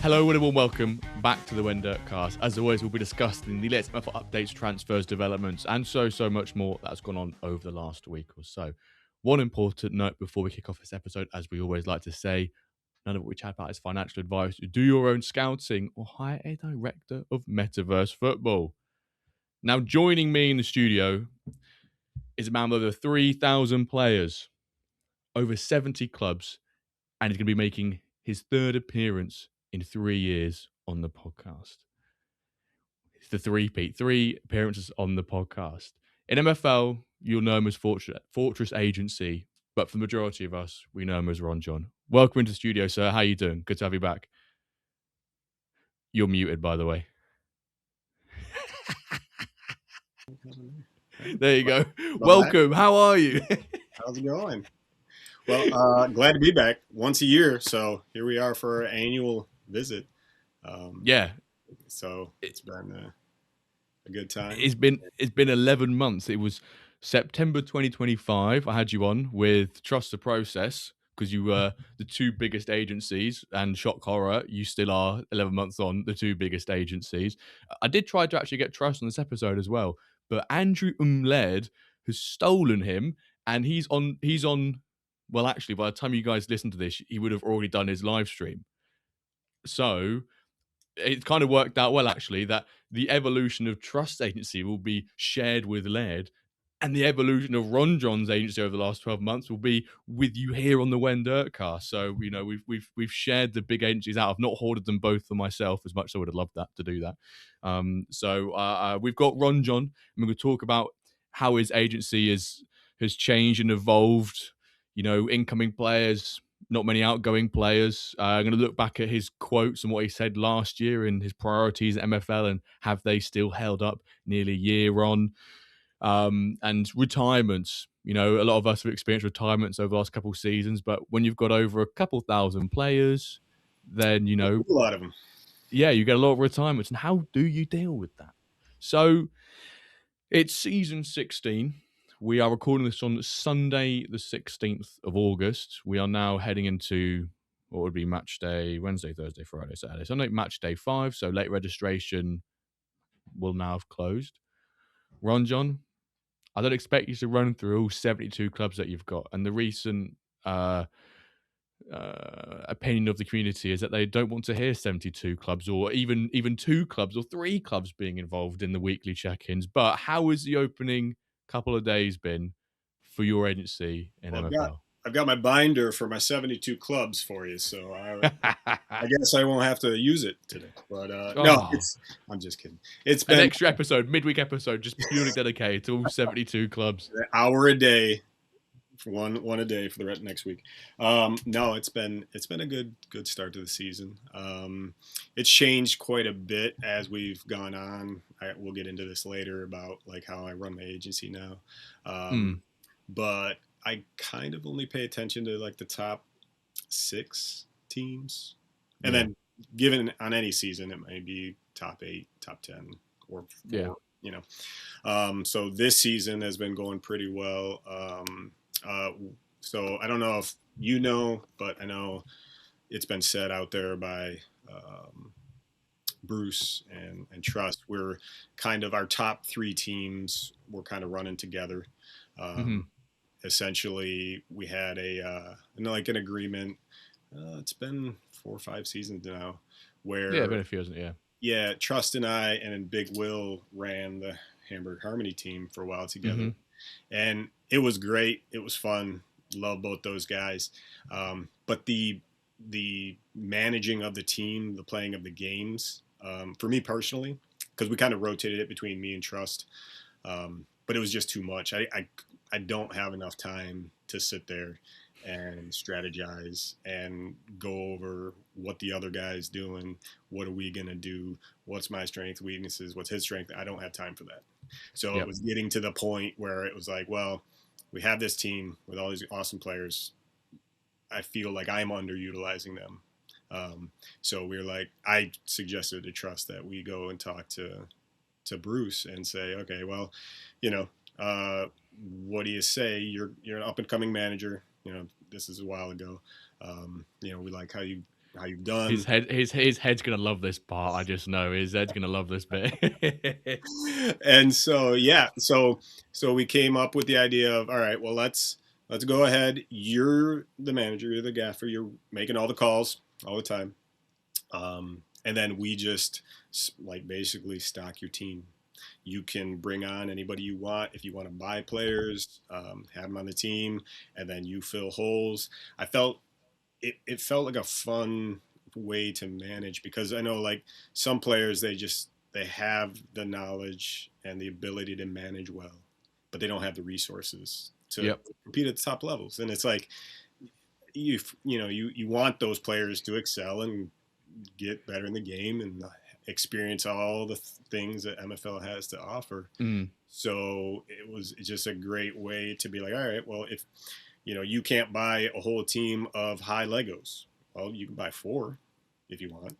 Hello and a warm welcome back to the WenDirk Cast. As always, we'll be discussing the latest updates, transfers, developments, and so much more that's gone on over the last week or so. One important note before we kick off this episode, as we always like to say, none of what we chat about is financial advice. Do your own scouting or hire a director of metaverse football. Now, joining me in the studio is a man with over 3,000 players, over 70 clubs, and he's going to be making his third appearance in 3 years on the podcast. It's the three-peat, 3 appearances on the podcast. In MFL, you'll know him as Fortress Agency, but for the majority of us, we know him as RonJon. Welcome into the studio, sir. How you doing? Good to have you back. You're muted, by the way. There you go. Welcome. How are you? How's it going? Well, glad to be back once a year. So here we are for our annual visit. Yeah. So it's been a good time. It's been 11 months. It was September 2025. I had you on with Trust the Process because you were the 2 biggest agencies, and shock horror, you still are 11 months on the 2 biggest agencies. I did try to actually get Trust on this episode as well, but Andrew Umled has stolen him, and he's on. Well, actually, by the time you guys listen to this, he would have already done his live stream. So it kind of worked out well, actually, that the evolution of Trust Agency will be shared with Laird, and the evolution of RonJon's agency over the last 12 months will be with you here on the WenDirk Cast. So, you know, we've shared the big agencies out. I've not hoarded them both for myself as much as I would have loved that to do that. So we've got RonJon, and we're going to talk about how his agency has changed and evolved. You know, incoming players, not many outgoing players. I'm going to look back at his quotes and what he said last year and his priorities at MFL, and have they still held up nearly a year on. And retirements. You know, a lot of us have experienced retirements over the last couple of seasons, but when you've got over a couple thousand players, then, you know, a lot of them. Yeah, you get a lot of retirements. And how do you deal with that? So it's season 16. We are recording this on Sunday, the 16th of August. We are now heading into what would be match day, Wednesday, Thursday, Friday, Saturday. Sunday, match day 5. So late registration will now have closed. RonJon, I don't expect you to run through all 72 clubs that you've got. And the recent opinion of the community is that they don't want to hear 72 clubs or even 2 clubs or 3 clubs being involved in the weekly check-ins. But how has the opening couple of days been for your agency in MFL? I've got my binder for my 72 clubs for you, so I guess I won't have to use it today. But no, I'm just kidding. It's been an extra episode, midweek episode, just purely dedicated to all 72 clubs. An hour a day, for one a day for the next week. No, it's been a good start to the season. It's changed quite a bit as we've gone on. We'll get into this later about like how I run my agency now, but I kind of only pay attention to like the top 6 teams. And then given on any season, it may be top 8, top 10 or 4, you know. So this season has been going pretty well. So I don't know if you know, but I know it's been said out there by Bruce and Trust. We're kind of our top 3 teams. We're kind of running together. Essentially, we had an agreement. It's been 4 or 5 seasons now, where been a few, hasn't it? Yeah, Trust and I and Big Will ran the Hamburg Harmony team for a while together, and it was great. It was fun. Love both those guys, but the managing of the team, the playing of the games, for me personally, because we kind of rotated it between me and Trust, but it was just too much. I don't have enough time to sit there and strategize and go over what the other guy's doing. What are we going to do? What's my strength, weaknesses? What's his strength? I don't have time for that. So It was getting to the point where it was like, well, we have this team with all these awesome players. I feel like I'm underutilizing them. So we were like, I suggested to Trust that we go and talk to to Bruce and say, okay, well, you know, what do you say? You're an up and coming manager. You know, this is a while ago. You know, we like how you've done. His head's gonna love this part. I just know his head's gonna love this bit. And so yeah, so we came up with the idea of, all right, well, let's go ahead. You're the manager, you're the gaffer, you're making all the calls all the time. And then we just like basically stock your team. You can bring on anybody you want. If you want to buy players, have them on the team, and then you fill holes. I felt it felt like a fun way to manage, because I know like some players, they have the knowledge and the ability to manage well, but they don't have the resources to compete at the top levels. And it's like you want those players to excel and get better in the game and experience all the things that MFL has to offer. So it's just a great way to be like, all right, well, if you can't buy a whole team of high Legos, well, you can buy 4 if you want.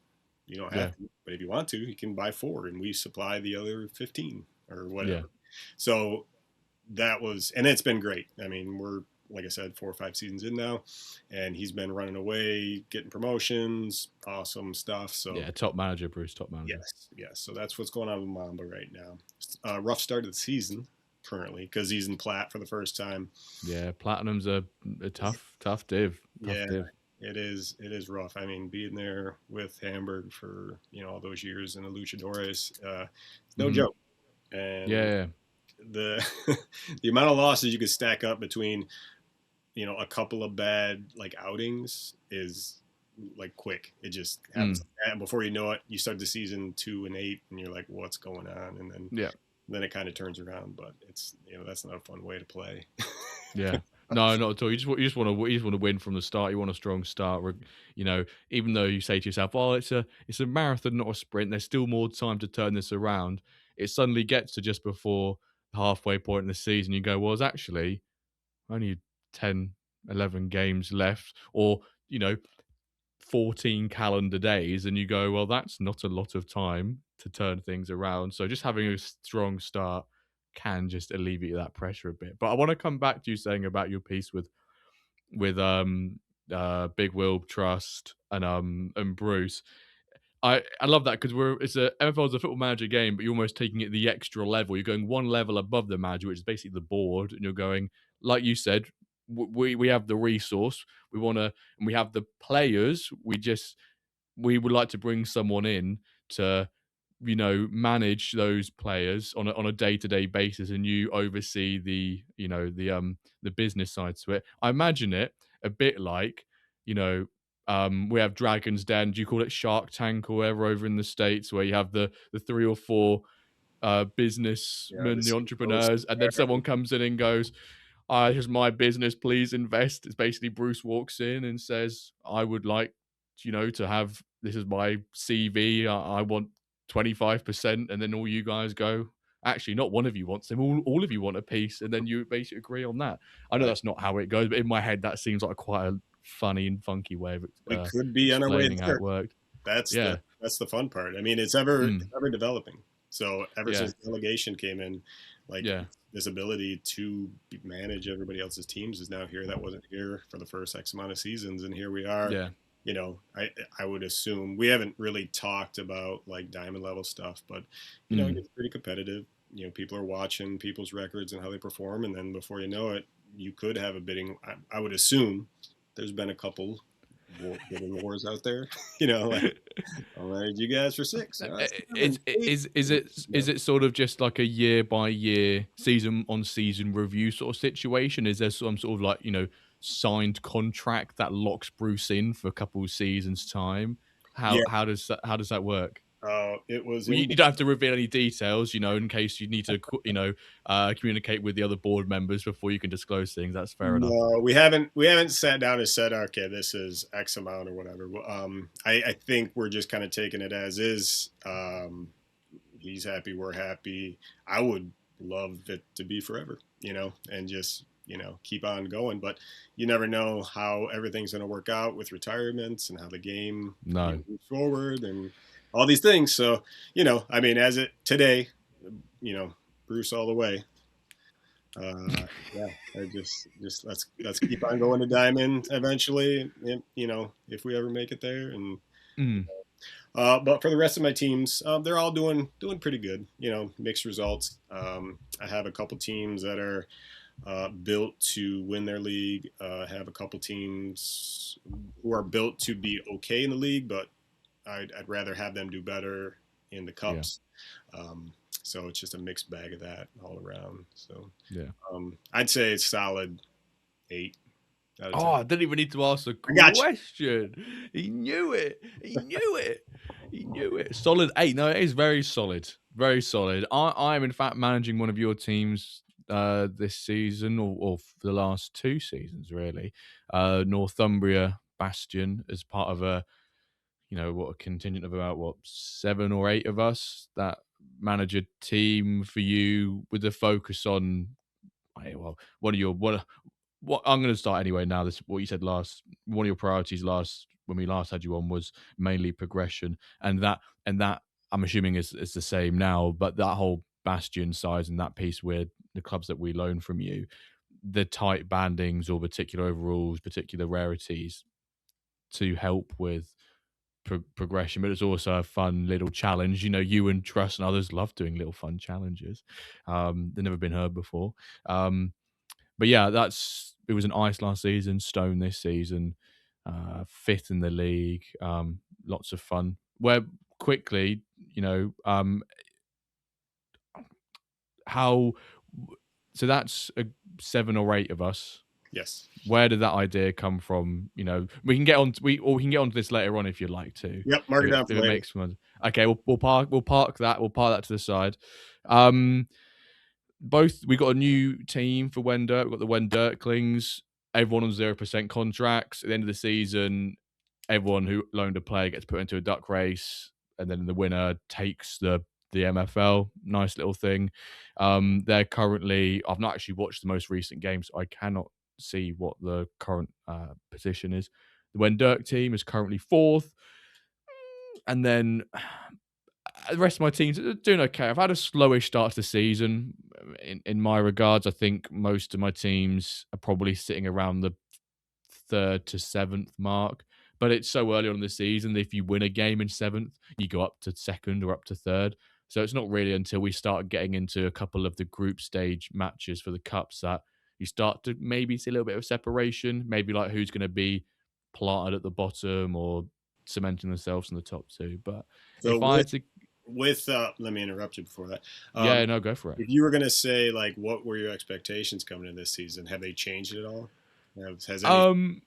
You don't have to, but if you want to, you can buy 4, and we supply the other 15 or whatever. So and it's been great. I mean, we're, like I said, 4 or 5 seasons in now, and he's been running away, getting promotions, awesome stuff. So yeah, top manager, Bruce, top manager. Yes. So that's what's going on with Mamba right now. Rough start of the season currently, because he's in Plat for the first time. Yeah, Platinum's a tough div. Div. It is rough. I mean, being there with Hamburg for all those years in the Luchadores, it's no joke. And the the amount of losses you could stack up between a couple of bad like outings is like quick. It just happens, and before you know it, you start the season 2-8, and you're like, what's going on? And then it kind of turns around. But it's that's not a fun way to play. No, not at all. You just want to win from the start. You want a strong start. Even though you say to yourself, "Oh, it's a marathon, not a sprint." There's still more time to turn this around. It suddenly gets to just before the halfway point in the season. You go, "Well, it's actually only 10, 11 games left," or 14 calendar days, and you go, "Well, that's not a lot of time to turn things around." So just having a strong start can just alleviate that pressure a bit. But I want to come back to you saying about your piece with Big Will, Trust, and Bruce. I love that, because MFL is a football manager game, but you're almost taking it the extra level. You're going one level above the manager, which is basically the board, and you're going, like you said, we have the resource, and we have the players. We would like to bring someone in to manage those players on a day-to-day basis, and you oversee the business side to it. I imagine it a bit like we have Dragon's Den. Do you call it Shark Tank or whatever over in the States, where you have the 3 or 4 businessmen, the entrepreneurs, and then someone comes in and goes, here's my business, please invest. It's basically Bruce walks in and says, I would like to have, this is my CV, I want 25%, and then all you guys go, actually not one of you wants them, all of you want a piece, and then you basically agree on that. I know that's not how it goes, but in my head that seems like quite a funny and funky way of we could be on our way explaining how it worked. That's the fun part. I mean, it's ever developing. So ever since Delegation came in, like this ability to manage everybody else's teams is now here. That wasn't here for the first X amount of seasons, and here we are. I would assume, we haven't really talked about like diamond level stuff, but it's pretty competitive. People are watching people's records and how they perform, and then before you know it, you could have a bidding. I would assume there's been a couple bidding wars out there. Like, I'll manage you guys for 6. Is it sort of just like a year by year, season on season review sort of situation? Is there some sort of like signed contract that locks Bruce in for a couple of seasons time? How does that work? It was. You don't have to reveal any details, in case you need to, communicate with the other board members before you can disclose things. That's fair enough. No, we haven't sat down and said, okay, this is X amount or whatever. I think we're just kind of taking it as is. He's happy, we're happy. I would love it to be forever, and just keep on going. But you never know how everything's going to work out with retirements and how the game moves forward and all these things. So, I mean, today, Bruce all the way. Yeah, I just let's keep on going to Diamond eventually. If we ever make it there. And Mm, but for the rest of my teams, they're all doing pretty good. Mixed results. I have a couple teams that are built to win their league. Have a couple teams who are built to be okay in the league, but I'd rather have them do better in the yeah, cups. Um, so it's just a mixed bag of that all around. So yeah. I'd say it's solid 8 out of Oh, 10. I didn't even need to ask the I got you. question. He knew it. He knew it. He knew it. Solid 8. No, it is very solid. Very solid. I am in fact managing one of your teams this season, or for the last 2 seasons, really. Northumbria Bastion, as part of a contingent of about 7 or 8 of us that manage a team for you with a focus on. Well, one of your what I'm going to start anyway. Now, this what you said last. One of your priorities last when we last had you on was mainly progression, and that I'm assuming is the same now. But that whole bastion size and that piece with the clubs that we loan from you, the tight bandings or particular overrules, particular rarities to help with progression, but it's also a fun little challenge. You and Trust and others love doing little fun challenges. They've never been heard before. But yeah, it was an ice last season, stone this season, fifth in the league. Lots of fun. Where quickly, how so that's 7 or 8 of us. Yes. Where did that idea come from? We can get on we can get onto this later on if you'd like to. Yep. Mark If it it, down if for it later. makes fun. Okay, we'll park that to the side. Um, we got a new team for WenDirk. We've got the WenDirklings. Everyone on 0% contracts. At the end of the season, everyone who loaned a player gets put into a duck race, and then the winner takes the MFL. Nice little thing. They're currently. I've not actually watched the most recent games, so I cannot see what the current position is. The WenDirk team is currently fourth, and then the rest of my teams are doing okay. I've had a slowish start to the season. In my regards, I think most of my teams are probably sitting around the third to seventh mark. But it's so early on in the season that if you win a game in seventh, you go up to second or up to third. So it's not really until we start getting into a couple of the group stage matches for the cups that you start to maybe see a little bit of separation. Maybe like who's going to be planted at the bottom or cementing themselves in the top two. But So if I had to, with let me interrupt you before that. yeah, no, go for it. If you were going to say like what were your expectations coming in this season, have they changed at all? Has any Um,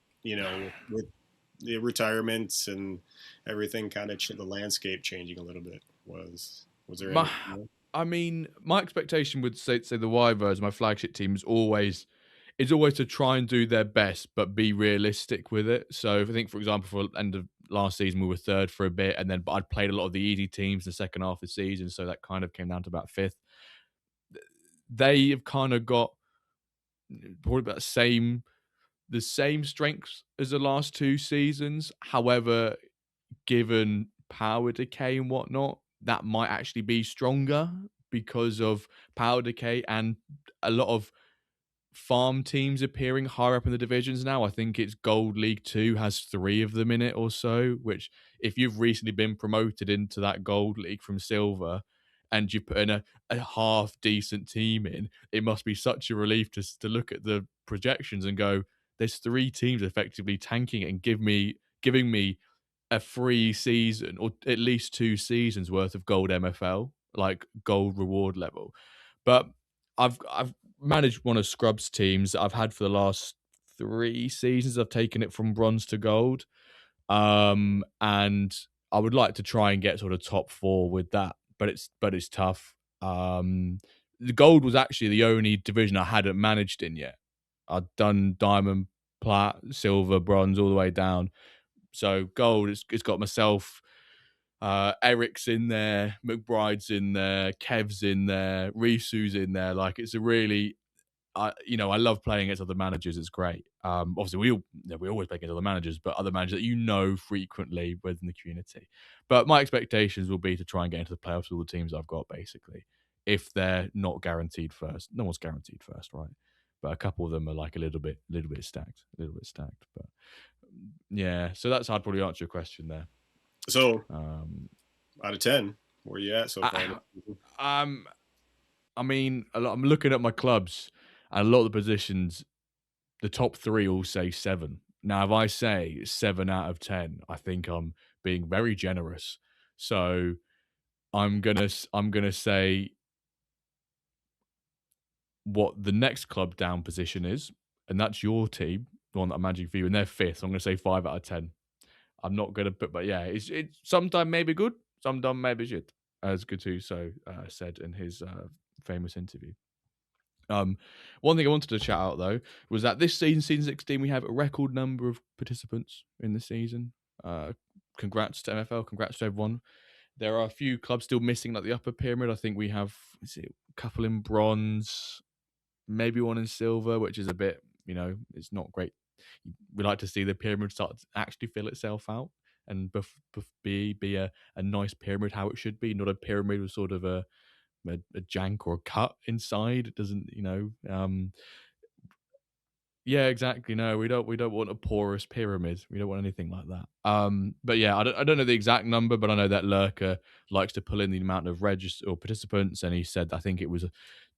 with the retirements and everything kind of the landscape changing a little bit? Was there my, any? I mean, my expectation would say the Wyverns, my flagship team, is always to try and do their best, but be realistic with it. So if I think, for example, for the end of last season, we were third for a bit, and then but I'd played a lot of the easy teams in the second half of the season, so that kind of came down to about fifth. They have kind of got probably about the same strengths as the last 2 seasons. However, given power decay and whatnot, that might actually be stronger because of power decay and a lot of farm teams appearing higher up in the divisions now. I think it's Gold League 2 has 3 of them in it or so, which if you've recently been promoted into that Gold League from Silver and you put in a half decent team in, it must be such a relief to look at the projections and go, there's 3 teams effectively tanking it and giving me a free season or at least 2 seasons worth of gold MFL, like gold reward level. But I've managed one of Scrub's teams that I've had for the last 3 seasons. I've taken it from bronze to gold. And I would like to try and get sort of top 4 with that, but it's tough. The gold was actually the only division I hadn't managed in yet. I'd done diamond, plat, silver, bronze, all the way down. So gold, it's got myself, Eric's in there, McBride's in there, Kev's in there, Risu's in there. Like it's a really, I love playing against other managers. It's great. Obviously we always play against other managers, but other managers that frequently within the community. But my expectations will be to try and get into the playoffs with all the teams I've got, basically. if they're not guaranteed first. No one's guaranteed first, right? But a couple of them are like a little bit stacked. But yeah, so that's how I'd probably answer your question there. So Um, out of 10, where are you at so far? I mean, I'm looking at my clubs, and a lot of the positions, the top three all say 7. Now, if I say 7 out of 10, I think I'm being very generous. So I'm gonna say what the next club down position is, and that's your team, the one that I'm managing for you, and they're 5th. So I'm gonna say 5 out of 10. I'm not gonna put, but yeah, it's sometimes maybe good, sometimes maybe shit, as Gattuso said in his famous interview. One thing I wanted to shout out though was that this season, season 16, we have a record number of participants in the season. Congrats to MFL, congrats to everyone. There are a few clubs still missing, like the upper pyramid. I think we have a couple in bronze, maybe one in silver, which is a bit, it's not great. We like to see the pyramid start to actually fill itself out and be a nice pyramid how it should be, not a pyramid with sort of a jank or a cut inside. It doesn't, yeah, exactly. No, we don't want a porous pyramid. We don't want anything like that. But yeah, I don't know the exact number, but I know that Lurker likes to pull in the amount of or participants, and he said I think it was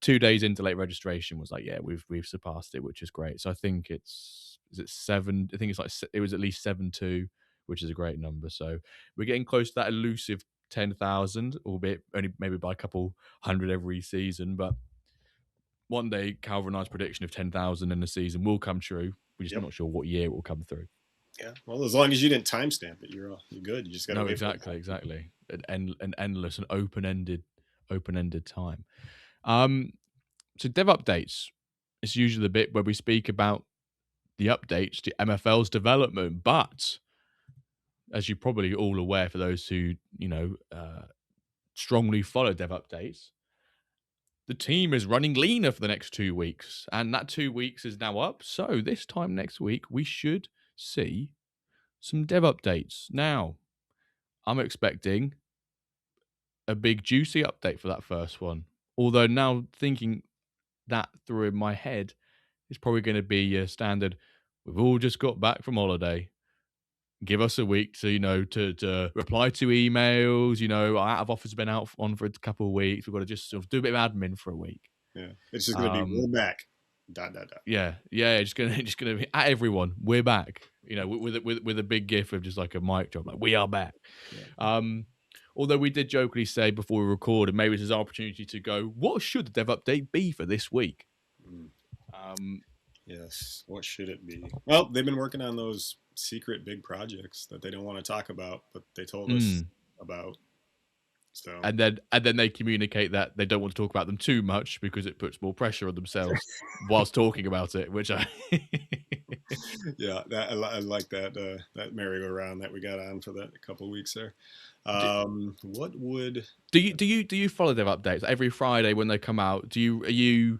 2 days into late registration was like, yeah, we've surpassed it, which is great. So I think is it 7? I think it's like it was at least 7-2, which is a great number. So we're getting close to that elusive 10,000, albeit only maybe by a couple hundred every season, but one day Calvin and I's prediction of 10,000 in a season will come true. We're just Yep. not sure what year it will come through. Yeah. Well, as long as you didn't timestamp it, you're good. You just got to wait. Exactly. An endless and open-ended time. So dev updates. It's usually the bit where we speak about the updates to MFL's development, but as you're probably all aware, for those who strongly follow dev updates, the team is running leaner for the next 2 weeks, and that 2 weeks is now up. So this time next week, we should see some dev updates. Now, I'm expecting a big juicy update for that first one. Although now thinking that through in my head, it's probably going to be a standard. We've all just got back from holiday. Give us a week to to reply to emails. Our out of office has been out on for a couple of weeks. We've got to just sort of do a bit of admin for a week. Yeah, it's just gonna be we're back. ... Yeah. Just gonna be at everyone. We're back. With a big gif of just like a mic drop, like we are back. Yeah. Although we did jokingly say before we recorded, maybe this is our opportunity to go, what should the dev update be for this week? Yes. What should it be? Well, they've been working on those secret big projects that they don't want to talk about, but they told us about. So and then they communicate that they don't want to talk about them too much because it puts more pressure on themselves whilst talking about it, which I yeah, I like that that merry-go-round that we got on for that a couple of weeks there. What would do you follow dev updates every Friday when they come out? Are you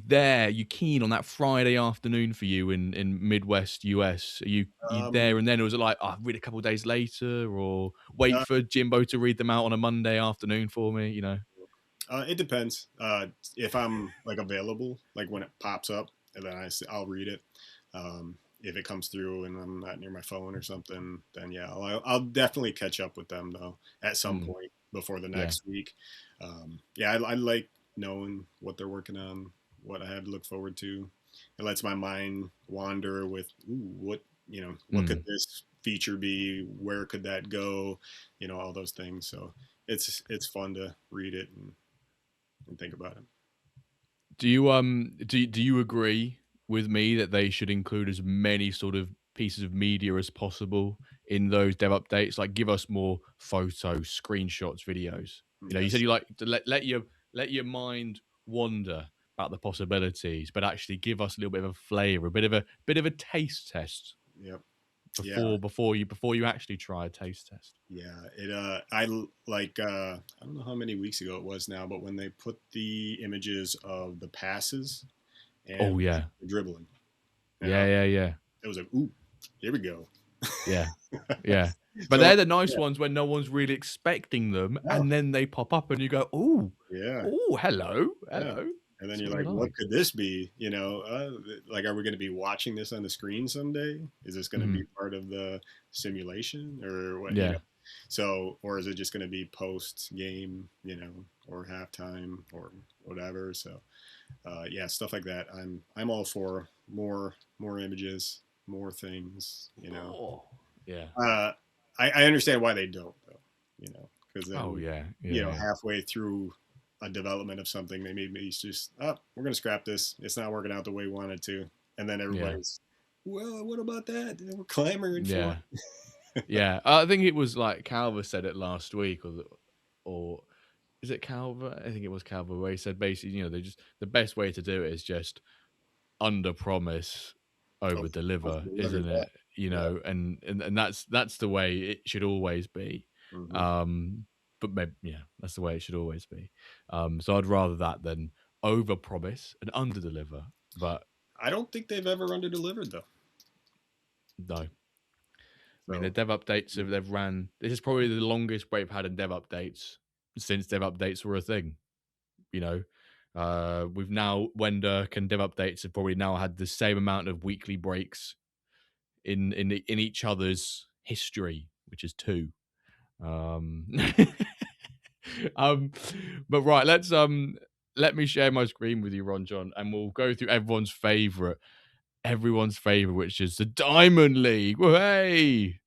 there? Are you keen on that Friday afternoon for you in Midwest US? Are you there and then, or was it like, read a couple of days later, or wait for Jimbo to read them out on a Monday afternoon for me? It depends. If I'm like available, like when it pops up, and then I'll read it. If it comes through and I'm not near my phone or something, then yeah, I'll definitely catch up with them though at some point before the next week. I like knowing what they're working on, what I have to look forward to. It lets my mind wander with what could this feature be? Where could that go? All those things. So it's fun to read it and think about it. Do you do you agree with me that they should include as many sort of pieces of media as possible in those dev updates? Like, give us more photos, screenshots, videos. You said you like to let your mind wander about the possibilities, but actually give us a little bit of a flavor, a bit of a taste test. Yep. Before you actually try a taste test. Yeah, I like I don't know how many weeks ago it was now, but when they put the images of the passes and the dribbling. Yeah. It was like, ooh, here we go. Yeah. Yeah. But So they're the nice yeah, ones when no one's really expecting them, no, and then they pop up and you go, "Ooh, yeah, ooh, hello, yeah. hello." And then That's you're what we like, what like. could this be? Like, are we going to be watching this on the screen someday? Is this going to be Mhm. part of the simulation or what, Yeah. So, or is it just going to be post game, or halftime or whatever? So, yeah, stuff like that. I'm all for more images, more things. Oh. Yeah. Uh, I understand why they don't though, because Oh, then yeah. Yeah, yeah. halfway through a development of something, they maybe it's just we're gonna scrap this. It's not working out the way we wanted to, and then Yeah. everybody's well, what about that? We're clamoring for Yeah. it. Yeah. I think it was like Calver said it last week, or is it Calver? I think it was Calver where he said basically, they just the best way to do it is just under promise, Oh, over deliver, delivered isn't that. it? You Yeah. know, and that's the way it should always be. Hmm. Um, but maybe, yeah, that's the way it should always be. So I'd rather that than over promise and under deliver. But I don't think they've ever under delivered though. no, I mean the So dev updates they've ran. This is probably the longest we've had in dev updates since dev updates were a thing. You know, we've now WenDirk and dev updates have probably now had the same amount of weekly breaks in each other's history, which is two. Um, um, but right, let me share my screen with you, RonJon, and we'll go through everyone's favorite, which is the Diamond League. Hey,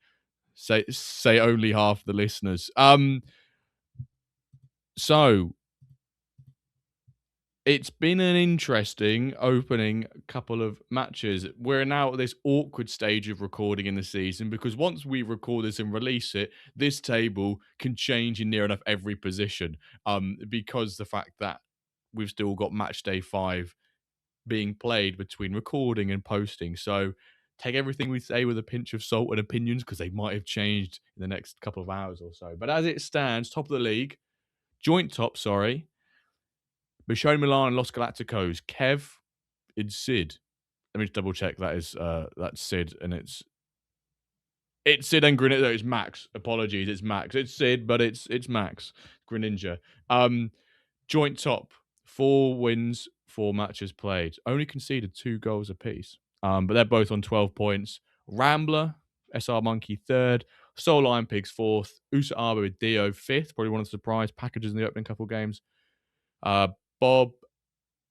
say only half the listeners. So it's been an interesting opening couple of matches. We're now at this awkward stage of recording in the season because once we record this and release it, this table can change in near enough every position. Because the fact that we've still got match day 5 being played between recording and posting. So take everything we say with a pinch of salt and opinions because they might have changed in the next couple of hours or so. But as it stands, top of the league, joint top, sorry. Michel Milan and Los Galacticos, Kev and Sid. Let me just double check that is that's Sid and it's Sid and Greninja. No, it's Max. Apologies, it's Max. It's Sid, but it's Max Greninja. Joint top, 4 wins, 4 matches played. Only conceded 2 goals apiece. But they're both on 12 points. Rambler, SR Monkey third, Soul Lion Pigs fourth, Usa Arba with Dio fifth. Probably one of the surprise packages in the opening couple of games. Bob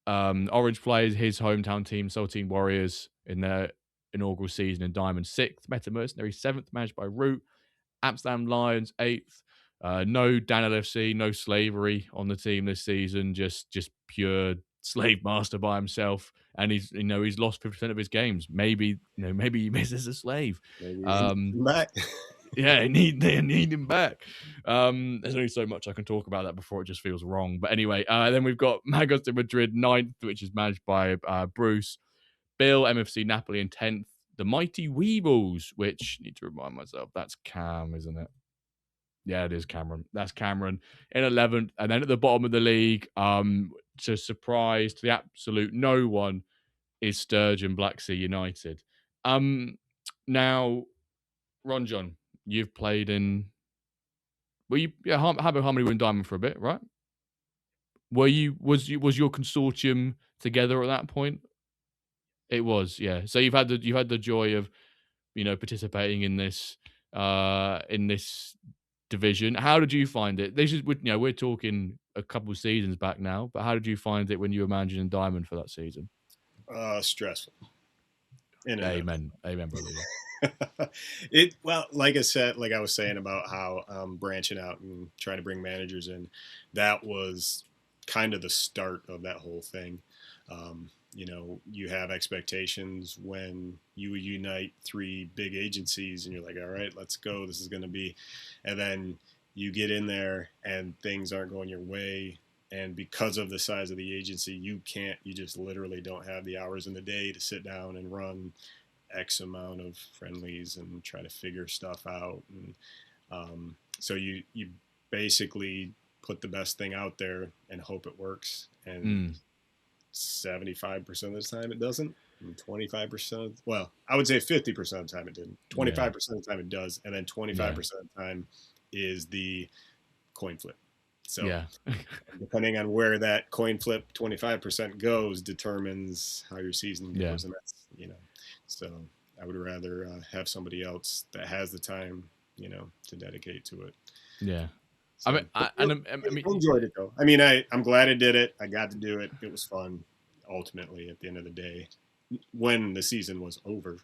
Orange plays his hometown team, Soul Team Warriors, in their inaugural season in Diamond sixth. Meta Mercenary seventh, managed by Root. Amsterdam Lions eighth. No Dan LFC, no slavery on the team this season. Just pure slave master by himself, and he's lost 50% of his games. Maybe he misses a slave. maybe they need Um, him back. yeah, they need him back. There's only so much I can talk about that before it just feels wrong. But anyway, then we've got Magos de Madrid ninth, which is managed by Bruce. Bill, MFC Napoli in 10th. The Mighty Weebles, which need to remind myself, that's Cam, isn't it? Yeah, it is Cameron. That's Cameron in 11th. And then at the bottom of the league, to surprise to the absolute no one, is Sturgeon Black Sea United. Now, RonJon, you've played in. Were you? Yeah, Hamburg Harmony were in Diamond for a bit, right? Were you? Was your consortium together at that point? It was, yeah. So you've had the joy of participating in this division. How did you find it? This is we're talking a couple of seasons back now, but how did you find it when you were managing Diamond for that season? Stressful in and out. Amen, amen, brother. Yeah. Well, like I said, like I was saying about how branching out and trying to bring managers in, that was kind of the start of that whole thing. You have expectations when you unite 3 big agencies and you're like, all right, let's go, this is going to be, and then you get in there and things aren't going your way, and because of the size of the agency, you just literally don't have the hours in the day to sit down and run X amount of friendlies and try to figure stuff out. And so you basically put the best thing out there and hope it works. And Mm. 75% of the time it doesn't. And 25%, well, I would say 50% of the time it didn't. Yeah. 25% of the time it does. And then Yeah. 25% of the time is the coin flip. So Yeah. depending on where that coin flip 25% goes determines how your season Yeah. goes. And that's, so I would rather have somebody else that has the time, to dedicate to it. Yeah. I So, mean, but I mean, I enjoyed it though. I mean, I'm glad I did it. I got to do it. It was fun. Ultimately, at the end of the day, when the season was over,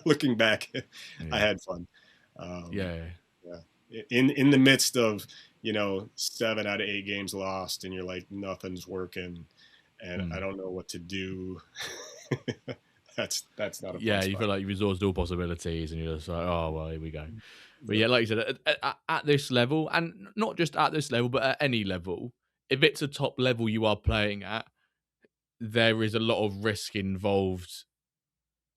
looking back, I yeah. had fun. Yeah. Yeah. In the midst of 7 out of 8 games lost, and you're like nothing's working, and I Mm. don't know what to do. That's not a fun Yeah, you spot. feel like you've exhausted all possibilities, and you're just like, oh well, here we go. But Yep. yeah, like you said, at this level, and not just at this level, but at any level, if it's a top level you are playing at, there is a lot of risk involved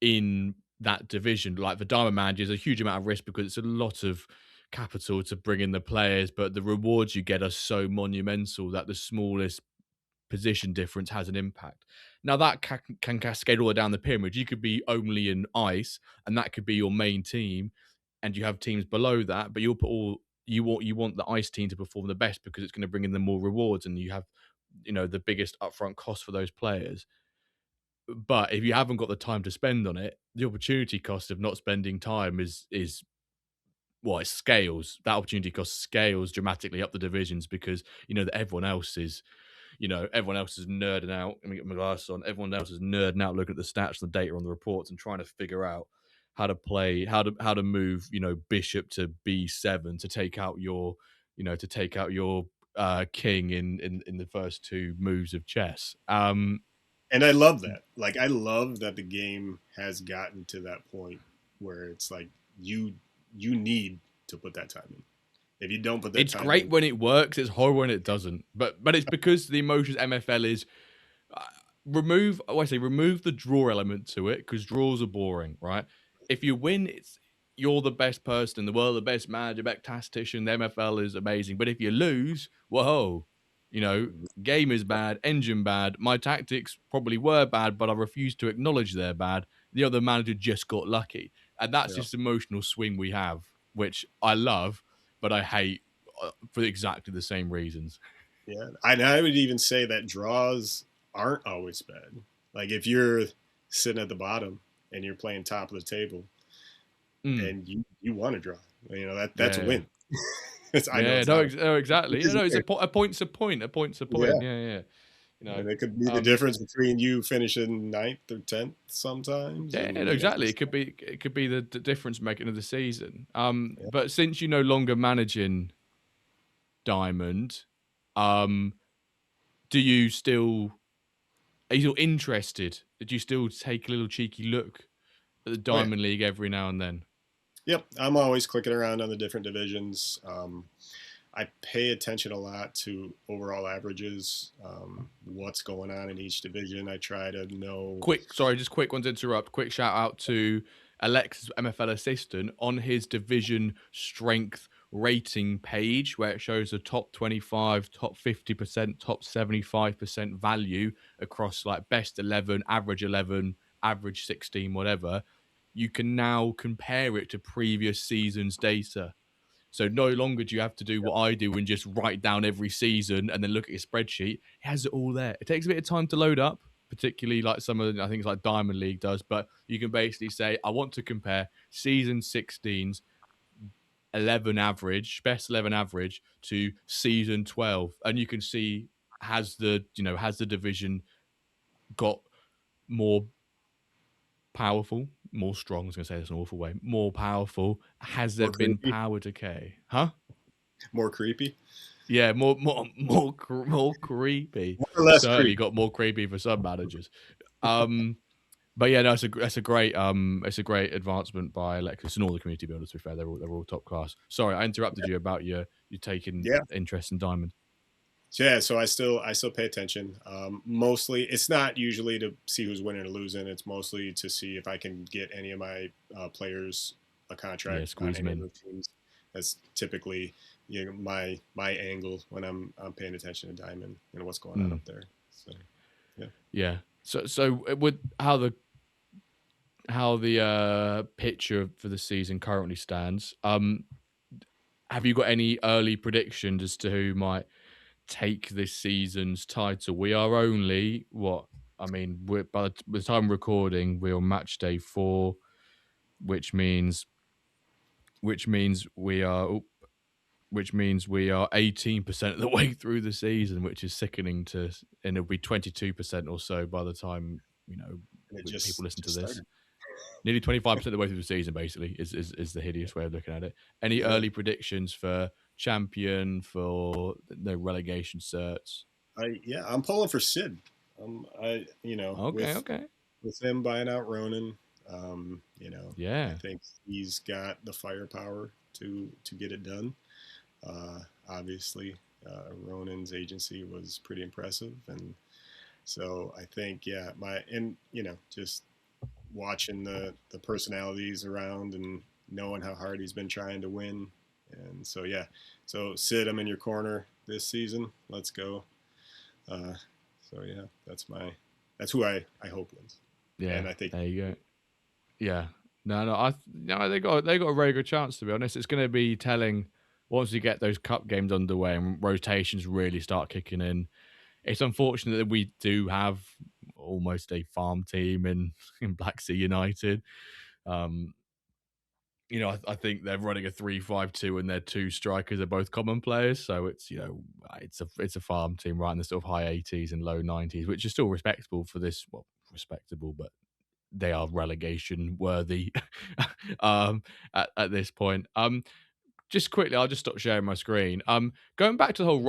in that division. Like the Diamond Manager is a huge amount of risk because it's a lot of capital to bring in the players, but the rewards you get are so monumental that the smallest position difference has an impact. Now that can cascade all the way down the pyramid. You could be only in ice, and that could be your main team, and you have teams below that, but you'll put all you want the ice team to perform the best because it's going to bring in the more rewards, and you have the biggest upfront cost for those players. But if you haven't got the time to spend on it, the opportunity cost of not spending time is well, it scales. That opportunity cost scales dramatically up the divisions because that everyone else is nerding out. Let me get my glasses on. Everyone else is nerding out, looking at the stats, the data on the reports, and trying to figure out how to play, how to move, bishop to b7 to take out your king in the first two moves of chess. And I love that. Like, I love that the game has gotten to that point where it's like you need to put that time in. If you don't put that It's time great in, when it works. It's horrible when it doesn't. But it's because the emotions MFL is uh, remove the draw element to it because draws are boring, right? If you win, you're the best person in the world, the best manager, best tactician. The MFL is amazing. But if you lose, whoa, game is bad, engine bad. My tactics probably were bad, but I refuse to acknowledge they're bad. The other manager just got lucky, and that's yeah, just emotional swing we have, which I love, but I hate for exactly the same reasons. yeah. I would even say that draws aren't always bad. Like if you're sitting at the bottom and you're playing top of the table Mm, and you want to draw, that's a yeah. win. I know Yeah, it's no, not, no, exactly. Yeah, because no, it's a point's a point. A point's a point. yeah, Yeah, yeah. You know, and it could be the um, difference between you finishing ninth or 10th sometimes, yeah, no, and exactly. It could be the difference making of the season. yeah. But since you're no longer managing Diamond, um, do you still are you still interested? Do you still take a little cheeky look at the Oh yeah. Diamond League every now and then? Yep, I'm always clicking around on the different divisions. I pay attention a lot to overall averages, what's going on in each division. I try to know. Just quick one to interrupt. Quick shout out to Alex's MFL assistant on his division strength rating page where it shows the top 25, top 50%, top 75% value across like best 11, average 16, whatever. You can now compare it to previous seasons' data. So no longer do you have to do what I do and just write down every season and then look at your spreadsheet. It has it all there. It takes a bit of time to load up, particularly like some of the, I think it's like Diamond League does, but you can basically say, I want to compare season 16's 11 average, best 11 average to season 12. And you can see has the division got more powerful, more strong? I was going to say this in an awful way. More powerful. Has there More been creepy, power decay? Huh? more creepy, Yeah, more creepy. more or less Certainly creepy. got more creepy for some managers. Um, but yeah, no, it's a great advancement by Alexis and all the community builders. To be fair, they're all top class. Sorry, I interrupted you about you taking Yeah, interest in Diamond. so yeah. So I still pay attention. Mostly, it's not usually to see who's winning or losing. It's mostly to see if I can get any of my players a Yeah, contract on squeeze them any of in. the teams. That's typically my angle when I'm paying attention to Diamond and what's going on Mm. up there. So. Yeah. Yeah. So with how the picture for the season currently stands, have you got any early predictions as to who might take this season's title? We are only what I mean. We're by the time recording, we're on match day 4, which means which means we are oop, which means we are 18% of the way through the season, which is sickening and it'll be 22% or so by the time And it people listen to just this. started. Nearly 25% of the way through the season, basically, is the hideous way of looking at it. Any Yeah. early predictions for champion, for the relegation certs? I'm pulling for Sid. Okay, okay. With him buying out Ronan, I Yeah. think he's got the firepower to get it done. Obviously, Ronan's agency was pretty impressive, and so I think just watching the personalities around and knowing how hard he's been trying to win, and so so Sid, I'm in your corner this season. Let's go. Uh, that's who I hope wins, Yeah. and I think There you go. Yeah. No, they got a very good chance, to be honest. It's going to be telling once we get those cup games underway and rotations really start kicking in. It's unfortunate that we do have almost a farm team in Black Sea United. Um, I think they're running a 3-5-2, and their two strikers are both common players. So it's a farm team right in the sort of high 80s and low 90s, which is still respectable for this. Well, respectable, but they are relegation worthy at this point. Just quickly, I'll just stop sharing my screen. Going back to the whole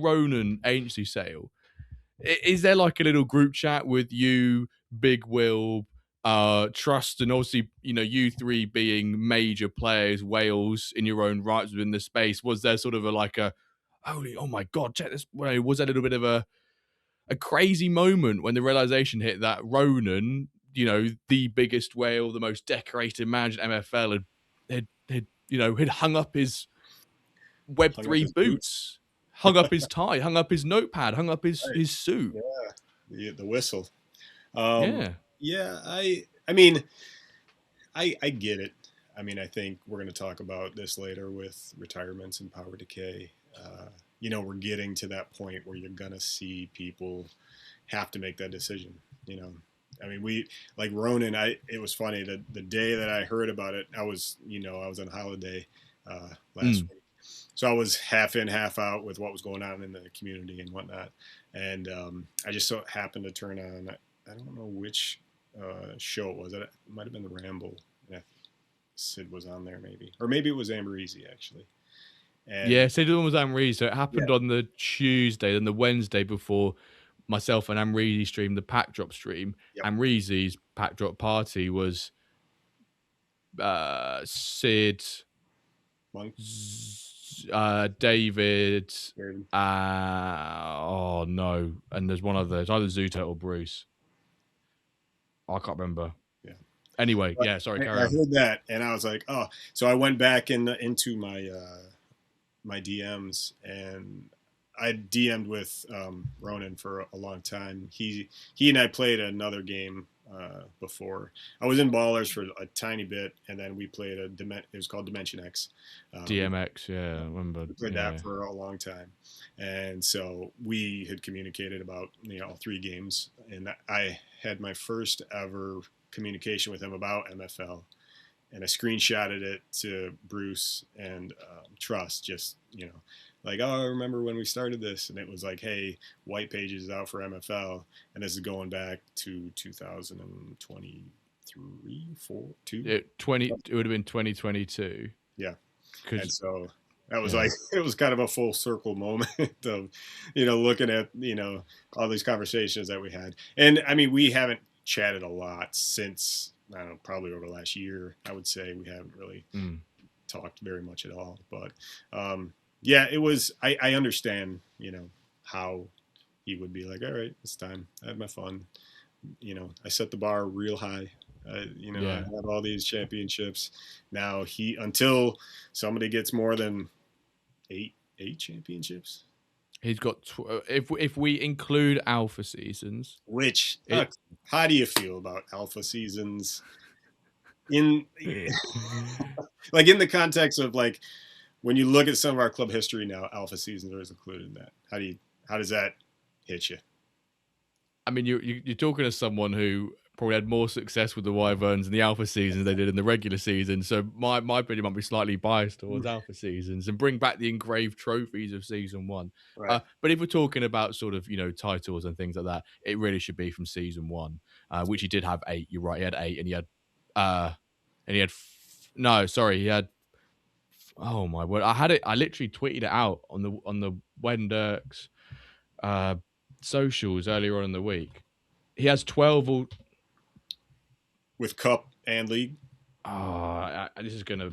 Ronan agency sale. Is there like a little group chat with you, Big Will, Trust, and obviously you three being major players, Wales in your own rights within the space? Was there sort of a holy, oh my god, check this? Was there a little bit of a crazy moment when the realization hit that Ronan, the biggest whale, the most decorated manager in MFL, had hung up his hung up Web3 his boots. boots, hung up his tie, hung up his notepad, hung up his Right. his suit. Yeah. The whistle. Um, Yeah. yeah. I mean, I get it. I mean, I think we're going to talk about this later with retirements and power decay. We're getting to that point where you're going to see people have to make that decision. You know, I mean, we like Ronan. It was funny that the day that I heard about it, I was on holiday last Mm. week, so I was half in, half out with what was going on in the community and whatnot. And I just so happened to turn on. I don't know which show it was. It might have been the Ramble. Yeah, Sid was on there, maybe, or maybe it was Amberezy actually. Yeah, And so the one was Amri. So it yeah, happened on the Tuesday, then the Wednesday before myself and Amrezy streamed the pack drop stream. yep, Amrezy's pack drop party was Sid, Monk, David, Garden. oh no, and there's one other. It's either Zuto or Bruce. I can't remember. Yeah. Anyway, But yeah, sorry, carry I on. heard that, and I was like, oh. So I went back into my DMs, and I DM'd with Ronan for a long time. He and I played another game before. I was in Ballers for a tiny bit, and then we played it was called Dimension X. We DMX, yeah, I remember. we played that Yeah. for a long time, and so we had communicated about all 3 games, and I had my first ever communication with him about MFL, and I screenshotted it to Bruce and Trust, just like, oh, I remember when we started this, and it was like, hey, White Pages is out for MFL, and this is going back to 2023, 4, 2, It would have been 2022 yeah. And because so that was yeah. like it was kind of a full circle moment of looking at all these conversations that we had. And I mean, we haven't chatted a lot since, I don't know, probably over the last year. I would say we haven't really Mm. talked very much at all. But yeah, it was. I understand how he would be like, all right, it's time. I had my fun. I set the bar real high. I Yeah. have all these championships. Now until somebody gets more than eight championships. He's got if we include alpha seasons, Which, it how do you feel about alpha seasons in like in the context of like when you look at some of our club history now, alpha seasons are included in that. How does that hit you? I mean, you're talking to someone who probably had more success with the Wyverns in the alpha seasons than they did in the regular season. So my opinion might be slightly biased towards alpha seasons and bring back the engraved trophies of season one. Right. But if we're talking about sort of titles and things like that, it really should be from season one, which he did have 8. You're right, he had 8, and he had no, sorry, he had. Oh my word! I had it. I literally tweeted it out on the WenDirk's socials earlier on in the week. He has 12 all. With cup and league. This is gonna.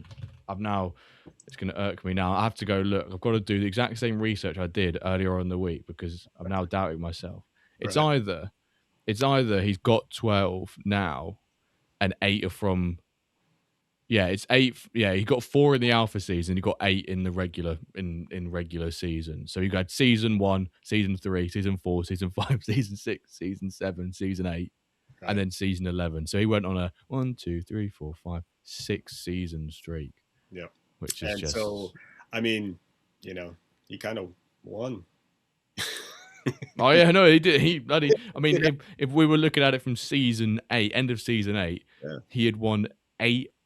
It's gonna irk me now. I have to go look. I've got to do the exact same research I did earlier on in the week because I'm now doubting myself. It's Right. either he's got 12 now, and 8 are from. Yeah, it's 8. Yeah, he got 4 in the alpha season. He got 8 in the regular season. So you got season 1, season 3, season 4, season 5, season 6, season 7, season 8. Right. And then season 11. So he went on a 1, 2, 3, 4, 5, 6 season streak. Yeah. Which is And just. so, I mean, he kind of won. Oh yeah, no, he did. He bloody. I mean, if we were looking at it from season 8, end of season 8, Yeah. he had won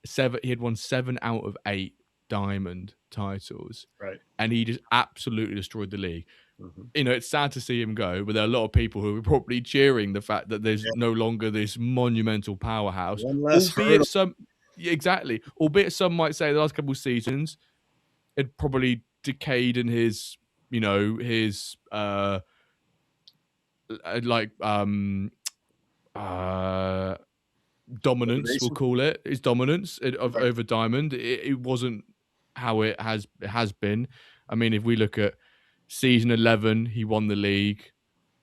7. He had won 7 out of 8 diamond titles. Right. And he just absolutely destroyed the league. Mm-hmm. It's sad to see him go, but there are a lot of people who are probably cheering the fact that there's no longer this monumental powerhouse. One less Albeit albeit some might say the last couple of seasons it probably decayed in his dominance, we'll call it, his dominance over Diamond. It wasn't how it has been. I mean, if we look at season 11, he won the league.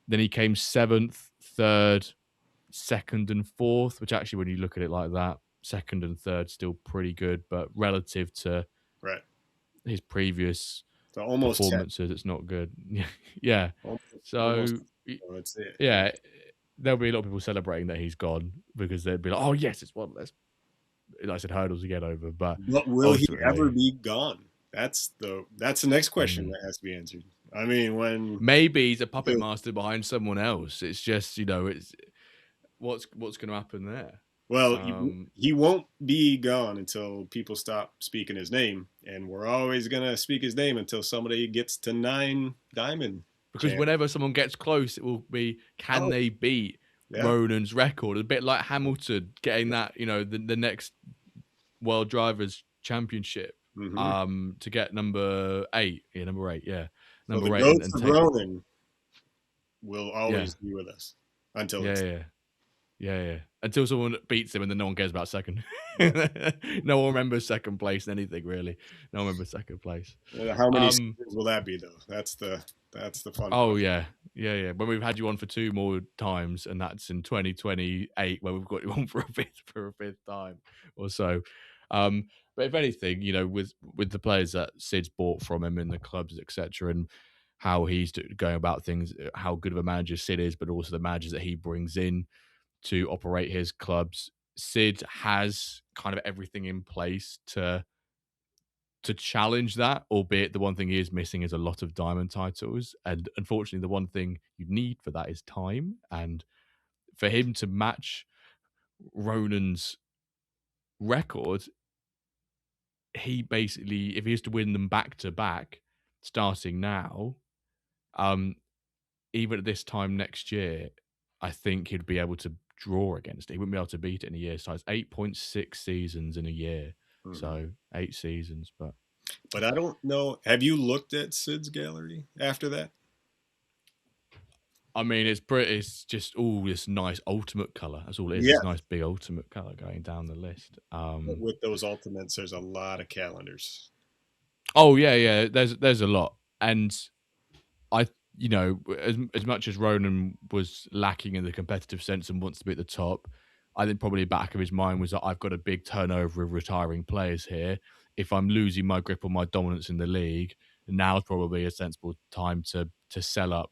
Then he came 7th, 3rd, 2nd, and 4th, which actually, when you look at it like that, 2nd and 3rd still pretty good, but relative to his previous performances, 10. It's not good. Yeah. Almost, yeah, there'll be a lot of people celebrating that he's gone because they'd be like, "Oh yes, it's one less." Like I said, hurdles to get over. But will he ever be gone? That's the next question that has to be answered. I mean, when maybe he's a puppet master behind someone else. It's just it's what's going to happen there. Well, he won't be gone until people stop speaking his name, and we're always gonna speak his name until somebody gets to 9 diamond. Because whenever someone gets close, it will be, can they beat Ronan's record? A bit like Hamilton getting that, the next World Drivers' Championship to get number 8. Yeah, number 8, yeah. Number 8. Ghost of Ronan will always be with us until Yeah. Until someone beats him and then no one cares about second. No one remembers second place in anything, really. No one remembers second place. How many seasons will that be, though? That's the fun part. Yeah. When we've had you on for 2 more times, and that's in 2028, where we've got you on for a fifth time or so. But if anything, with the players that Sid's bought from him in the clubs, etc., and how he's going about things, how good of a manager Sid is, but also the managers that he brings in to operate his clubs, Sid has kind of everything in place to challenge that, albeit the one thing he is missing is a lot of diamond titles. And unfortunately, the one thing you need for that is time. And for him to match Ronan's record, he basically, if he has to win them back to back, starting now, even at this time next year, I think he'd be able to draw against it. He wouldn't be able to beat it in a year's time. It's 8.6 seasons in a year. So 8 seasons, but I don't know. Have you looked at Sid's gallery after that? I mean, it's just all this nice ultimate color. That's all it is. This nice big ultimate color going down the list. But with those ultimates, there's a lot of calendars. Oh yeah. There's a lot, and as much as Ronan was lacking in the competitive sense and wants to be at the top, I think probably back of his mind was that I've got a big turnover of retiring players here. If I'm losing my grip on my dominance in the league, now's probably a sensible time to to sell up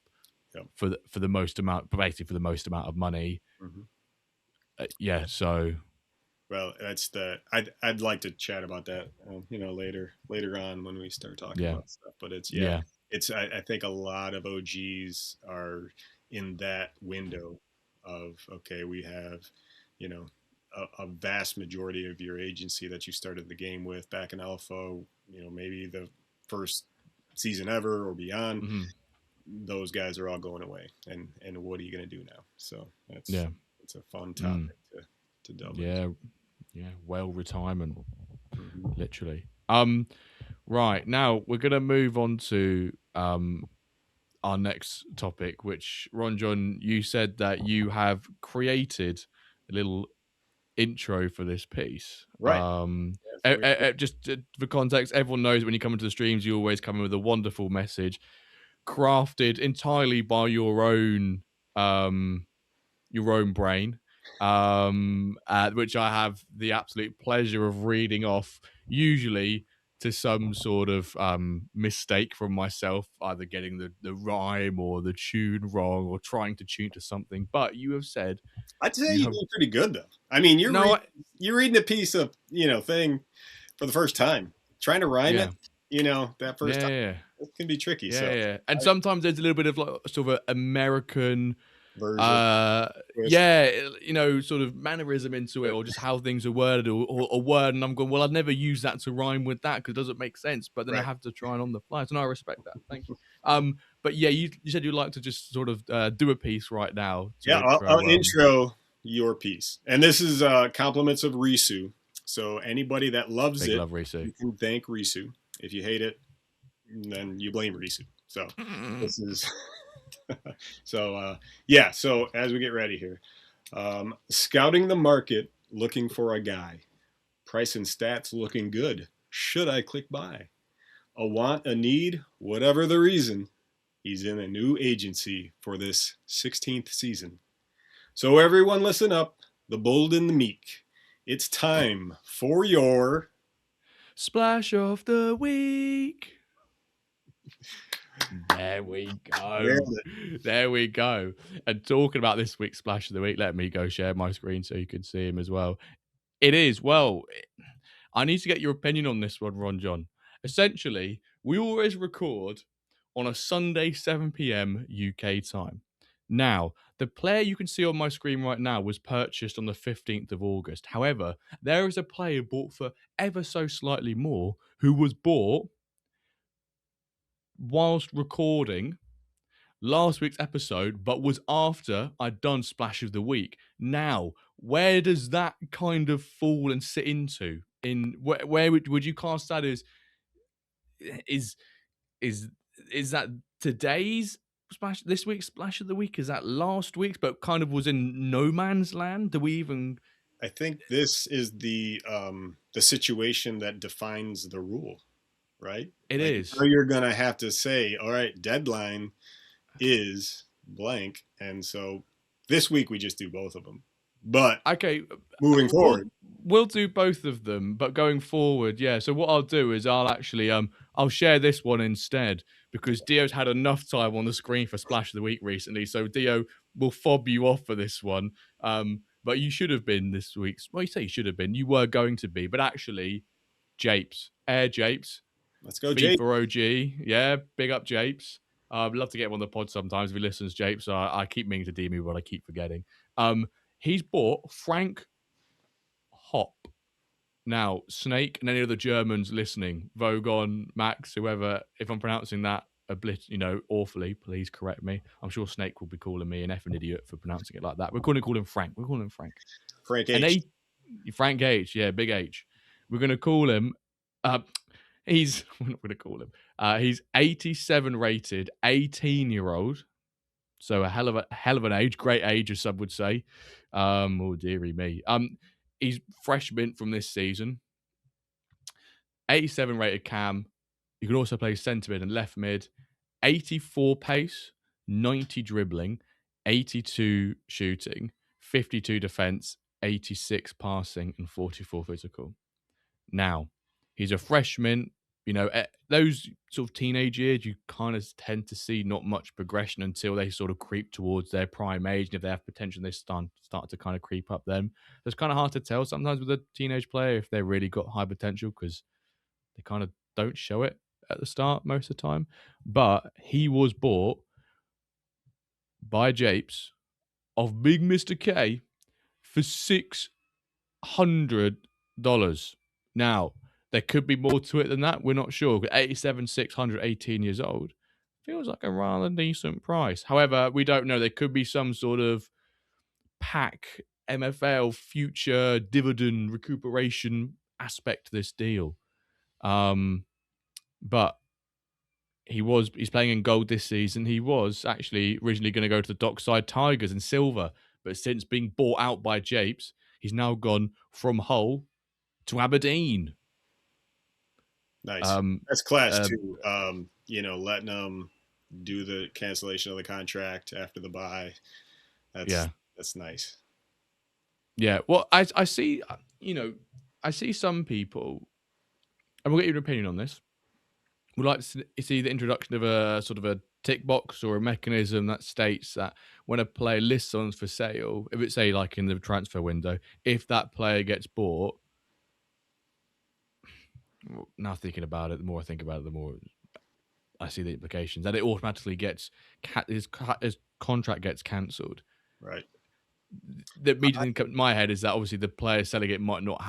Yep. for the most amount, basically for the most amount of money. Yeah, so well, that's I'd like to chat about that, later on when we start talking yeah, about stuff. But yeah, I think a lot of OGs are in that window of, okay, we have, you know, a vast majority of your agency that you started the game with back in alpha, maybe the first season ever or beyond. mm-hmm. Those guys are all going away, and what are you going to do now? So Yeah, it's a fun topic to delve into. yeah, well, retirement, Mm-hmm. literally. Right now we're gonna move on to our next topic, which RonJon, you said that you have created a little intro for this piece. Right. Yeah, so Just for context, everyone knows when you come into the streams, you always come in with a wonderful message, crafted entirely by your own brain, which I have the absolute pleasure of reading off, usually to some sort of mistake from myself, either getting the rhyme or the tune wrong or trying to tune to something. But you have said I'd say you you have did pretty good, though. I mean, no, you're reading a piece of thing for the first time, trying to rhyme yeah, it. That first time, yeah, it can be tricky. yeah, So yeah. And sometimes there's a little bit of like sort of an American version twist. yeah, sort of mannerism into it, or just how things are worded, or a word, and I'm going, well, I'd never use that to rhyme with that because it doesn't make sense, but then I Right. have to try it on the fly. So no, I respect that. Thank you. But yeah, you said you'd like to just sort of do a piece right now to Yeah, I'll intro. intro your piece, and this is compliments of Risu. So anybody that loves Big it, love, Risu. you can thank Risu. If you hate it, then you blame Risu. So this is so as we get ready here, scouting the market, looking for a guy. Price and stats looking good. Should I click buy? A want, a need, whatever the reason, he's in a new agency for this 16th season. So everyone listen up, the bold and the meek. It's time for your Splash of the week. There we go. There we go. And talking about this week's splash of the week, let me go share my screen so you can see him as well. It is, well, I need to get your opinion on this one, RonJon. Essentially, we always record on a Sunday, 7 p.m. UK time. Now, the player you can see on my screen right now was purchased on the 15th of August. However, there is a player bought for ever so slightly more who was bought whilst recording last week's episode, but was after I'd done Splash of the Week. Now, where does that kind of fall and sit into? In where would you cast that as? Is is is that today's Splash? This week's Splash of the Week? Is that last week's? But kind of was in no man's land. Do we even? I think this is the situation that defines the rule, right? It Like is. now you're gonna have to say, all right, deadline is blank, and so this week we just do both of them. But Okay, moving forward, we'll do both of them, but going forward, yeah. So what I'll do is I'll actually I'll share this one instead because Dio's had enough time on the screen for Splash of the Week recently. So Dio will fob you off for this one. But you should have been this week's. Well, you say you should have been. You were going to be, but actually, Japes, Air Japes, let's go, Jake. FIFA OG, yeah, big up Japes. I'd love to get him on the pod sometimes if he listens, Japes. I keep meaning to DM you, but I keep forgetting. He's bought Frank Hop. Now, Snake and any other Germans listening, Vogon, Max, whoever, if I'm pronouncing that awfully, please correct me. I'm sure Snake will be calling me an effing idiot for pronouncing it like that. We're going to call him Frank. We're calling him Frank. Frank H. Frank H. Yeah, big H. We're going to call him. We're not going to call him. He's 87 rated, 18-year-old. So a hell of an age, great age, as some would say. Oh dearie me. He's fresh mint from this season. 87 rated cam. You can also play centre mid and left mid. 84 pace, 90 dribbling, 82 shooting, 52 defense, 86 passing, and 44 physical. Now, he's a fresh mint. those sort of teenage years, you kind of tend to see not much progression until they sort of creep towards their prime age. And if they have potential, they start to kind of creep up then. So it's kind of hard to tell sometimes with a teenage player if they really got high potential because they kind of don't show it at the start most of the time. But he was bought by Japes of Big Mr. K for $600. Now, there could be more to it than that. We're not sure. 87, 600, 18 years old. Feels like a rather decent price. However, we don't know. There could be some sort of pack MFL future dividend recuperation aspect to this deal. But he's playing in gold this season. He was actually originally going to go to the Dockside Tigers in silver, but since being bought out by Japes, he's now gone from Hull to Aberdeen. Nice. That's class too. Letting them do the cancellation of the contract after the bye. That's nice. Yeah. Well, I see. I see some people, and we'll get your opinion on this. Would like to see the introduction of a sort of a tick box or a mechanism that states that when a player lists on for sale, if it's say like in the transfer window, if that player gets bought, now thinking about it, the more I think about it, the more I see the implications that it automatically gets his contract gets cancelled. Right. The immediate thing in my head is that obviously the player selling it might not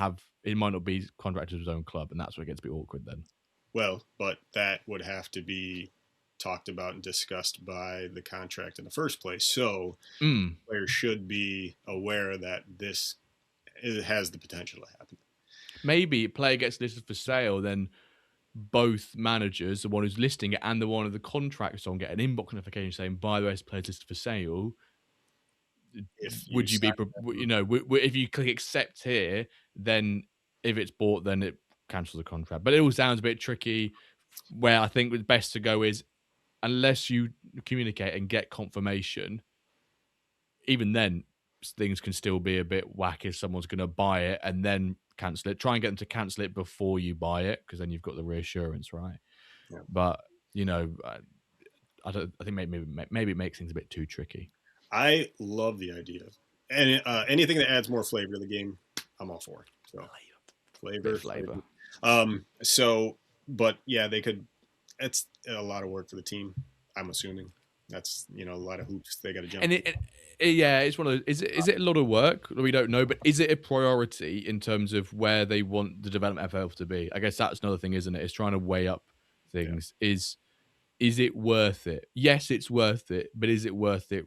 be contracted to his own club, and that's where it gets a bit awkward then. Well, but that would have to be talked about and discussed by the contract in the first place. So players should be aware that it has the potential to happen. Maybe a player gets listed for sale, then both managers, the one who's listing it and the one of the contracts on, get an inbox notification saying, by the way, this player's listed for sale. If you click accept here, then if it's bought, then it cancels the contract. But it all sounds a bit tricky. Where I think the best to go is, unless you communicate and get confirmation, even then things can still be a bit whack if someone's going to buy it and then cancel it. Try and get them to cancel it before you buy it, because then you've got the reassurance, right? Yeah. But I think maybe it makes things a bit too tricky. I love the idea, and anything that adds more flavor to the game, I'm all for. So flavor. But yeah, they could. It's a lot of work for the team. I'm assuming that's a lot of hoops they got to jump. And it's one of those. Is it a lot of work? We don't know, but is it a priority in terms of where they want the development FL to be? I guess that's another thing, isn't it? It's trying to weigh up things. Yeah. Is it worth it? Yes, it's worth it, but is it worth it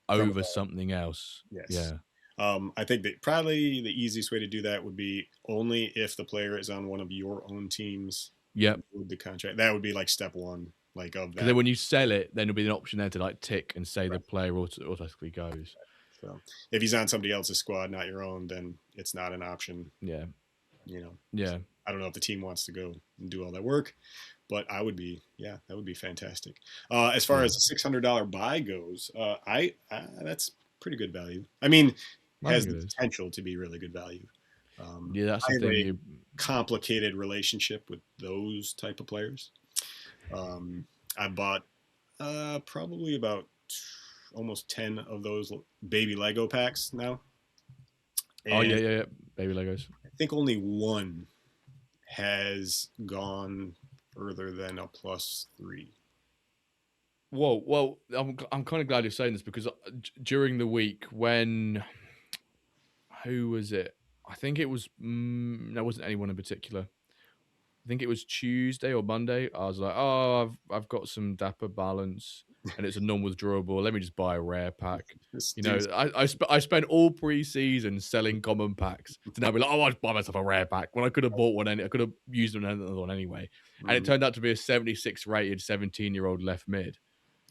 over something else? Yes. Yeah. I think that probably the easiest way to do that would be only if the player is on one of your own teams. Yep. With the contract, that would be like step one, like of that. Then when you sell it, then there'll be an option there to like tick and say the player automatically goes. So if he's on somebody else's squad, not your own, then it's not an option. Yeah. Yeah. I don't know if the team wants to go and do all that work, but that would be fantastic. As far as the $600 buy goes, that's pretty good value. I mean, has the potential to be really good value. That's the thing. Complicated relationship with those type of players. I bought probably about almost 10 of those baby Lego packs now. And yeah, baby Legos. I think only one has gone further than a +3. Whoa, well, I'm kind of glad you're saying this, because during the week when, who was it? I think it was, there wasn't anyone in particular. I think it was Tuesday or Monday. I was like, oh, I've got some Dapper Balance and it's a non-withdrawable. Let me just buy a rare pack. I spent all pre-season selling common packs to now be like, oh, I'd buy myself a rare pack when I could have bought one. I could have used another one anyway. And it turned out to be a 76 rated 17-year-old left mid.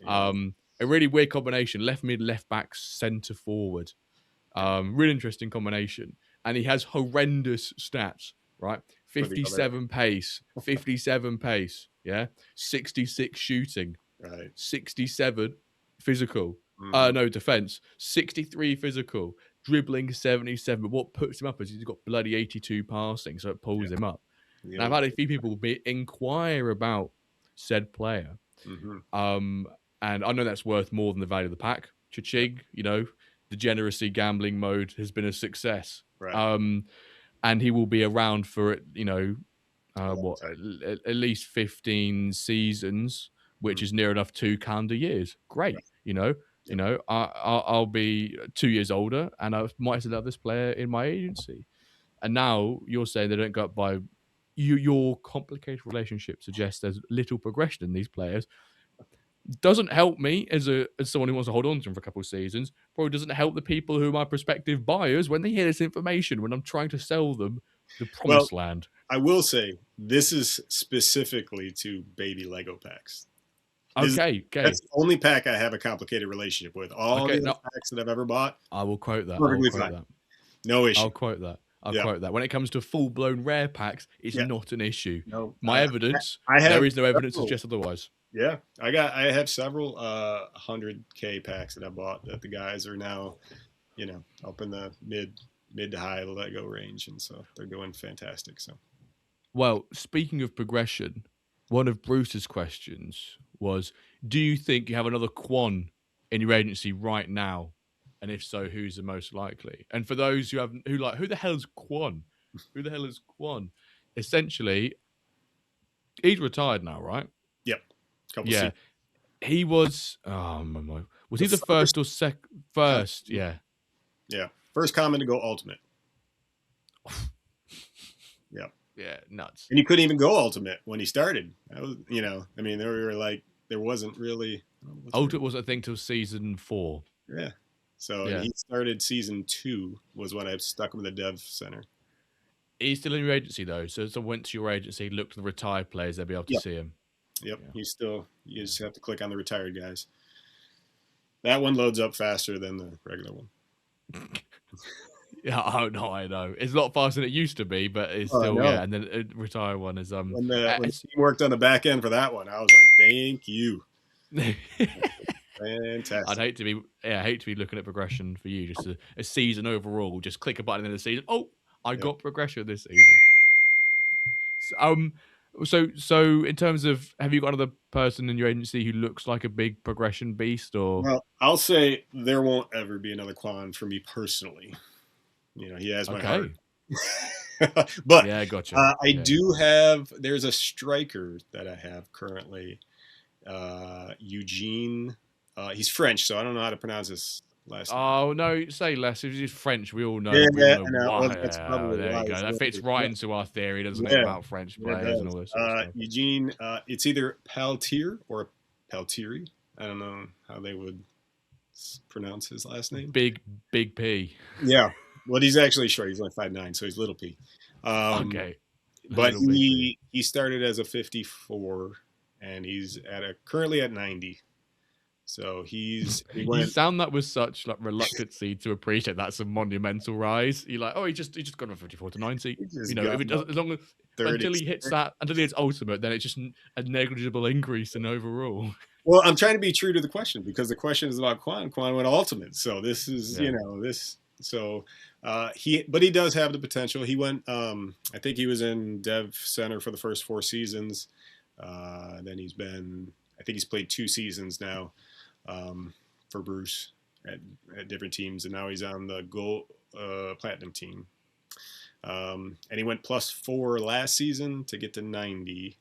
Yeah. A really weird combination: left mid, left back, centre forward. Really interesting combination. And he has horrendous stats, right? 57 pace, 57 pace, yeah? 66 shooting, right? 67 physical, no defense, 63 physical, dribbling 77. But what puts him up is he's got bloody 82 passing, so it pulls him up. The And I've old. had a few people inquire about said player. Mm-hmm. Um, and I know that's worth more than the value of the pack. Cha-ching, degeneracy gambling mode has been a success. Right. And he will be around for it, A long what time. at least 15 seasons, which Mm-hmm. is near enough 2 calendar years. Great, Right. Yep. I'll be 2 years older, and I might still have this player in my agency. And now you're saying they don't go up by your complicated relationship suggests there's little progression in these players. Doesn't help me as someone who wants to hold on to them for a couple of seasons. Probably doesn't help the people who are my prospective buyers when they hear this information when I'm trying to sell them the Well, promised land. I will say this is specifically to baby Lego packs. Okay. That's the only pack I have a complicated relationship with. All the Okay, other no, packs that I've ever bought, I will quote that. perfectly fine. No issue. I'll quote that. Yeah. When it comes to full-blown rare packs, it's Yeah. not an issue. No. My evidence, I have there is no evidence to several. suggest otherwise. Yeah, I have several 100K packs that I bought that the guys are now, up in the mid to high Lego range, and so they're doing fantastic. So, Well, speaking of progression, one of Bruce's questions was, do you think you have another Quan in your agency right now? And if so, who's the most likely? And for those who who the hell is Quan? Who the hell is Quan? Essentially, he's retired now, right? yep, couple Yeah. seasons. He was was he The the first or common, first? Yeah. first common to go ultimate. Yep. Yeah, nuts. And you couldn't even go ultimate when he started. That was, I mean, there wasn't really Ultimate was, I think, till season 4. Yeah. So Yeah. he started season 2 was when I stuck him in the dev center. He's still in your agency though, so if someone went to your agency, looked at the retired players, they'll be able to Yep. see him. Yep. Yeah. You just have to click on the retired guys. That one loads up faster than the regular one. Yeah, oh no, I know. It's a lot faster than it used to be, but it's still yeah. And then a retired one is when the team worked on the back end for that one, I was like, thank you. Fantastic. I'd hate to be looking at progression for you, just a season overall. Just click a button in the season. Oh, I got progression this season. So in terms of, have you got another person in your agency who looks like a big progression beast, or? Well, I'll say there won't ever be another Quan for me personally. He has my heart. But yeah, gotcha. I do have. There's a striker that I have currently, Eugene. He's French, so I don't know how to pronounce his last name. Oh no, say less. If he's French, we all know. Yeah, there you go. That fits right into our theory, doesn't it, about French players and all this sort of stuff. Eugene, it's either Peltier or Peltieri. I don't know how they would pronounce his last name. Big P. Yeah. Well, he's actually short. He's only 5'9", so he's little P. Okay. But he started as a 54, and he's currently at 90. So he went. You sound that with such reluctancy to appreciate that's a monumental rise. You're like, oh, he just gone from 54 to 90. If it does, as long as until he hits that, until he hits ultimate, then it's just a negligible increase in overall. Well, I'm trying to be true to the question because the question is about Quan. Quan went ultimate, so this is this. So he does have the potential. He went. I think he was in Dev Center for the first 4 seasons. Then I think he's played 2 seasons now for Bruce at different teams, and now he's on the Gold Platinum team. And he went +4 last season to get to 90,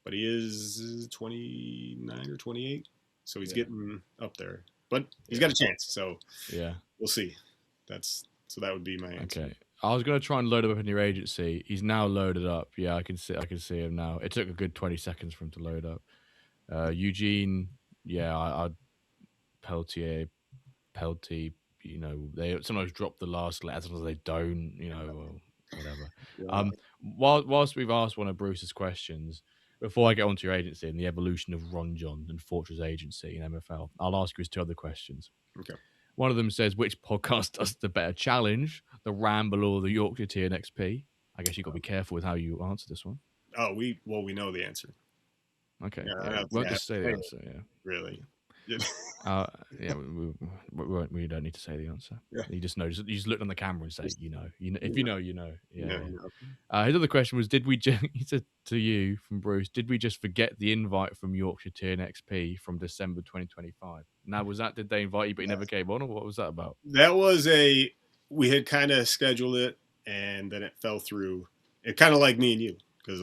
but he is 29 or 28, so he's getting up there. But he's got a chance, so we'll see. That would be my answer. Okay. I was going to try and load him up in your agency. He's now loaded up. Yeah, I can see him now. It took a good 20 seconds for him to load up. Eugene, I'd Peltier, they sometimes drop the last letter, sometimes they don't, or whatever. Yeah. Whilst we've asked one of Bruce's questions, before I get onto your agency and the evolution of RonJon and Fortress Agency and MFL, I'll ask you his 2 other questions. Okay. One of them says, which podcast does the better challenge, the Ramble or the Yorkshire Tier XP? I guess you've got to be careful with how you answer this one. Oh, we know the answer. Okay. Won't just say the answer, Really. Yeah. Uh, yeah, we don't need to say the answer. Yeah. You just know. You just look on the camera and say, you know. If you know, you know. Yeah. No, Yeah. no. His other question was, did we just, he said to you from Bruce, did we just forget the invite from Yorkshire Tier XP from December 2025? Now, did they invite you but you never came on, or what was that about? That was we had kind of scheduled it and then it fell through. It kind of like me and you, because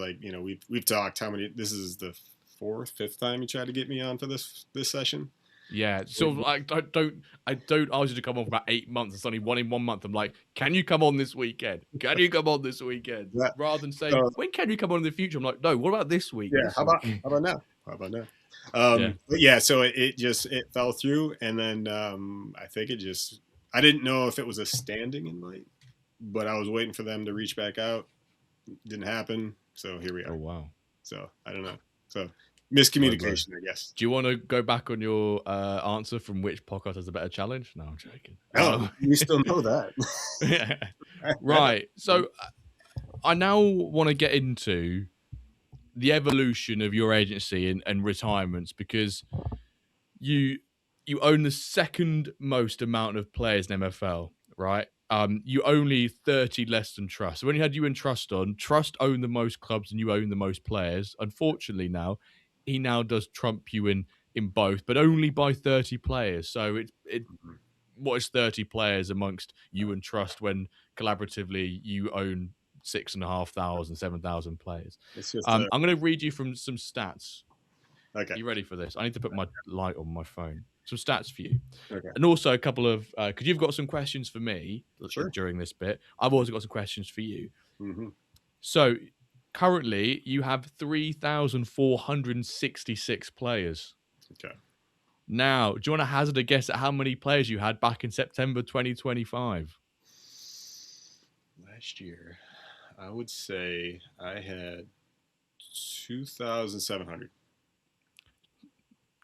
we've talked how many, this is the fifth time you tried to get me on for this session. Yeah, so I don't ask you to come on for about 8 months. It's only one in 1 month. I'm like, can you come on this weekend? Can you come on this weekend? Yeah. Rather than saying, when can you come on in the future? I'm like, no, what about this week? Yeah, how about now? How about now? But yeah, so it fell through, and then I think I didn't know if it was a standing invite, but I was waiting for them to reach back out. Didn't happen, so here we are. Oh wow. So I don't know. So miscommunication, I guess. Do you want to go back on your answer from which podcast has a better challenge? No, I'm joking. Oh, you still know that. Yeah. Right. So I now want to get into the evolution of your agency and retirements, because you own the second most amount of players in MFL, right? You only 30 less than Trust. So when you had you and Trust on, Trust owned the most clubs and you own the most players. Unfortunately, now he now does trump you in both, but only by 30 players. So what is 30 players amongst you and Trust when collaboratively you own 6,500, 7,000 players? It's just I'm going to read you from some stats. okay. Are you ready for this? I need to put my light on my phone. Some stats for you. Okay. And also a couple of, because you've got some questions for me Sure. during this bit. I've also got some questions for you. Mm-hmm. So currently you have 3,466 players. Okay. Now, do you want to hazard a guess at how many players you had back in September 2025? Last year, I would say I had 2,700.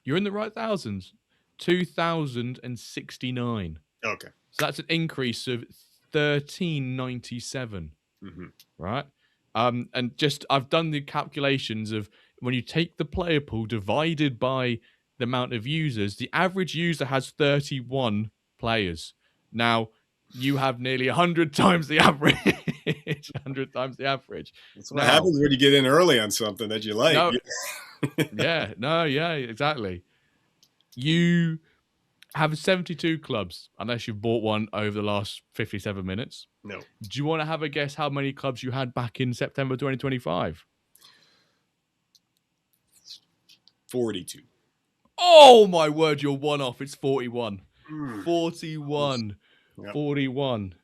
You're in the right thousands. 2,069. Okay. So that's an increase of 1,397. Mm-hmm. Right? And just I've done the calculations of when you take the player pool divided by the amount of users, the average user has 31 players. Now, you have nearly 100 times the average. 100 times the average. That's what happens when you get in early on something that you like. No, yeah, exactly. You have 72 clubs, unless you've bought one over the last 57 minutes. No. Do you want to have a guess how many clubs you had back in September 2025? 42. Oh, my word, you're one off. It's 41. 41. Yep. 41.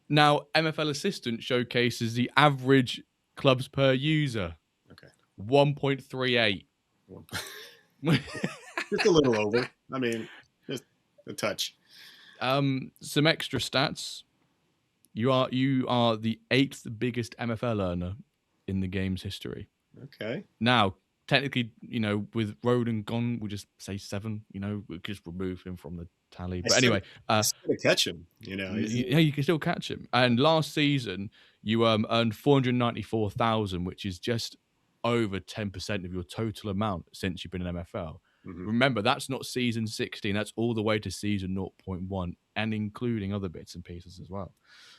Now, MFL Assistant showcases the average clubs per user. Okay. 1.38. Just a little over. I mean, just a touch. Some extra stats. You are the 8th biggest MFL earner in the game's history. Okay. Now, technically, with Roden gone, we'll just say 7. We'll just remove him from the tally. But anyway, still catch him. You can still catch him. And last season, you earned 494,000, which is just over 10% of your total amount since you've been in MFL. Mm-hmm. Remember, that's not season 16. That's all the way to season 0.1, and including other bits and pieces as well.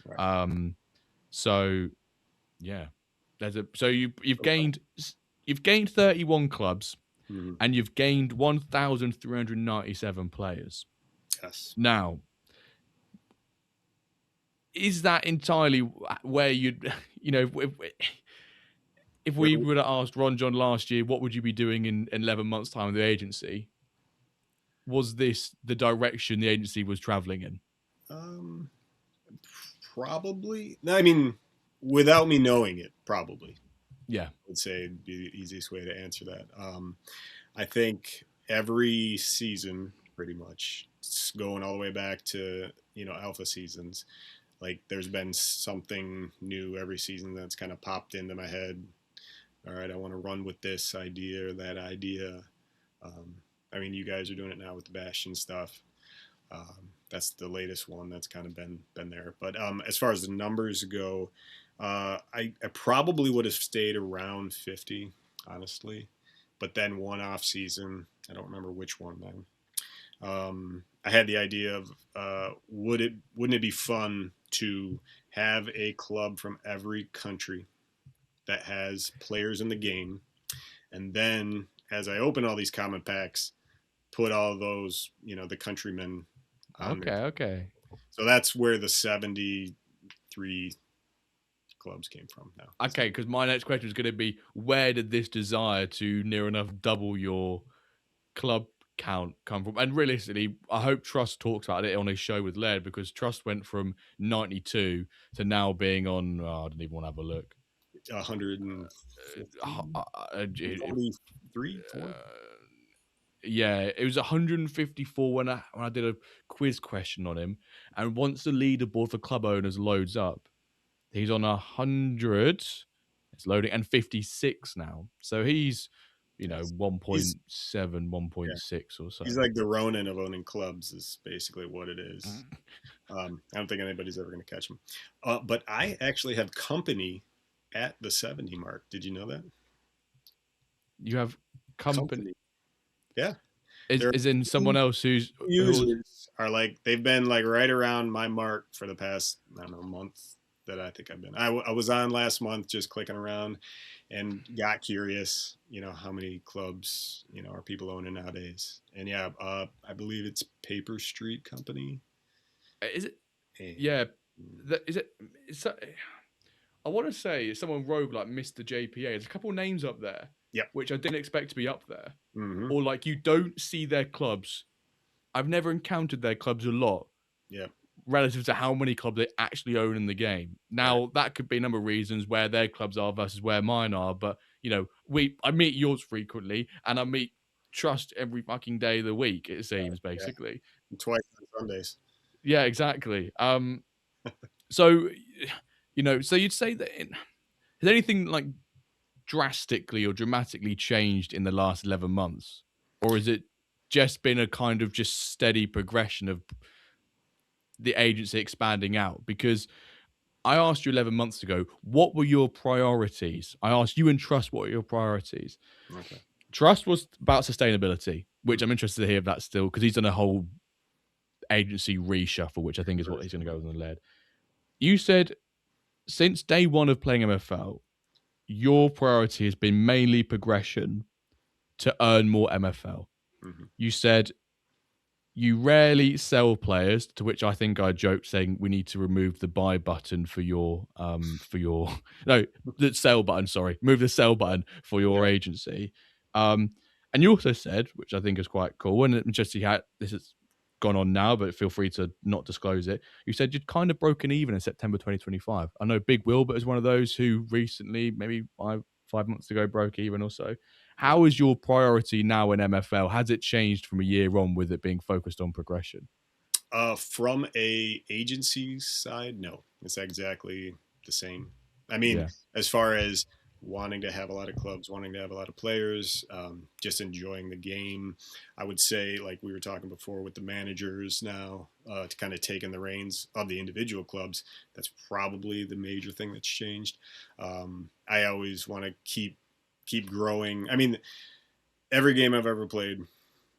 Right. So yeah, you've gained 31 clubs, mm-hmm. and you've gained 1,397 players. Yes. Now, is that entirely where you'd, if we would have asked RonJon last year, what would you be doing in 11 months' time with the agency? Was this the direction the agency was traveling in? Probably. I mean, without me knowing it, probably. Yeah. I would say it'd be the easiest way to answer that. I think every season, pretty much, it's going all the way back to, alpha seasons. Like, there's been something new every season that's kind of popped into my head. All right, I want to run with this idea or that idea. I mean, you guys are doing it now with the Bastion stuff. That's the latest one that's kind of been there. But as far as the numbers go, I probably would have stayed around 50, honestly. But then one off season, I don't remember which one now. I had the idea of wouldn't it be fun to have a club from every country that has players in the game, and then as I open all these common packs, put all those the countrymen on there. Okay, okay. So that's where the 73 clubs came from. Now, Okay, because my next question is going to be, where did this desire to near enough double your club count come from? And realistically, I hope Trust talks about it on his show with Laird, because Trust went from 92 to now being on, I don't even want to have a look. 150, Uh, uh, it- 43, uh, 40. yeah, it was 154 when I did a quiz question on him. And once the leaderboard for club owners loads up, he's on 100. It's loading, and 56 now. So he's, Yes. 1.7, Yeah, 1.6 or so. he's like the Ronin of owning clubs is basically what it is. I don't think anybody's ever going to catch him. But I actually have company at the 70 mark. Did you know that? You have company. Yeah. Is in someone else who's Users are like, they've been like right around my mark for the past, I don't know, month that I think I've been. I was on last month just clicking around and got curious, how many clubs, are people owning nowadays. And yeah, I believe it's Paper Street Company. is it? And, Yeah, is it? I want to say someone rogue like Mr. JPA. There's a couple names up there, yep. which I didn't expect to be up there, Mm-hmm. or like you don't see their clubs. I've never encountered their clubs a lot. Yep. Relative to how many clubs they actually own in the game. Now, Right. that could be a number of reasons where their clubs are versus where mine are, but I meet yours frequently, and I meet Trust every fucking day of the week, it seems, Yeah. basically. Twice on Sundays. Yeah, exactly. So so you'd say that has anything like drastically or dramatically changed in the last 11 months? Or is it just been a kind of just steady progression of the agency expanding out? Because I asked you 11 months ago, what were your priorities? I asked you and Trust, what were your priorities? Okay. Trust was about sustainability, which Mm-hmm. I'm interested to hear if that's still, because he's done a whole agency reshuffle, which I think is what he's going to go with on the lead. You said since day one of playing MFL, your priority has been mainly progression to earn more MFL. Mm-hmm. You said you rarely sell players, to which I think I joked saying we need to remove the buy button for your no, the sell button, sorry. Move the sell button for your Yeah. agency. And you also said, which I think is quite cool, and interesting how this has gone on now, but feel free to not disclose it. You said you'd kind of broken even in September 2025. I know Big Wilbert is one of those who recently, maybe 5 months ago, broke even or so. How is your priority now in MFL? Has it changed from a year on with it being focused on progression? From a agency side, no, it's exactly the same. I mean, Yeah. as far as wanting to have a lot of clubs, wanting to have a lot of players, just enjoying the game, I would say, like we were talking before with the managers now, to kind of taking the reins of the individual clubs. That's probably the major thing that's changed. I always want to keep growing. I mean, every game I've ever played,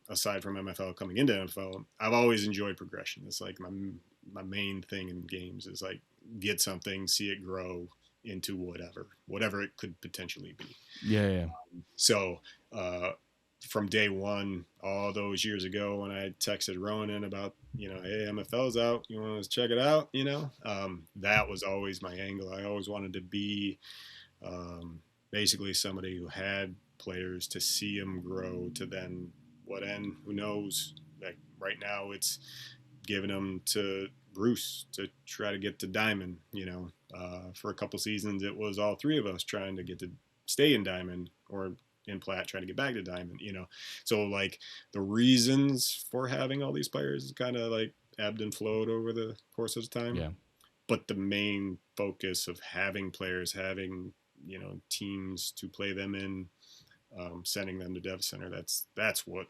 aside from MFL, coming into MFL, I've always enjoyed progression. It's like my main thing in games is like get something, see it grow into whatever it could potentially be. Yeah. So from day one, all those years ago, when I texted Ronan about hey, MFL's out, you want to check it out, that was always my angle. I always wanted to be basically somebody who had players to see them grow to then what end, who knows. Like right now it's giving them to Bruce to try to get to Diamond. For a couple seasons it was all three of us trying to get to stay in Diamond, or in Plat trying to get back to Diamond. So like the reasons for having all these players kind of like ebbed and flowed over the course of time. Yeah. But the main focus of having players, having teams to play them in, sending them to Dev Center, that's what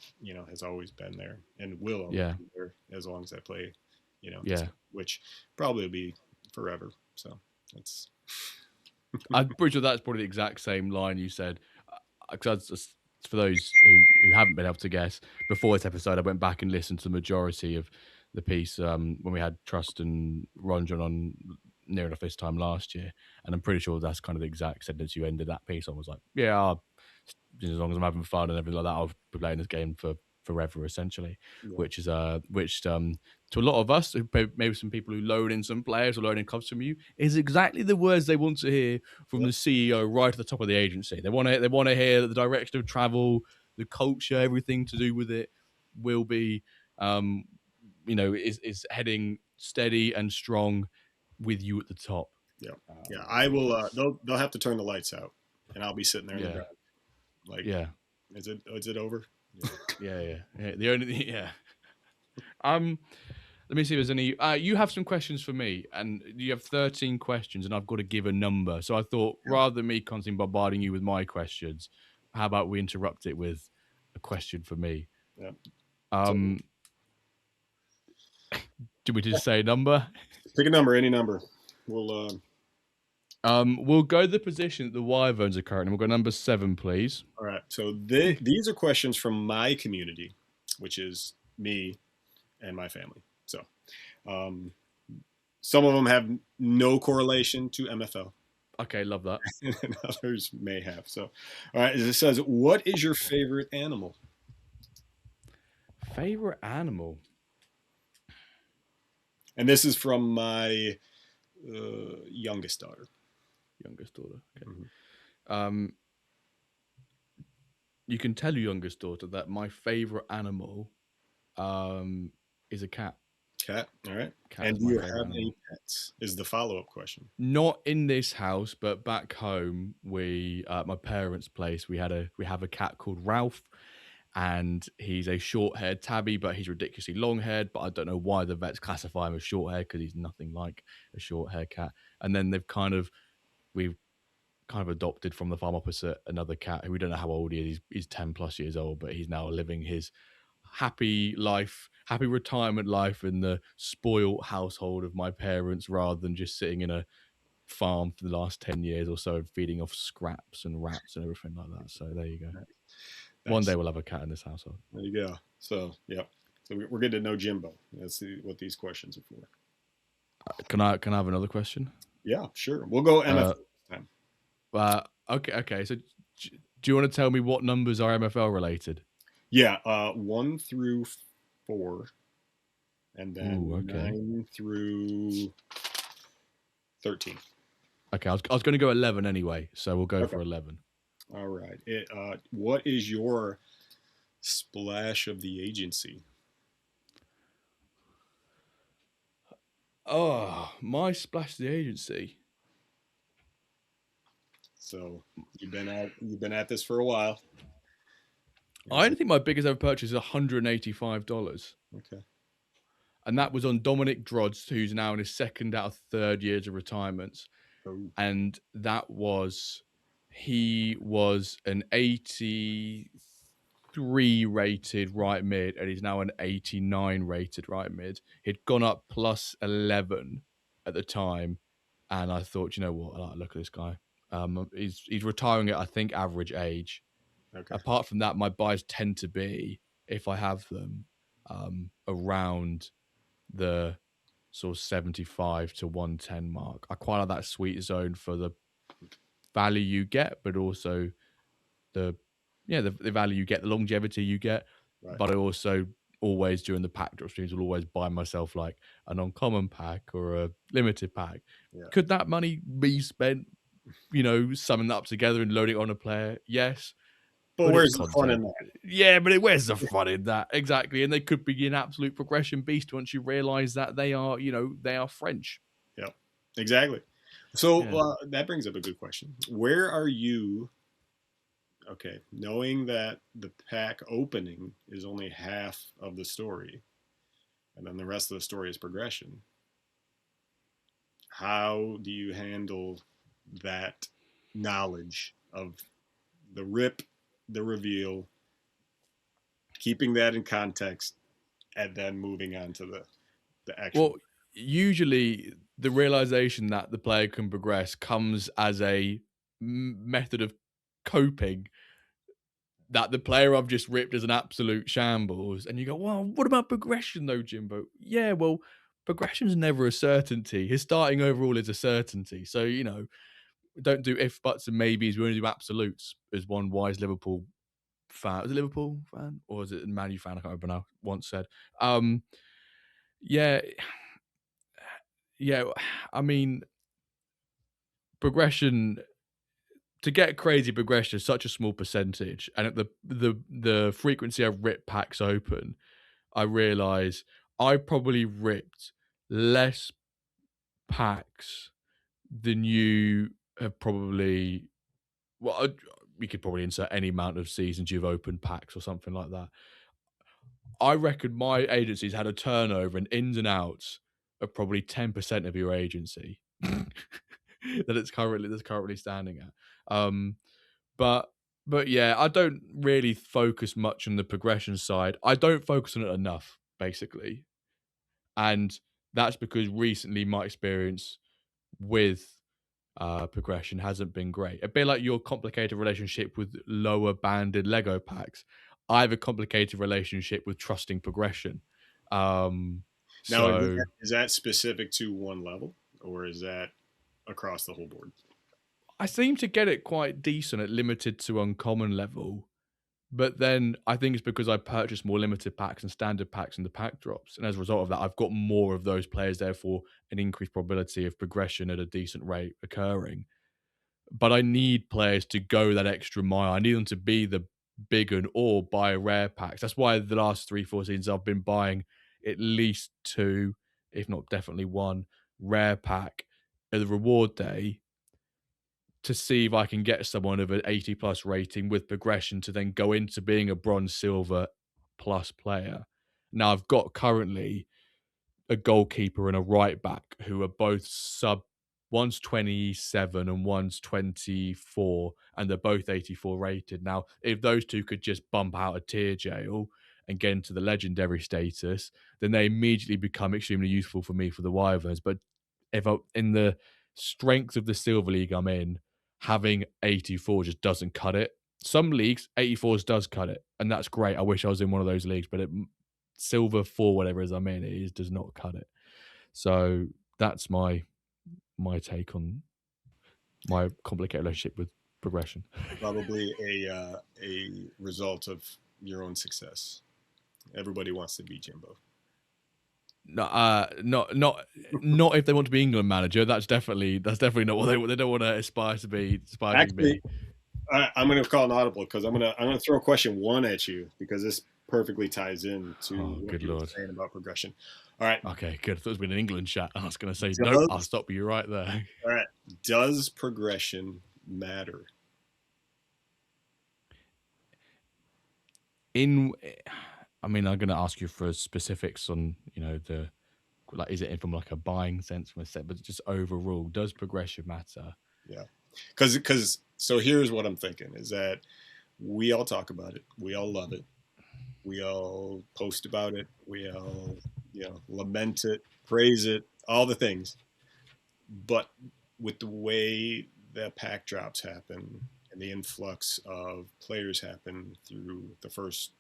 has always been there and will always be there as long as I play, which probably will be forever. So that's I'm pretty sure that's probably the exact same line you said. Because for those who haven't been able to guess, before this episode, I went back and listened to the majority of the piece when we had Trust and RonJon on near enough this time last year, and I'm pretty sure that's kind of the exact sentence you ended that piece on. Was like, yeah, as long as I'm having fun and everything like that, I'll be playing this game for forever, essentially. Yeah. Which is to a lot of us, maybe some people who load in some players or load in clubs from you, is exactly the words they want to hear from Yep. the CEO right at the top of the agency. They want to hear that the direction of travel, the culture, everything to do with it will be, is heading steady and strong with you at the top. Yeah. Yeah. I will. They'll have to turn the lights out, and I'll be sitting there in the Yeah, back. Like, yeah, is it over? yeah. The only yeah. Let me see if there's any. You have some questions for me, and you have 13 questions, and I've got to give a number. So I thought, Yeah. rather than me constantly bombarding you with my questions, how about we interrupt it with a question for me? Yeah. So Um, do we just say a number? pick a number, any number. We'll. We'll go the position that the Wyverns are currently. We'll go number 7, please. All right. So these are questions from my community, which is me and my family. So, some of them have no correlation to MFL. Okay, love that. And others may have. So, all right. It says, "What is your favorite animal?" Favorite animal? And this is from my youngest daughter. Youngest daughter. Okay. Mm-hmm. You can tell your youngest daughter that my favorite animal is a cat. Cat. All right. Cat and is do my you favorite have animal. any pets? Is the follow-up question. Not in this house, but back home, we my parents' place, we have a cat called Ralph, and he's a short-haired tabby, but he's ridiculously long-haired. But I don't know why the vets classify him as short-haired, because he's nothing like a short-haired cat. And then we've kind of adopted from the farm opposite another cat who we don't know how old he is. He's 10 plus years old, but he's now living his happy retirement life in the spoiled household of my parents, rather than just sitting in a farm for the last 10 years or so, feeding off scraps and rats and everything like that. So there you go. Nice. One day we'll have a cat in this household. There you go. So, yeah. So we're getting to know Jimbo. Let's see what these questions are for. Can I have another question? Yeah, sure. We'll go MFL this time. Okay. So do you want to tell me what numbers are MFL related? Yeah, 1 through 4, and then Ooh, okay. 9 through 13. Okay, I was going to go 11 anyway, so we'll go for 11. All right. What is your splash of the agency? Oh, my splash of the agency. So you've been at this for a while. I don't think my biggest ever purchase is $185. Okay. And that was on Dominic Drodds, who's now in his second out of third years of retirement. Oh. And he was an 83 rated right mid, and he's now an 89 rated right mid. He'd gone up plus 11 at the time, and I thought, you know what, I like to look at this guy. He's retiring at, I think, average age. Okay. Apart from that, my buys tend to be, if I have them, around the sort of 75 to 110 mark. I quite like that sweet zone for the value you get, but also the value you get, the longevity you get. Right. But I also always, during the pack drop streams, will always buy myself like an uncommon pack or a limited pack. Yeah. Could that money be spent, summing that up together and loading it on a player? Yes. But where's the fun in that? Yeah, but where's the fun in that? Exactly. And they could be an absolute progression beast once you realize that they are French. Yeah, exactly. So that brings up a good question. Where are you? Okay, knowing that the pack opening is only half of the story, and then the rest of the story is progression. How do you handle that knowledge of the rip, the reveal, keeping that in context, and then moving on to the actual? Well, usually the realization that the player can progress comes as a method of coping that the player I've just ripped is an absolute shambles. And you go, well, what about progression though, Jimbo? Yeah, well, progression's never a certainty. His starting overall is a certainty. So, don't do if, buts, and maybes. We only do absolutes, as one wise Liverpool fan. Was it Liverpool fan? Or was it a Man U fan? I can't remember now. Once said. Yeah. Yeah. I mean, progression, to get crazy progression is such a small percentage. And at the frequency I've ripped packs open, I realize I probably ripped less packs than you have probably. Well, we could probably insert any amount of seasons you've opened packs or something like that. I reckon my agency's had a turnover and ins and outs of probably 10% of your agency that's currently standing at. But but yeah, I don't really focus much on the progression side. I don't focus on it enough, basically. And that's because recently my experience with progression hasn't been great. A bit like your complicated relationship with lower banded Lego packs. I have a complicated relationship with trusting progression. Um, Now, so is that specific to one level, or is that across the whole board? I seem to get it quite decent at limited to uncommon level. But then I think it's because I purchased more limited packs and standard packs in the pack drops. And as a result of that, I've got more of those players, therefore, an increased probability of progression at a decent rate occurring. But I need players to go that extra mile. I need them to be the big and or buy rare packs. That's why the last 3-4 seasons I've been buying at least 2, if not definitely 1, rare pack at the reward day to see if I can get someone of an 80 plus rating with progression to then go into being a bronze, silver plus player. Now I've got currently a goalkeeper and a right back who are both sub, one's 27 and one's 24, and they're both 84 rated. Now, if those two could just bump out of tier jail and get into the legendary status, then they immediately become extremely useful for me for the Wyverns. But if I, in the strength of the Silver League I'm in, having 84 just doesn't cut it. Some leagues, 84s does cut it, and that's great. I wish I was in one of those leagues, but silver 4, whatever it is I'm in, it does not cut it. So that's my take on my complicated relationship with progression. Probably a result of your own success. Everybody wants to be Jimbo. No, not if they want to be England manager. That's definitely not what they don't want to aspire to be. Actually, I'm going to call an audible because I'm going to throw question 1 at you because this perfectly ties in to what you were saying about progression. All right. Okay, good. I thought it was been an England chat. I was going to say, no, I'll stop you right there. All right. Does progression matter? I'm going to ask you for specifics on, is it from like a buying sense from a set, but just overall, does progression matter? Yeah. Because so here's what I'm thinking is that we all talk about it. We all love it. We all post about it. We all, lament it, praise it, all the things. But with the way that pack drops happen and the influx of players happen through the first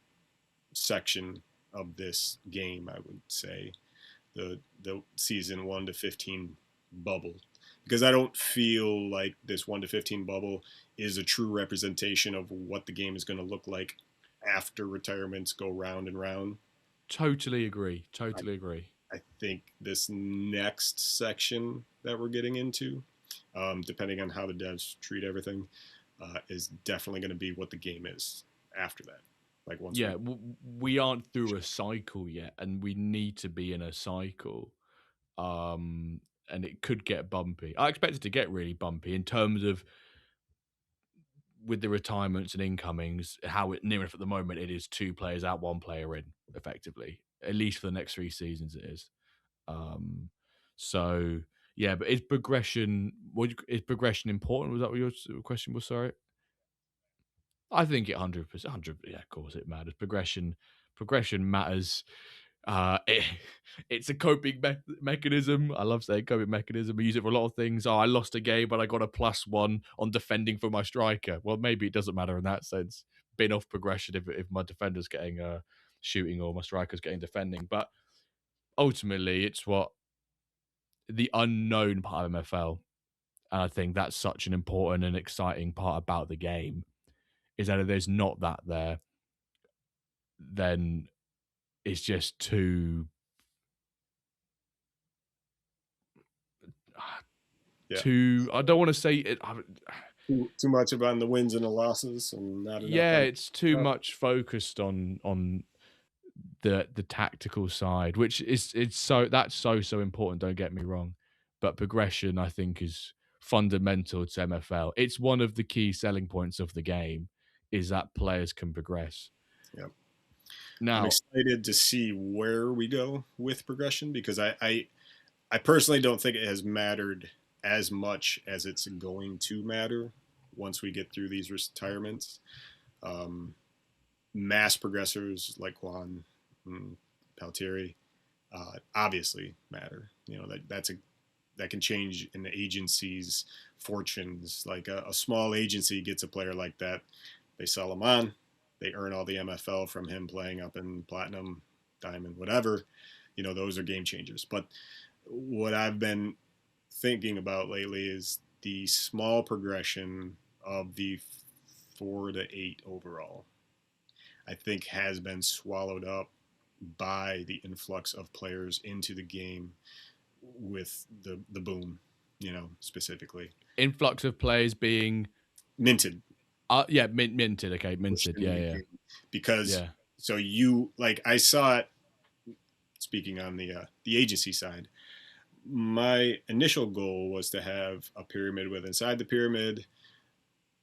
section of this game, I would say, the season 1 to 15 bubble, because I don't feel like this 1 to 15 bubble is a true representation of what the game is going to look like after retirements go round and round. Totally agree. I think this next section that we're getting into, depending on how the devs treat everything, is definitely going to be what the game is after that. Like once we aren't through a cycle yet, and we need to be in a cycle. And it could get bumpy. I expect it to get really bumpy in terms of with the retirements and incomings, how it near enough at the moment it is 2 players out, 1 player in, effectively. At least for the next 3 seasons it is. So yeah, but is progression important? Was that what your question was? Sorry. I think it 100%. Yeah, of course it matters. Progression matters. It's a coping mechanism. I love saying coping mechanism. We use it for a lot of things. I lost a game, but I got a +1 on defending for my striker. Well, maybe it doesn't matter in that sense. spin off progression if my defender's getting shooting or my striker's getting defending. But ultimately, it's what the unknown part of MFL, and I think that's such an important and exciting part about the game, is that if there's not that there, then it's just Yeah. too. I don't want to say it. Too much about the wins and the losses, and not enough Yeah, on. it's too much focused on the tactical side, which is it's so that's so important. Don't get me wrong, but progression I think is fundamental to MFL. It's one of the key selling points of the game is that players can progress. Yeah. I'm Now, excited to see where we go with progression because I personally don't think it has mattered as much as it's going to matter once we get through these retirements. Um, Mass progressors like Juan and Paltieri obviously matter. You know that can change an agency's fortunes. Like a small agency gets a player like that, they sell him on, they earn all the MFL from him playing up in platinum, diamond, whatever. You know, those are game changers. But what I've been thinking about lately is the small progression of the 4 to 8 overall. I think has been swallowed up by the influx of players into the game with the boom, you know, specifically influx of players being minted, yeah, minted. Okay, pushed minted. into Yeah, the yeah, game because yeah. so you like I saw it. Speaking on the agency side, my initial goal was to have a pyramid with inside the pyramid,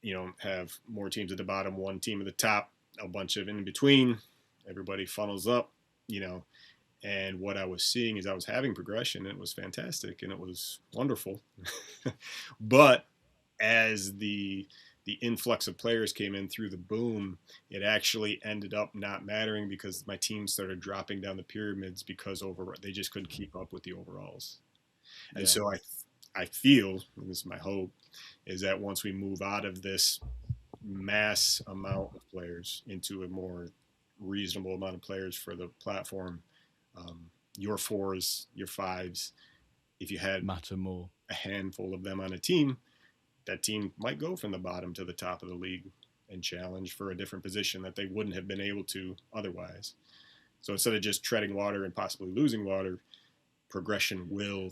you know, have more teams at the bottom, one team at the top, a bunch of in between. Everybody funnels up, you know. And what I was seeing is I was having progression. And it was fantastic and it was wonderful. But as the influx of players came in through the boom, it actually ended up not mattering because my team started dropping down the pyramids because they just couldn't keep up with the overalls. And Yeah. so I feel, and this is my hope, is that once we move out of this mass amount of players into a more reasonable amount of players for the platform, your fours, your fives, if you had Matter more. a handful of them on a team, that team might go from the bottom to the top of the league and challenge for a different position that they wouldn't have been able to otherwise. So instead of just treading water and possibly losing water, progression will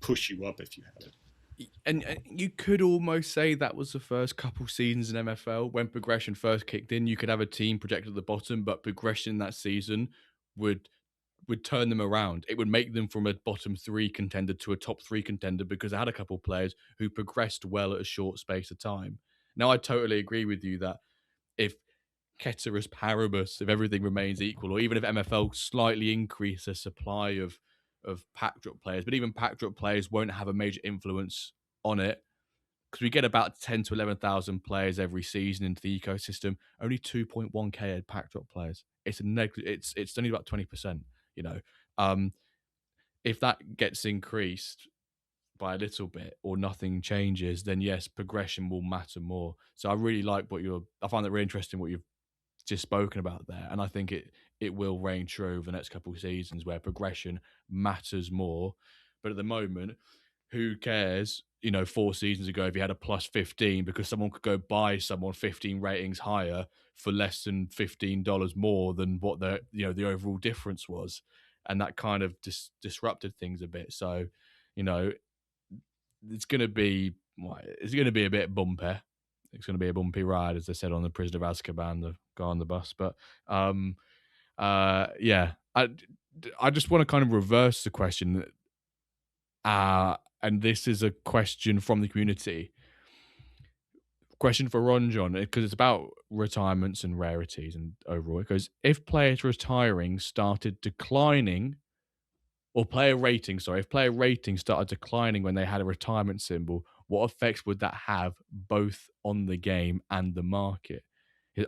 push you up if you have it. And you could almost say that was the first couple seasons in MFL when progression first kicked in. You could have a team projected at the bottom, but progression that season would turn them around. It would make them from a bottom 3 contender to a top 3 contender because I had a couple of players who progressed well at a short space of time. Now, I totally agree with you that if Ceteris Paribus, if everything remains equal, or even if MFL slightly increase the supply of pack drop players, but even pack drop players won't have a major influence on it because we get about 10 to 11,000 players every season into the ecosystem. Only 2.1k pack drop players. It's only about 20%. You know, um, if that gets increased by a little bit or nothing changes, then yes, progression will matter more. So I really like I find that really interesting what you've just spoken about there, and I think it will reign true over the next couple of seasons where progression matters more. But at the moment, who cares? You know, 4 seasons ago, if you had a plus 15 because someone could go buy someone 15 ratings higher for less than $15 more than what the overall difference was, and that kind of disrupted things a bit. So, you know, it's going to be a bit bumpy. It's going to be a bumpy ride, as they said on the Prisoner of Azkaban, the guy on the bus. But yeah, I just want to kind of reverse the question. And this is a question from the community. Question for RonJon, because it's about retirements and rarities and overall. It goes, if players retiring started declining, or player rating, sorry, if player rating started declining when they had a retirement symbol, what effects would that have both on the game and the market?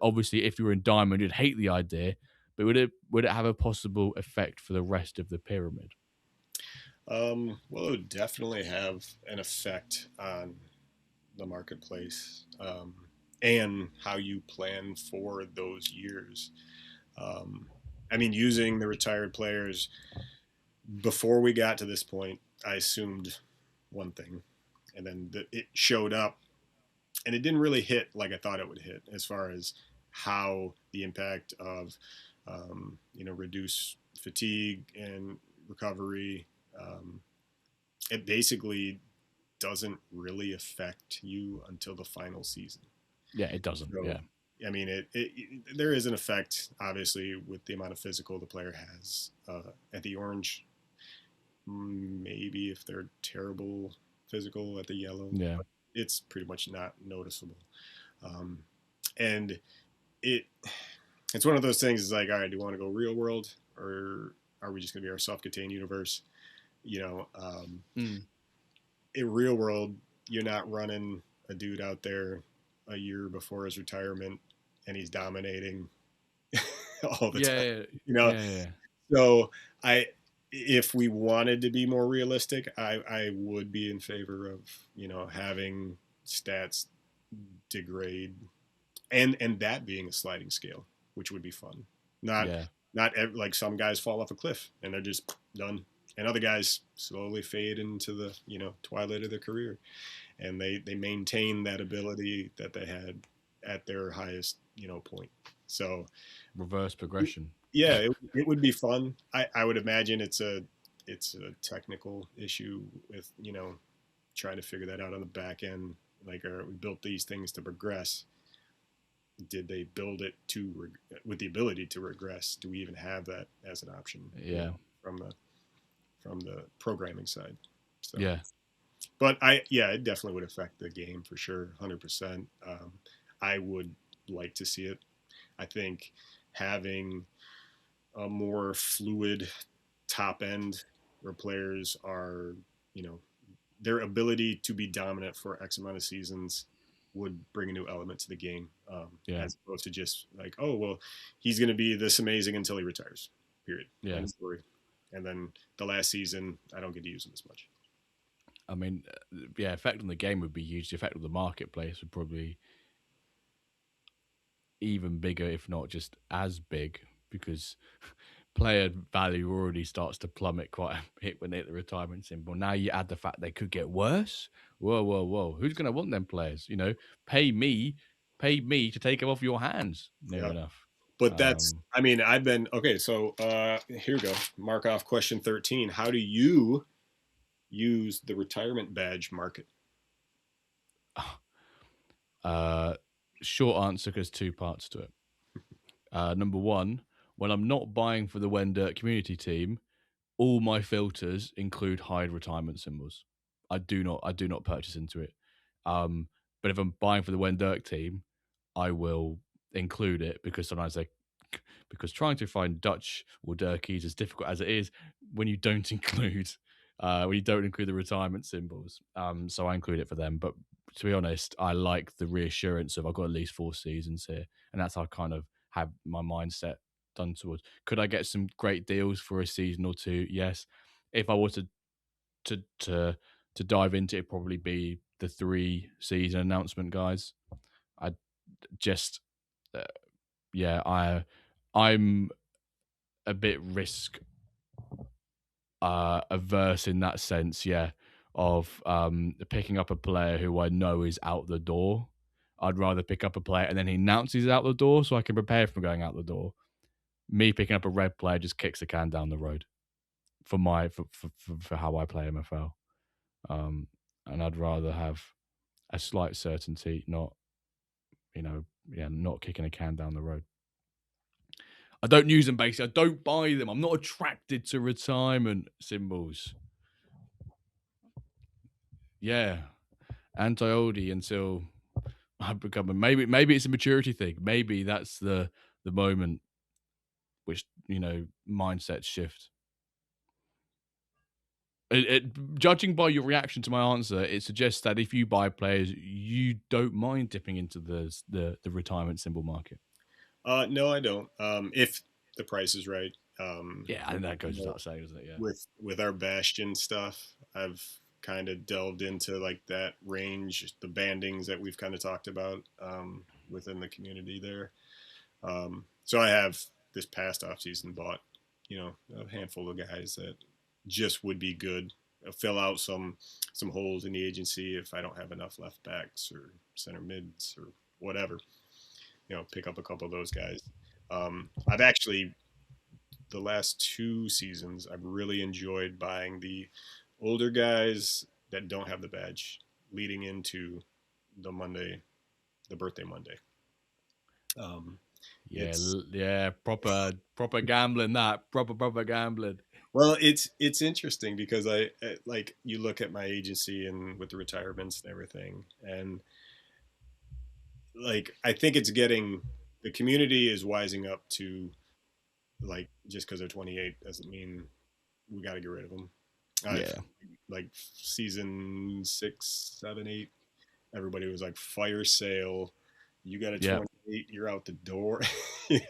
Obviously, if you were in Diamond, you'd hate the idea, but would it have a possible effect for the rest of the pyramid? Well, it would definitely have an effect on the marketplace. and how you plan for those years. Um, I mean, using the retired players before we got to this point, I assumed one thing, and then it showed up, and it didn't really hit like I thought it would hit as far as how the impact of reduce fatigue and recovery. It basically doesn't really affect you until the final season. Yeah, it doesn't. So, Yeah. I mean, there is an effect, obviously, with the amount of physical the player has. At the orange, maybe if they're terrible physical at the yellow, Yeah. but it's pretty much not noticeable. Um, and it it's one of those things. It's like, all right, do you want to go real world, or are we just going to be our self-contained universe? You know, in real world, you're not running a dude out there a year before his retirement, and he's dominating all the time. Yeah. You know, Yeah. so if we wanted to be more realistic, I would be in favor of having stats degrade, and that being a sliding scale, which would be fun. Not Yeah. like some guys fall off a cliff and they're just done, and other guys slowly fade into the twilight of their career, and they maintain that ability that they had at their highest point. So Reverse progression. yeah, it would be fun. I would imagine it's a technical issue with trying to figure that out on the back end. Like, we built these things to progress. Did they build it with the ability to regress? Do we even have that as an option? Yeah. From the programming side. So, Yeah. but it definitely would affect the game for sure, 100%. I would like to see it. I think having a more fluid top end where players are, their ability to be dominant for X amount of seasons would bring a new element to the game, Yeah. as opposed to just like, oh, well, he's going to be this amazing until he retires, period. Yeah. End story. And then the last season, I don't get to use him as much. I mean, yeah, effect on the game would be huge. The effect on the marketplace would probably even bigger, if not just as big, because player value already starts to plummet quite a bit when they hit the retirement symbol. Now you add the fact they could get worse. Whoa. Who's going to want them players? Pay me to take them off your hands. Near Yeah. enough. But I mean, I've been, okay, so here we go. Mark off question 13. How do you use the retirement badge market? Short answer, because two parts to it. Number one, when I'm not buying for the WenDirk community team, all my filters include hide retirement symbols. I do not purchase into it. But if I'm buying for the WenDirk team, I will include it, because sometimes because trying to find Dutch or Dirkies, as difficult as it is, when you don't include the retirement symbols. So I include it for them. But to be honest, I like the reassurance of I've got at least 4 seasons here, and that's how I kind of have my mindset done towards. Could I get some great deals for a season or two? Yes. If I were to dive into it, probably be the 3 season announcement guys. I just I'm a bit risk averse in that sense, of picking up a player who I know is out the door. I'd rather pick up a player and then he announces he's out the door so I can prepare for going out the door. Me picking up a red player just kicks the can down the road for how I play MFL. And I'd rather have a slight certainty, not kicking a can down the road. I don't use them, basically. I don't buy them. I'm not attracted to retirement symbols. Yeah. Anti-oldie until I become maybe it's a maturity thing. Maybe that's the moment which, mindset shift. Judging by your reaction to my answer, it suggests that if you buy players, you don't mind dipping into the retirement symbol market. No, I don't. If the price is right. Yeah, I think that goes without saying, doesn't it? Yeah. With our Bastion stuff, I've kind of delved into like that range, the bandings that we've kind of talked about within the community there. So I have this past off season bought, a handful of guys that just would be good. Fill out some holes in the agency if I don't have enough left backs or center mids or whatever. Pick up a couple of those guys. I've actually the last 2 seasons I've really enjoyed buying the older guys that don't have the badge leading into the birthday Monday. Proper gambling. That proper gambling. Well, it's interesting because I like you look at my agency and with the retirements and everything, and like I think it's getting the community is wising up to like just because they're 28 doesn't mean we got to get rid of them. Like season 6, 7, 8, everybody was like fire sale. You got a 28, you're out the door.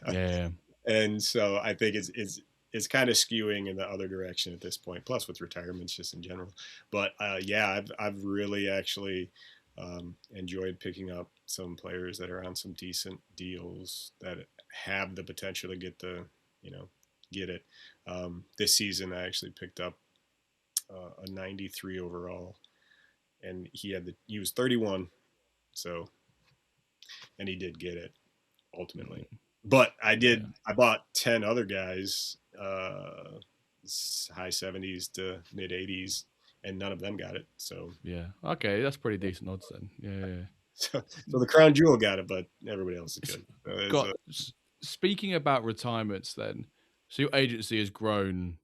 Yeah. And so I think it's kind of skewing in the other direction at this point. Plus with retirements just in general. But I've really actually enjoyed picking up some players that are on some decent deals that have the potential to get it. This season I actually picked up a 93 overall, and he was 31, so, and he did get it ultimately. But I bought 10 other guys, high 70s to mid 80s, and none of them got it. So okay, that's pretty decent odds then. Yeah. So the crown jewel got it, but everybody else is good. Speaking about retirements, then, so your agency has grown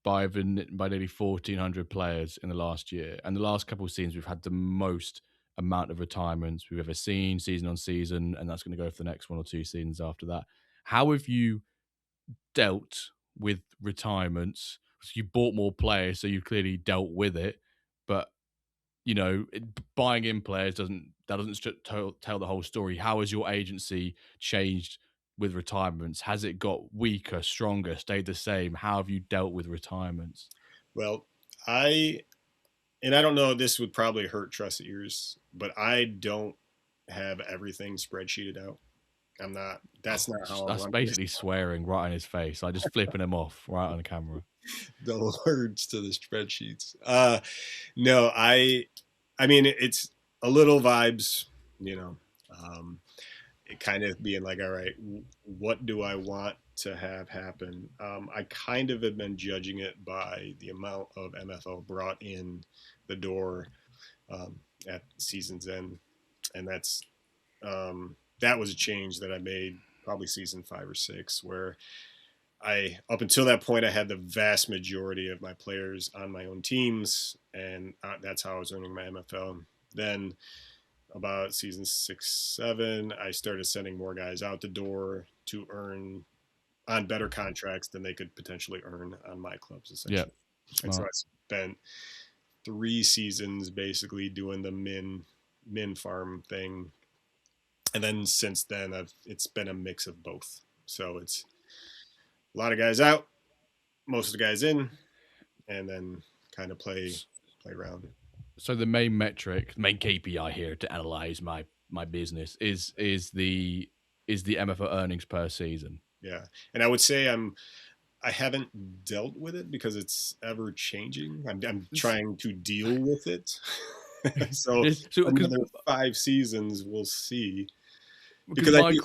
by nearly 1,400 players in the last year, and the last couple of seasons we've had the most amount of retirements we've ever seen, season on season, and that's going to go for the next 1 or 2 seasons after that. How have you dealt with retirements? So you bought more players, so you clearly dealt with it, but buying in players doesn't tell the whole story. How has your agency changed with retirements? Has it got weaker, stronger, stayed the same? How have you dealt with retirements? Well, I don't know, this would probably hurt Trust's ears, but I don't have everything spreadsheeted out. That's not how that's basically swearing right in his face. I just flipping him off right on the camera. The words to the spreadsheets. No, I mean, it's a little vibes, it kind of being like, all right, what do I want to have happen? I kind of have been judging it by the amount of MFO brought in the door at season's end, and that was a change that I made probably season 5 or 6, where up until that point, I had the vast majority of my players on my own teams, and that's how I was earning my MFL. Then about season 6, 7, I started sending more guys out the door to earn on better contracts than they could potentially earn on my clubs, essentially. And so I spent 3 seasons basically doing the min farm thing. And then since then, it's been a mix of both. So it's a lot of guys out, most of the guys in, and then kind of play around. So the main metric, main KPI here to analyze my business is the MFO earnings per season. Yeah, and I would say I haven't dealt with it because it's ever changing. I'm trying to deal with it. so another 5 seasons, we'll see. Because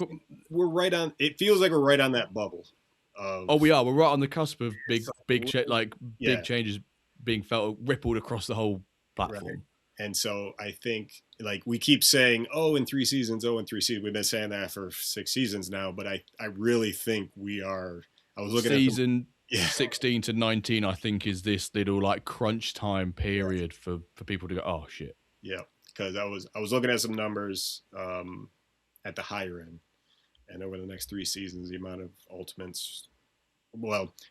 we're right on. It feels like we're right on that bubble. We are. We're right on the cusp of big changes being felt, rippled across the whole platform. Right. And so I think, like, we keep saying, in 3 seasons, We've been saying that for 6 seasons now, but I really think we are. I was looking season 16 to 19, I think, is this little like crunch time period for people to go, oh shit. Yeah, because I was looking at some numbers at the higher end, and over the next 3 seasons, the amount of ultimates,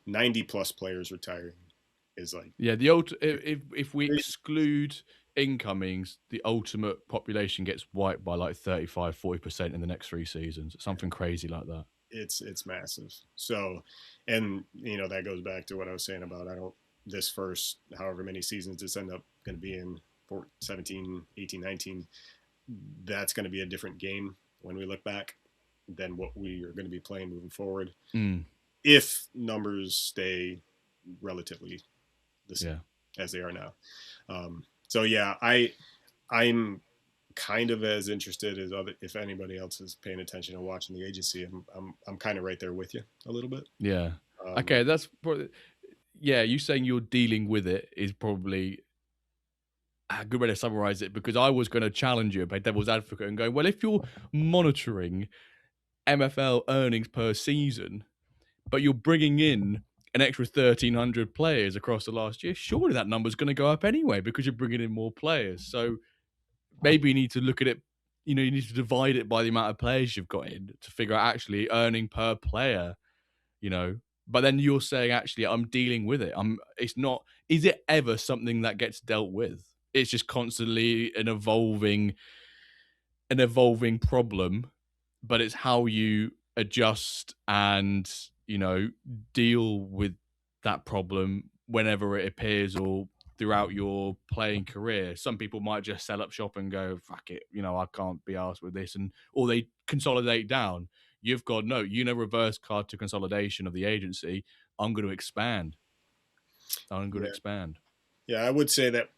90 plus players retiring is like if we exclude incomings, the ultimate population gets wiped by like 35-40% in the next 3 seasons, something crazy like that. It's massive. So, and that goes back to what I was saying about this first however many seasons this end up going to be in 17, 18, 19, that's going to be a different game when we look back than what we are going to be playing moving forward. If numbers stay relatively the same as they are now. So yeah, I'm kind of as interested as if anybody else is paying attention and watching the agency. I'm kind of right there with you a little bit. Yeah. Okay, that's probably, yeah. You saying you're dealing with it is probably a good way to summarize it, because I was going to challenge you, play devil's advocate, and go, well, if you're monitoring MFL earnings per season, but you're bringing in an extra 1,300 players across the last year, surely that number's going to go up anyway because you're bringing in more players. So maybe you need to look at it, you need to divide it by the amount of players you've got in to figure out actually earning per player, But then you're saying, actually, I'm dealing with it. It's not, is it ever something that gets dealt with? It's just constantly an evolving problem, but it's how you adjust and, deal with that problem whenever it appears or throughout your playing career. Some people might just sell up shop and go, fuck it, I can't be arsed with this, or they consolidate down. You've got reverse card to consolidation of the agency. I'm going to expand. Yeah, I would say that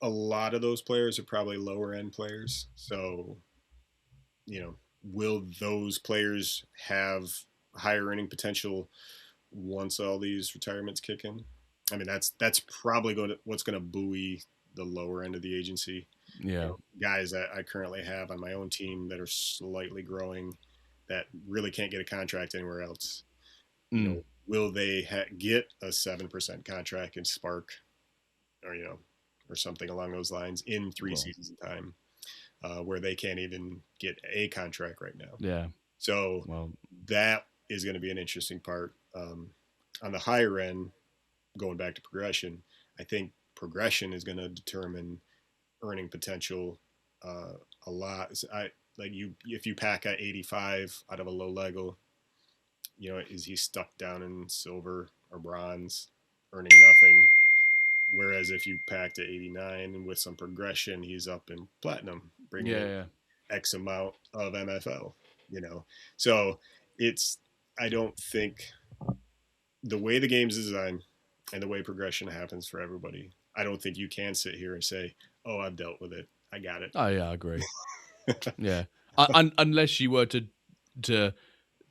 a lot of those players are probably lower end players. So, will those players have higher earning potential once all these retirements kick in? I mean, that's probably what's going to buoy the lower end of the agency. Yeah. Guys that I currently have on my own team that are slightly growing that really can't get a contract anywhere else. Will they get a 7% contract in Spark or something along those lines in 3 seasons of time, where they can't even get a contract right now? Yeah. So that is going to be an interesting part. On the higher end, going back to progression, I think progression is going to determine earning potential a lot. If you pack at 85 out of a low Lego, is he stuck down in silver or bronze, earning nothing? Whereas if you packed at 89 and with some progression, he's up in platinum, bringing in X amount of MFL. So I don't think the way the game's designed and the way progression happens for everybody, I don't think you can sit here and say, "Oh, I've dealt with it. I got it." Oh yeah, I agree. Yeah, unless you were to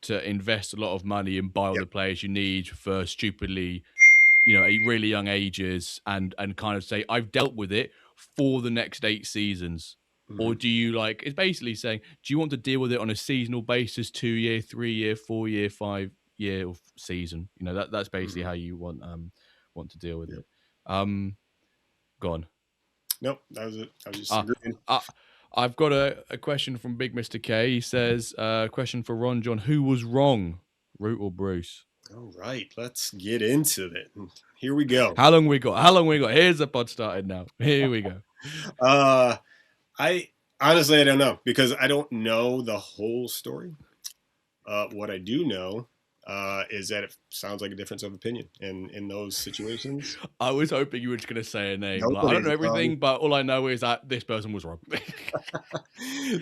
invest a lot of money and buy all the players you need for stupidly, really young ages, and kind of say, I've dealt with it for the next 8 seasons. Mm-hmm. Or do you it's basically saying, do you want to deal with it on a seasonal basis, 2-year, 3-year, 4-year, 5-year season? That's basically how you want to deal with it. Go on. Nope, that was it. I was just agreeing. I've got a question from Big Mr. K. He says, question for RonJon. Who was wrong, Root or Bruce? All right, let's get into it. Here we go. How long we got? Here's the pod started now. Here we go. I honestly, I don't know, because I don't know the whole story. What I do know is that it sounds like a difference of opinion in those situations. I was hoping you were just going to say a name. I don't know everything, but all I know is that this person was wrong.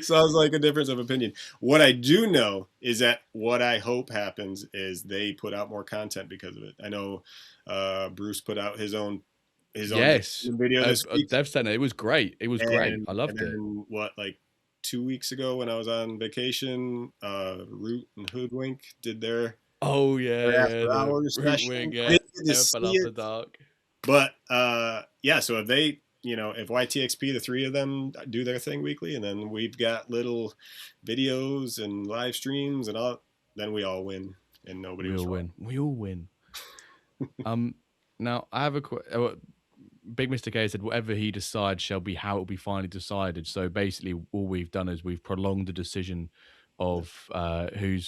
Sounds like a difference of opinion. What I do know is that what I hope happens is they put out more content because of it. I know Bruce put out his own video this week. Dev Center. It was great. Great. I loved it. What, 2 weeks ago when I was on vacation, Root and Hoodwink did their hour session. The dark. But so if they, if YTXP, the 3 of them, do their thing weekly, and then we've got little videos and live streams and all, then we all win, and nobody will win. We all win. Now I have a Big Mr. K said, whatever he decides shall be how it will be finally decided. So basically, all we've done is we've prolonged the decision of who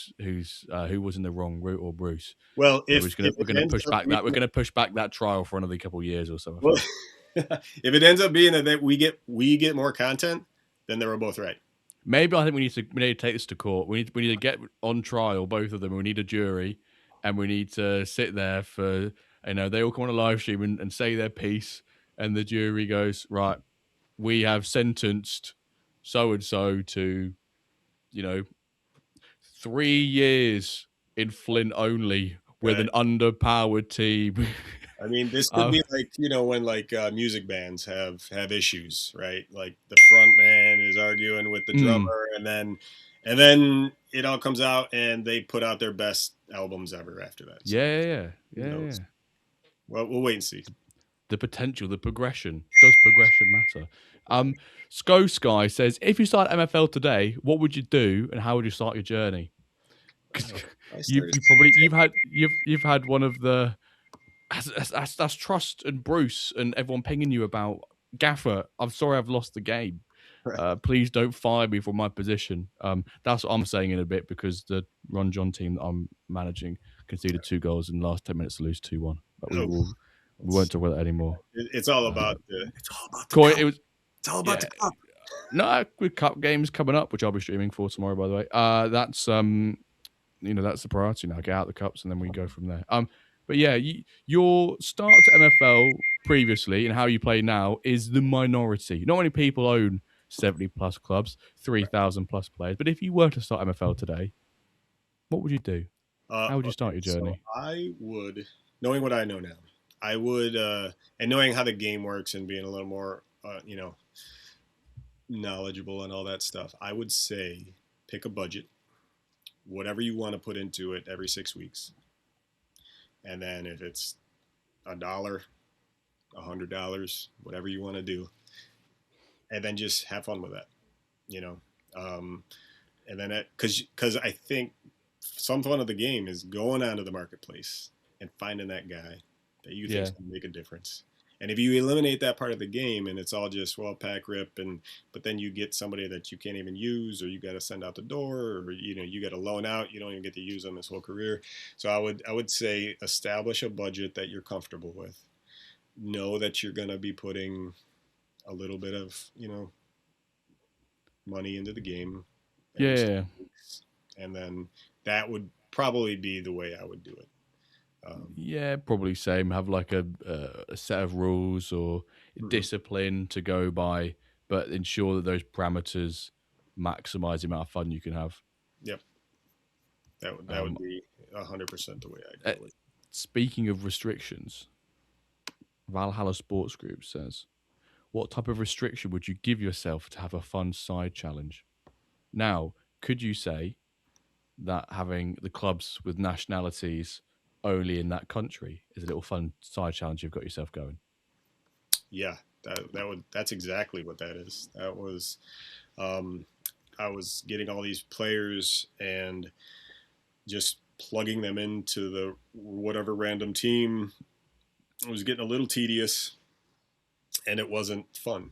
was in the wrong, Root or Bruce. Well, we're going to push back that. We're going to push back that trial for another couple of years or so. Well, if it ends up being that we get more content, then they were both right. Maybe I think we need to take this to court. We need to get on trial, both of them. We need a jury, and we need to sit there for they all come on a live stream and say their piece, and the jury goes, right, we have sentenced so and so to, 3 years in Flint only with Right. an underpowered team. I mean, this could um, be like, when like music bands have issues, right? Like the front man is arguing with the mm, drummer, and then it all comes out, and they put out their best albums ever after that. So who yeah. knows? Well, we'll wait and see. The potential, the progression. Does progression matter? Sky says, if you start MFL today, what would you do and how would you start your journey? Because Wow. I you've started. you probably you've had one of the that's Trust and Bruce and everyone pinging you about Gaffer. I'm sorry, I've lost the game. Please don't fire me from my position. That's what I'm saying in a bit, because the RonJon team that I'm managing conceded 2 goals in the last 10 minutes to lose 2-1. But we Oh, will we won't talk about that anymore. it's all about the Coy, cup. it was It's all about yeah. the cup. No, with cup games coming up, which I'll be streaming for tomorrow, by the way. That's that's the priority now. Get out the cups, and then we go from there. But yeah, your start to MFL previously and how you play now is the minority. Not many people own 70 plus clubs, 3,000 plus players. But if you were to start MFL today, what would you do? How would you Okay, start your so journey? I would, knowing what I know now, I would, and knowing how the game works and being a little more, knowledgeable and all that stuff, I would say pick a budget, whatever you want to put into it every 6 weeks, and then if it's $1, $100, whatever you want to do, and then just have fun with that, you know. Um, and then because I think some fun of the game is going onto the marketplace and finding that guy that you think Yeah. is going to make a difference. And if you eliminate that part of the game and it's all just pack rip, but then you get somebody that you can't even use, or you got to send out the door, or you got to loan out, you don't even get to use them this whole career. So I would say establish a budget that you're comfortable with. Know that you're going to be putting a little bit of money into the game every Yeah. weeks, and then that would probably be the way I would do it. Yeah, probably same. Have like a set of rules or Mhm. discipline to go by, but ensure that those parameters maximize the amount of fun you can have. Yep, that would Um, be 100% the way I'd uh, go. Speaking of restrictions, Valhalla Sports Group says, what type of restriction would you give yourself to have a fun side challenge? Now, could you say that having the clubs with nationalities only in that country is a little fun side challenge you've got yourself going? Yeah, that's exactly what that is. That was um, I was getting all these players and just plugging them into the whatever random team. It was getting a little tedious, and it wasn't fun.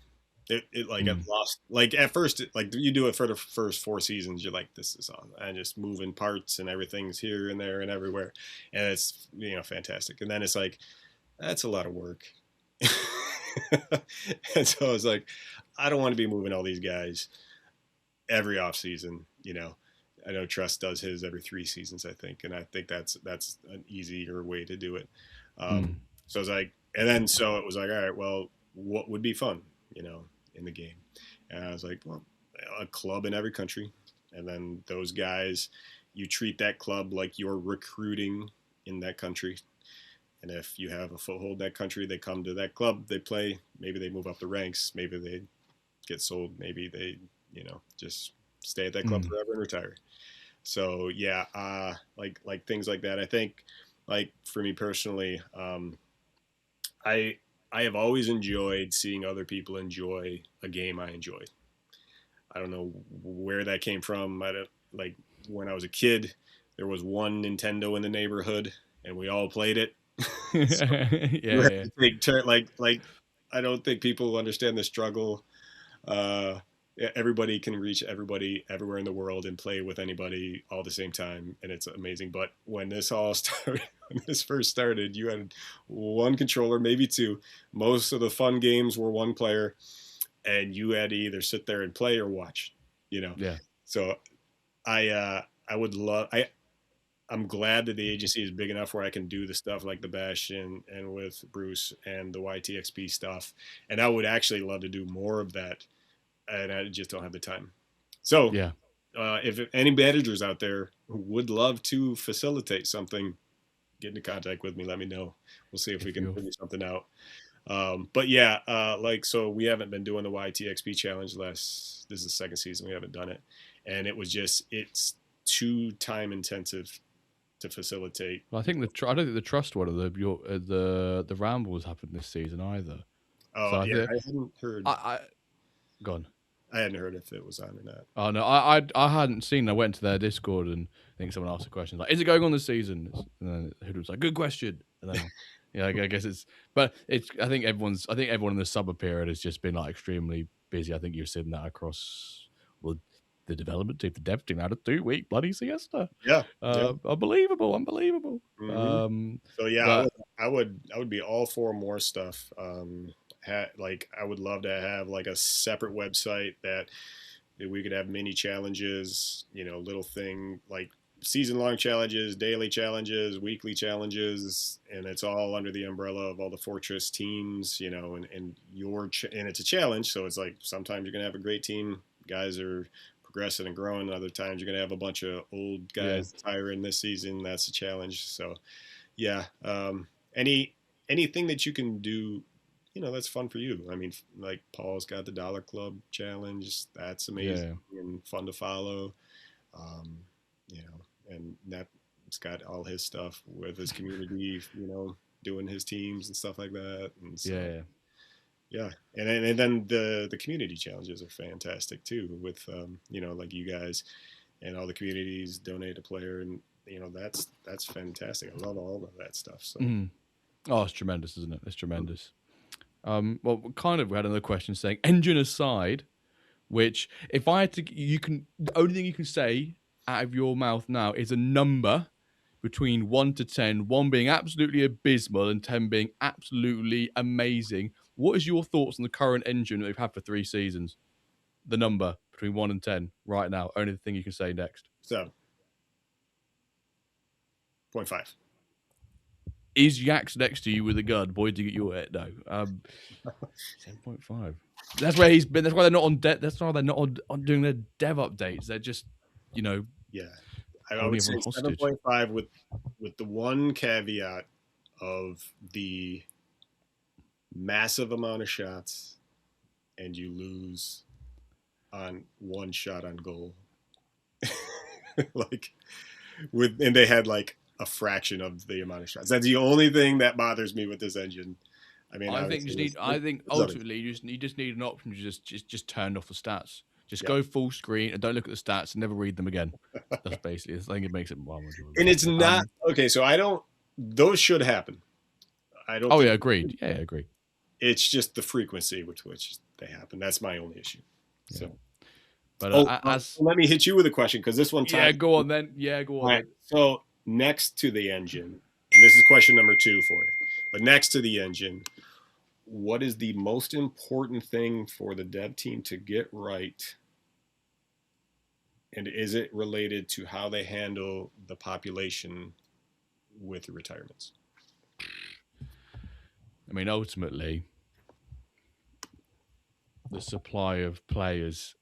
It like I've Mm. lost, like at first like you do it for the first 4 seasons, you're like, this is awesome, and just moving parts and everything's here and there and everywhere, and it's fantastic. And then it's like, that's a lot of work. And so I was like, I don't want to be moving all these guys every off season. I know Trust does his every 3 seasons, I think, and I think that's an easier way to do it. Mm. So I was like, and then so it was like, all right, well, what would be fun, in the game? And I was like, well, a club in every country, and then those guys, you treat that club like you're recruiting in that country. And if you have a foothold in that country, they come to that club, they play, maybe they move up the ranks, maybe they get sold, maybe they, just stay at that club Mm. forever and retire. So yeah, like things like that. I think, like for me personally, I I have always enjoyed seeing other people enjoy a game I enjoy. I don't know where that came from. I don't, like when I was a kid, there was one Nintendo in the neighborhood, and we all played it. So you have Yeah. to take turn. Like I don't think people understand the struggle. Everybody can reach everybody everywhere in the world and play with anybody all the same time, and it's amazing. But when this all started, when this first started, you had one controller, maybe two. Most of the fun games were one player, and you had to either sit there and play or watch. Yeah. So I would love I'm glad that the agency is big enough where I can do the stuff like the Bash and with Bruce and the YTXP stuff. And I would actually love to do more of that, and I just don't have the time. So, Yeah. if any managers out there who would love to facilitate something, get into contact with me. Let me know. We'll see if we If can you're figure something out. But yeah, like, so we haven't been doing the YTXP challenge this is the second season we haven't done it. And it's too time intensive to facilitate. Well, I think I don't think the trust one of the rambles happened this season either. Oh So I yeah, think I hadn't heard. I gone. I hadn't heard if it was on or not. Oh no, I hadn't seen. I went to their Discord and I think someone asked a question like, "Is it going on this season?" And then Hood was like, "Good question." And then yeah, I guess it's. But it's. I think everyone in the summer period has just been like extremely busy. I think you're seeing that across well the development team, the dev team had a 2-week bloody siesta. Yeah, yeah. Unbelievable. Mm-hmm. So yeah, But I would be all for more stuff. Like I would love to have like a separate website that we could have mini challenges, little thing like season long challenges, daily challenges, weekly challenges, and it's all under the umbrella of all the Fortress teams, and and it's a challenge. So it's like sometimes you're going to have a great team. Guys are progressing and growing. Other times you're going to have a bunch of old guys retiring this season. That's a challenge. So yeah, anything that you can do, that's fun for you. I mean, like Paul's got the Dollar Club challenge. That's amazing and fun to follow. Um, and Nat's got all his stuff with his community, doing his teams and stuff like that. And so, yeah. And then the community challenges are fantastic too with, like you guys and all the communities donate a player, and that's fantastic. I love all of that stuff. So oh, it's tremendous, isn't it? It's tremendous. Well, kind of, we had another question saying, engine aside, which if I had to, the only thing you can say out of your mouth now is a number between 1 to 10, 1 being absolutely abysmal and 10 being absolutely amazing. What is your thoughts on the current engine that we've had for 3 seasons? The number between 1 and 10 right now. Only thing you can say next. 7.5. Is Yax next to you with a gun? Boy, do you get your head. No. 7.5. That's where he's been. That's why they're not on that's why they're not on doing their dev updates. They're just, yeah. I would say 7.5 with the one caveat of the massive amount of shots and you lose on one shot on goal. And they had like a fraction of the amount of shots. That's the only thing that bothers me with this engine. I mean, I think ultimately you just need an option to just turn off the stats. Just go full screen and don't look at the stats and never read them again. That's basically. I think it makes it more enjoyable. And it's not okay. So those should happen. I don't. Oh yeah, agreed. Yeah, agreed. It's just the frequency with which they happen. That's my only issue. Yeah. So, but let me hit you with a question because this one. Yeah, go on then. Yeah, go on. Right. So next to the engine, and this is question number 2 for you. But next to the engine, what is the most important thing for the dev team to get right? And is it related to how they handle the population with the retirements? I mean, ultimately, the supply of players,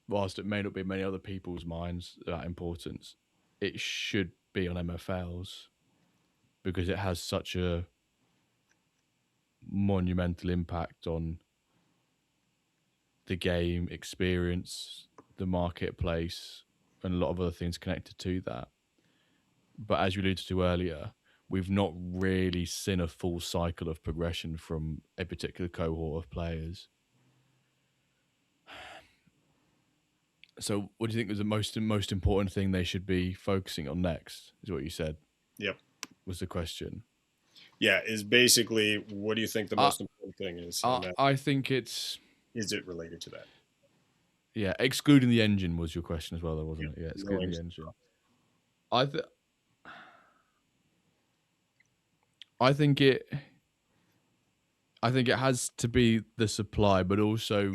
whilst it may not be in many other people's minds that importance, it should be on MFLs because it has such a monumental impact on the game experience, the marketplace, and a lot of other things connected to that. But as you alluded to earlier, we've not really seen a full cycle of progression from a particular cohort of players. So what do you think is the most important thing they should be focusing on next, is what you said? Yep. Was the question. Yeah, is basically what do you think the most important thing is? I think it's... Is it related to that? Yeah, excluding the engine was your question as well, though, wasn't it? Yeah, excluding the engine. I think it has to be the supply, but also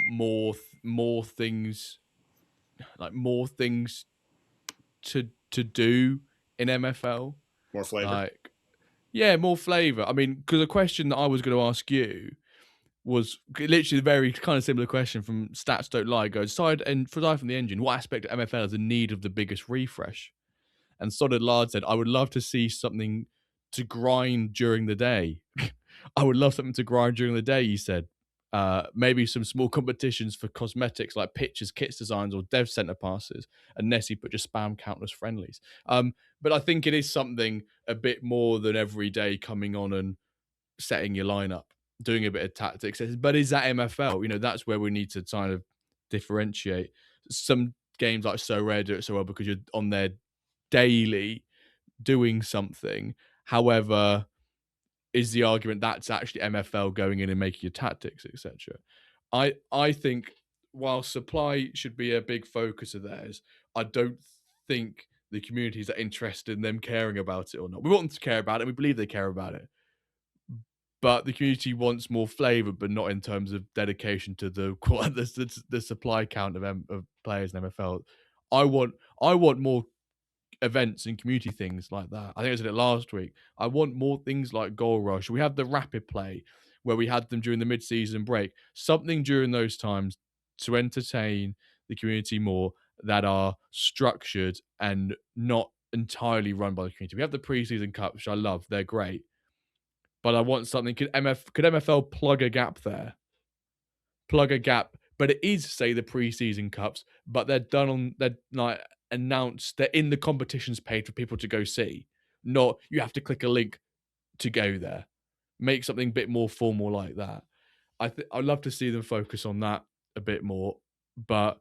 more things, like more things to do in MFL. More flavor. Like, yeah, more flavor. I mean, because a question that I was going to ask you was literally a very kind of similar question from Stats Don't Lie. Goes aside from the engine, what aspect of MFL is in need of the biggest refresh? And Solid Lard said, I would love to see something to grind during the day. I would love something to grind during the day, he said. Maybe some small competitions for cosmetics like pictures, kits designs, or dev center passes. And Nessie put just spam countless friendlies. But I think it is something a bit more than every day coming on and setting your lineup, doing a bit of tactics. But is that MFL? You know, that's where we need to kind of differentiate. Some games like So Rare do it so well because you're on there daily doing something. However, is the argument that's actually MFL going in and making your tactics, etc. I think while supply should be a big focus of theirs, I don't think the communities are interested in them caring about it or not. We want them to care about it. We believe they care about it. But the community wants more flavor, but not in terms of dedication to the supply count of players in MFL. I want more events and community things like that. I think I said it last week. I want more things like Goal Rush. We have the rapid play where we had them during the mid-season break. Something during those times to entertain the community more that are structured and not entirely run by the community. We have the preseason cups, which I love. They're great. But I want something. Could MFL plug a gap there? Plug a gap. But it is, say, the preseason cups, but they're like announced, they're in the competitions page for people to go see. Not you have to click a link to go there. Make something a bit more formal like that. I'd love to see them focus on that a bit more. But,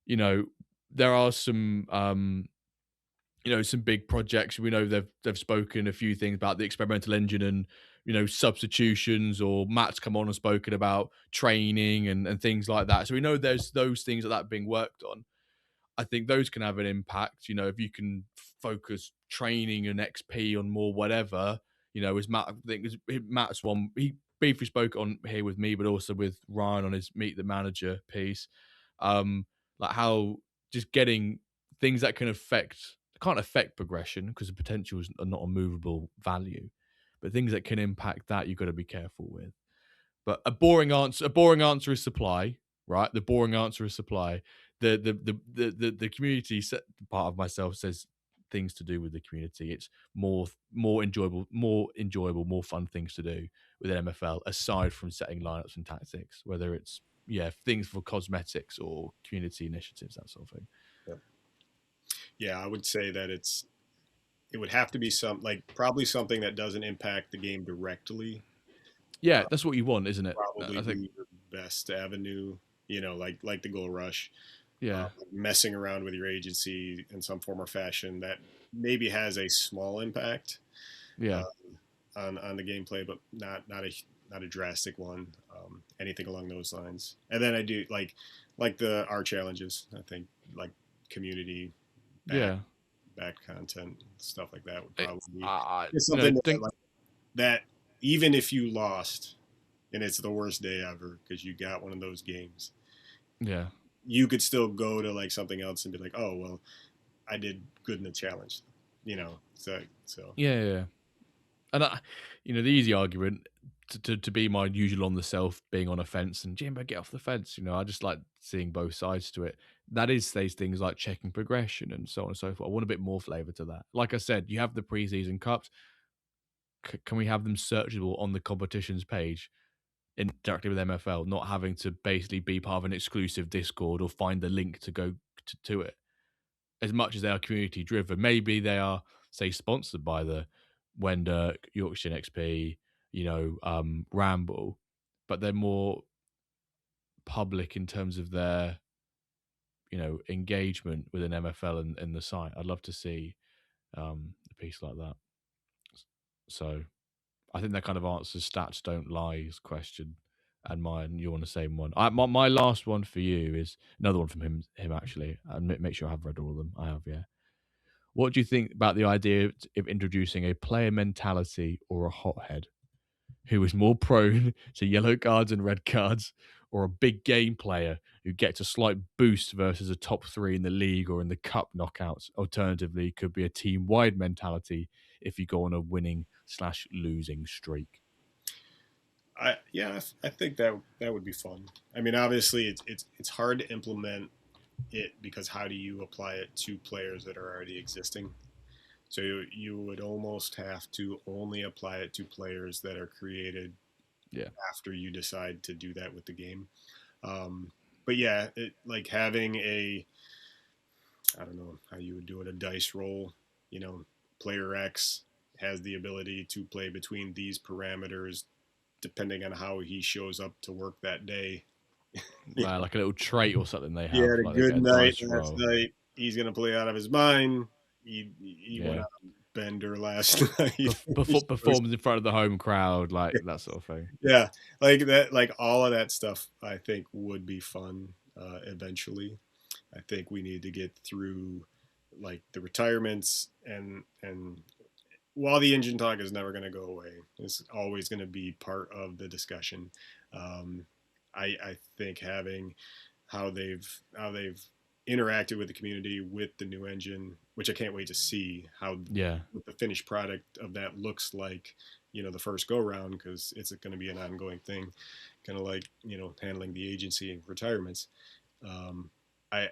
you know, there are some some big projects. We know they've spoken a few things about the experimental engine and, substitutions, or Matt's come on and spoken about training and things like that. So we know there's those things that being worked on. I think those can have an impact, if you can focus training and XP on more whatever, as Matt, I think Matt's one, he briefly spoke on here with me, but also with Ryan on his Meet the Manager piece. Like how just getting things that can't affect progression because the potential is not a movable value, but things that can impact that you've got to be careful with. But a boring answer is supply, right? The boring answer is supply. The community part of myself says things to do with the community. It's more enjoyable, more fun things to do with an MFL aside from setting lineups and tactics, whether it's things for cosmetics or community initiatives, that sort of thing. Yeah, I would say that it would have to be probably something that doesn't impact the game directly. Yeah, that's what you want, isn't it? Probably I think the best avenue, like the Goal Rush. Yeah. Messing around with your agency in some form or fashion that maybe has a small impact. Yeah. On the gameplay, but not a drastic one. Anything along those lines. And then I do like the art challenges. I think like community. Back content, stuff like that would probably be something that even if you lost and it's the worst day ever because you got one of those games, you could still go to like something else and be like, oh well, I did good in the challenge, so yeah. And the easy argument to be my usual on the self being on a fence and Jimbo, get off the fence. I just like seeing both sides to it. That is these things like checking progression and so on and so forth. I want a bit more flavor to that. Like I said, you have the preseason cups. Can we have them searchable on the competitions page interacting with MFL, not having to basically be part of an exclusive Discord or find the link to go to it? As much as they are community driven, maybe they are, say, sponsored by the WenDirk, Yorkshire XP, Ramble, but they're more public in terms of their engagement with an MFL and the site. I'd love to see a piece like that. So I think that kind of answers Stats Don't Lie's question and mine. You're on the same one. My last one for you is another one from him actually. And make sure I have read all of them. I have, yeah. What do you think about the idea of introducing a player mentality or a hothead who is more prone to yellow cards and red cards, or a big game player who gets a slight boost versus a top three in the league or in the cup knockouts. Alternatively, could be a team-wide mentality if you go on a winning/losing streak. I think that would be fun. I mean, obviously, it's hard to implement it because how do you apply it to players that are already existing? So you would almost have to only apply it to players that are created Yeah. after you decide to do that with the game. Um, but yeah, like having I don't know how you would do it, a dice roll. You know, player X has the ability to play between these parameters depending on how he shows up to work that day. Yeah. Like a little trait or something they He had have, a like they good get a night dice last roll. night. He's gonna play out of his mind. He went Yeah. out on bender last night. Performs in front of the home crowd, like that sort of thing. Yeah, like that, like all of that stuff. I think would be fun eventually. I think we need to get through like the retirements and while the engine talk is never going to go away, it's always going to be part of the discussion. Um, I think having how they've interacted with the community with the new engine, which I can't wait to see how Yeah. what the finished product of that looks like. You know, the first go round because it's going to be an ongoing thing, kind of like handling the agency and retirements. Um, I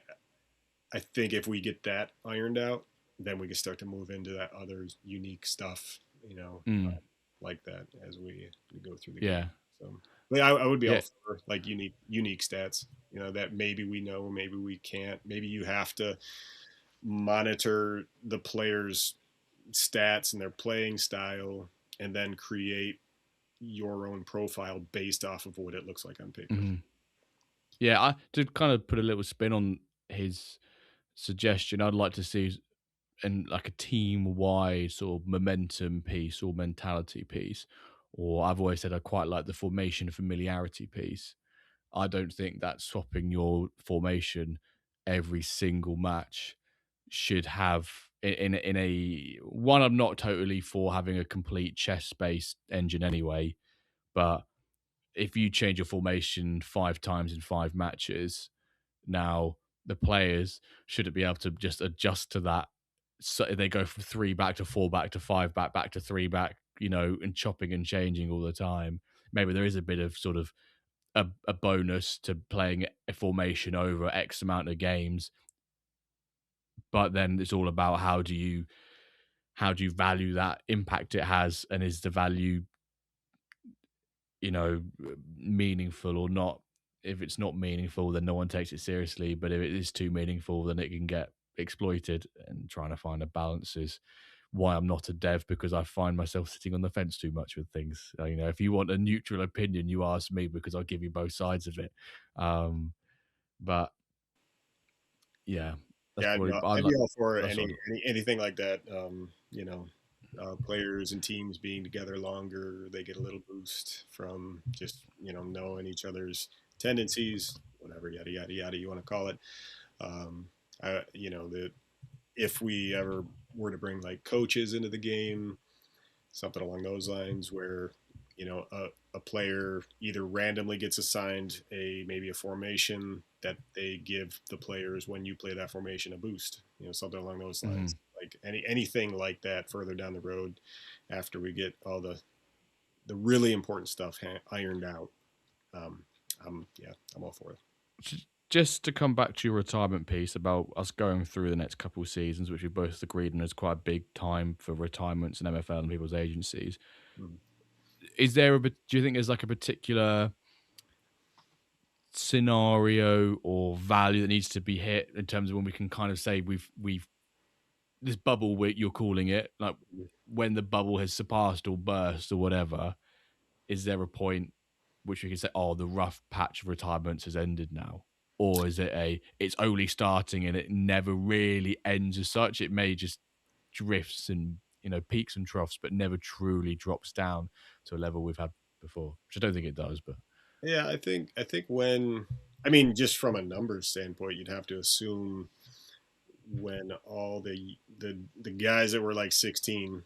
I think if we get that ironed out, then we can start to move into that other unique stuff, Mm. like that as we go through the game. Yeah. So, but I would be all Yeah. for like unique stats. That maybe we know, maybe we can't. Maybe you have to monitor the players' stats and their playing style, and then create your own profile based off of what it looks like on paper. Mhm. Yeah, I did kind of put a little spin on his suggestion. I'd like to see in like a team wide sort of momentum piece or mentality piece. Or I've always said I quite like the formation familiarity piece. I don't think that swapping your formation every single match should have in a one. I'm not totally for having a complete chess based engine anyway, but if you change your formation 5 times in 5 matches, now the players shouldn't be able to just adjust to that. So they go from 3 back to 4 back to 5 back, back to 3 back, and chopping and changing all the time. Maybe there is a bit of sort of a bonus to playing a formation over X amount of games, but then it's all about how do you value that impact it has, and is the value meaningful or not. If it's not meaningful, then no one takes it seriously. But if it is too meaningful, then it can get exploited. And trying to find a balance is why I'm not a dev, because I find myself sitting on the fence too much with things. If you want a neutral opinion, you ask me because I'll give you both sides of it. But yeah, that's Yeah, probably I I'd be like all for that's what. anything like that. Players and teams being together longer, they get a little boost from just knowing each other's tendencies, whatever yada yada yada you want to call it. Um, that if we ever were to bring like coaches into the game, something along those lines, where a player either randomly gets assigned maybe a formation that they give the players when you play that formation a boost, something along those lines. Mhm. Like anything like that further down the road, after we get all the really important stuff ironed out. um, I'm all for it. Just to come back to your retirement piece about us going through the next couple of seasons, which we both agreed on is quite a big time for retirements in MFL and people's agencies. Mhm. Do you think there's like a particular scenario or value that needs to be hit in terms of when we can kind of say we've this bubble you're calling it, like when the bubble has surpassed or burst or whatever, is there a point which we can say, oh, the rough patch of retirements has ended now? Or is it it's only starting and it never really ends as such? It may just drifts and, peaks and troughs, but never truly drops down to a level we've had before, which I don't think it does, but. Yeah, I think when, I mean, just from a numbers standpoint, you'd have to assume when all the guys that were like 16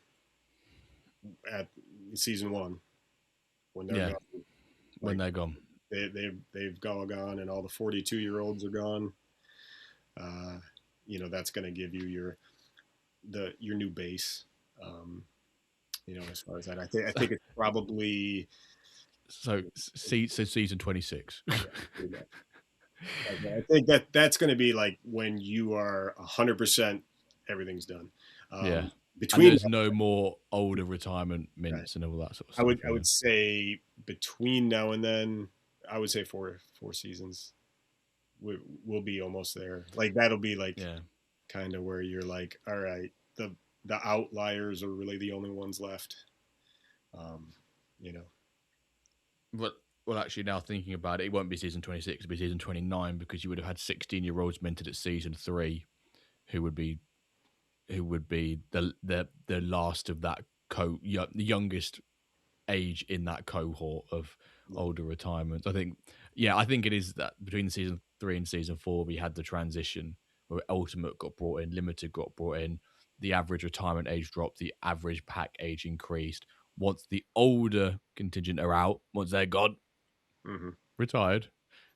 at season one, when they're Yeah, gone, when like they're gone. they've all gone, and all the 42-year-olds are gone. That's going to give you your new base. Um, as far as that, I think it's probably So season 26. pretty much. I think that's going to be like when you are 100%, everything's done. Yeah. And Between there's no more older retirement right. mints and all that sort of I stuff. would I would say between now and then, I would say four seasons will be almost there. Like that'll be like Yeah. kind of where you're like, all right, the outliers are really the only ones left. Um, you know, Well, actually, now thinking about it, it won't be season 26. It'll be season 29 because you would have had 16-year-olds minted at season 3, who would be the last of that the youngest age in that cohort of yeah. older retirements. I think it is that between season 3 and season 4 we had the transition where Ultimate got brought in, Limited got brought in, the average retirement age dropped, the average pack age increased. Once the older contingent are out, once they're gone, Mm-hmm. retired,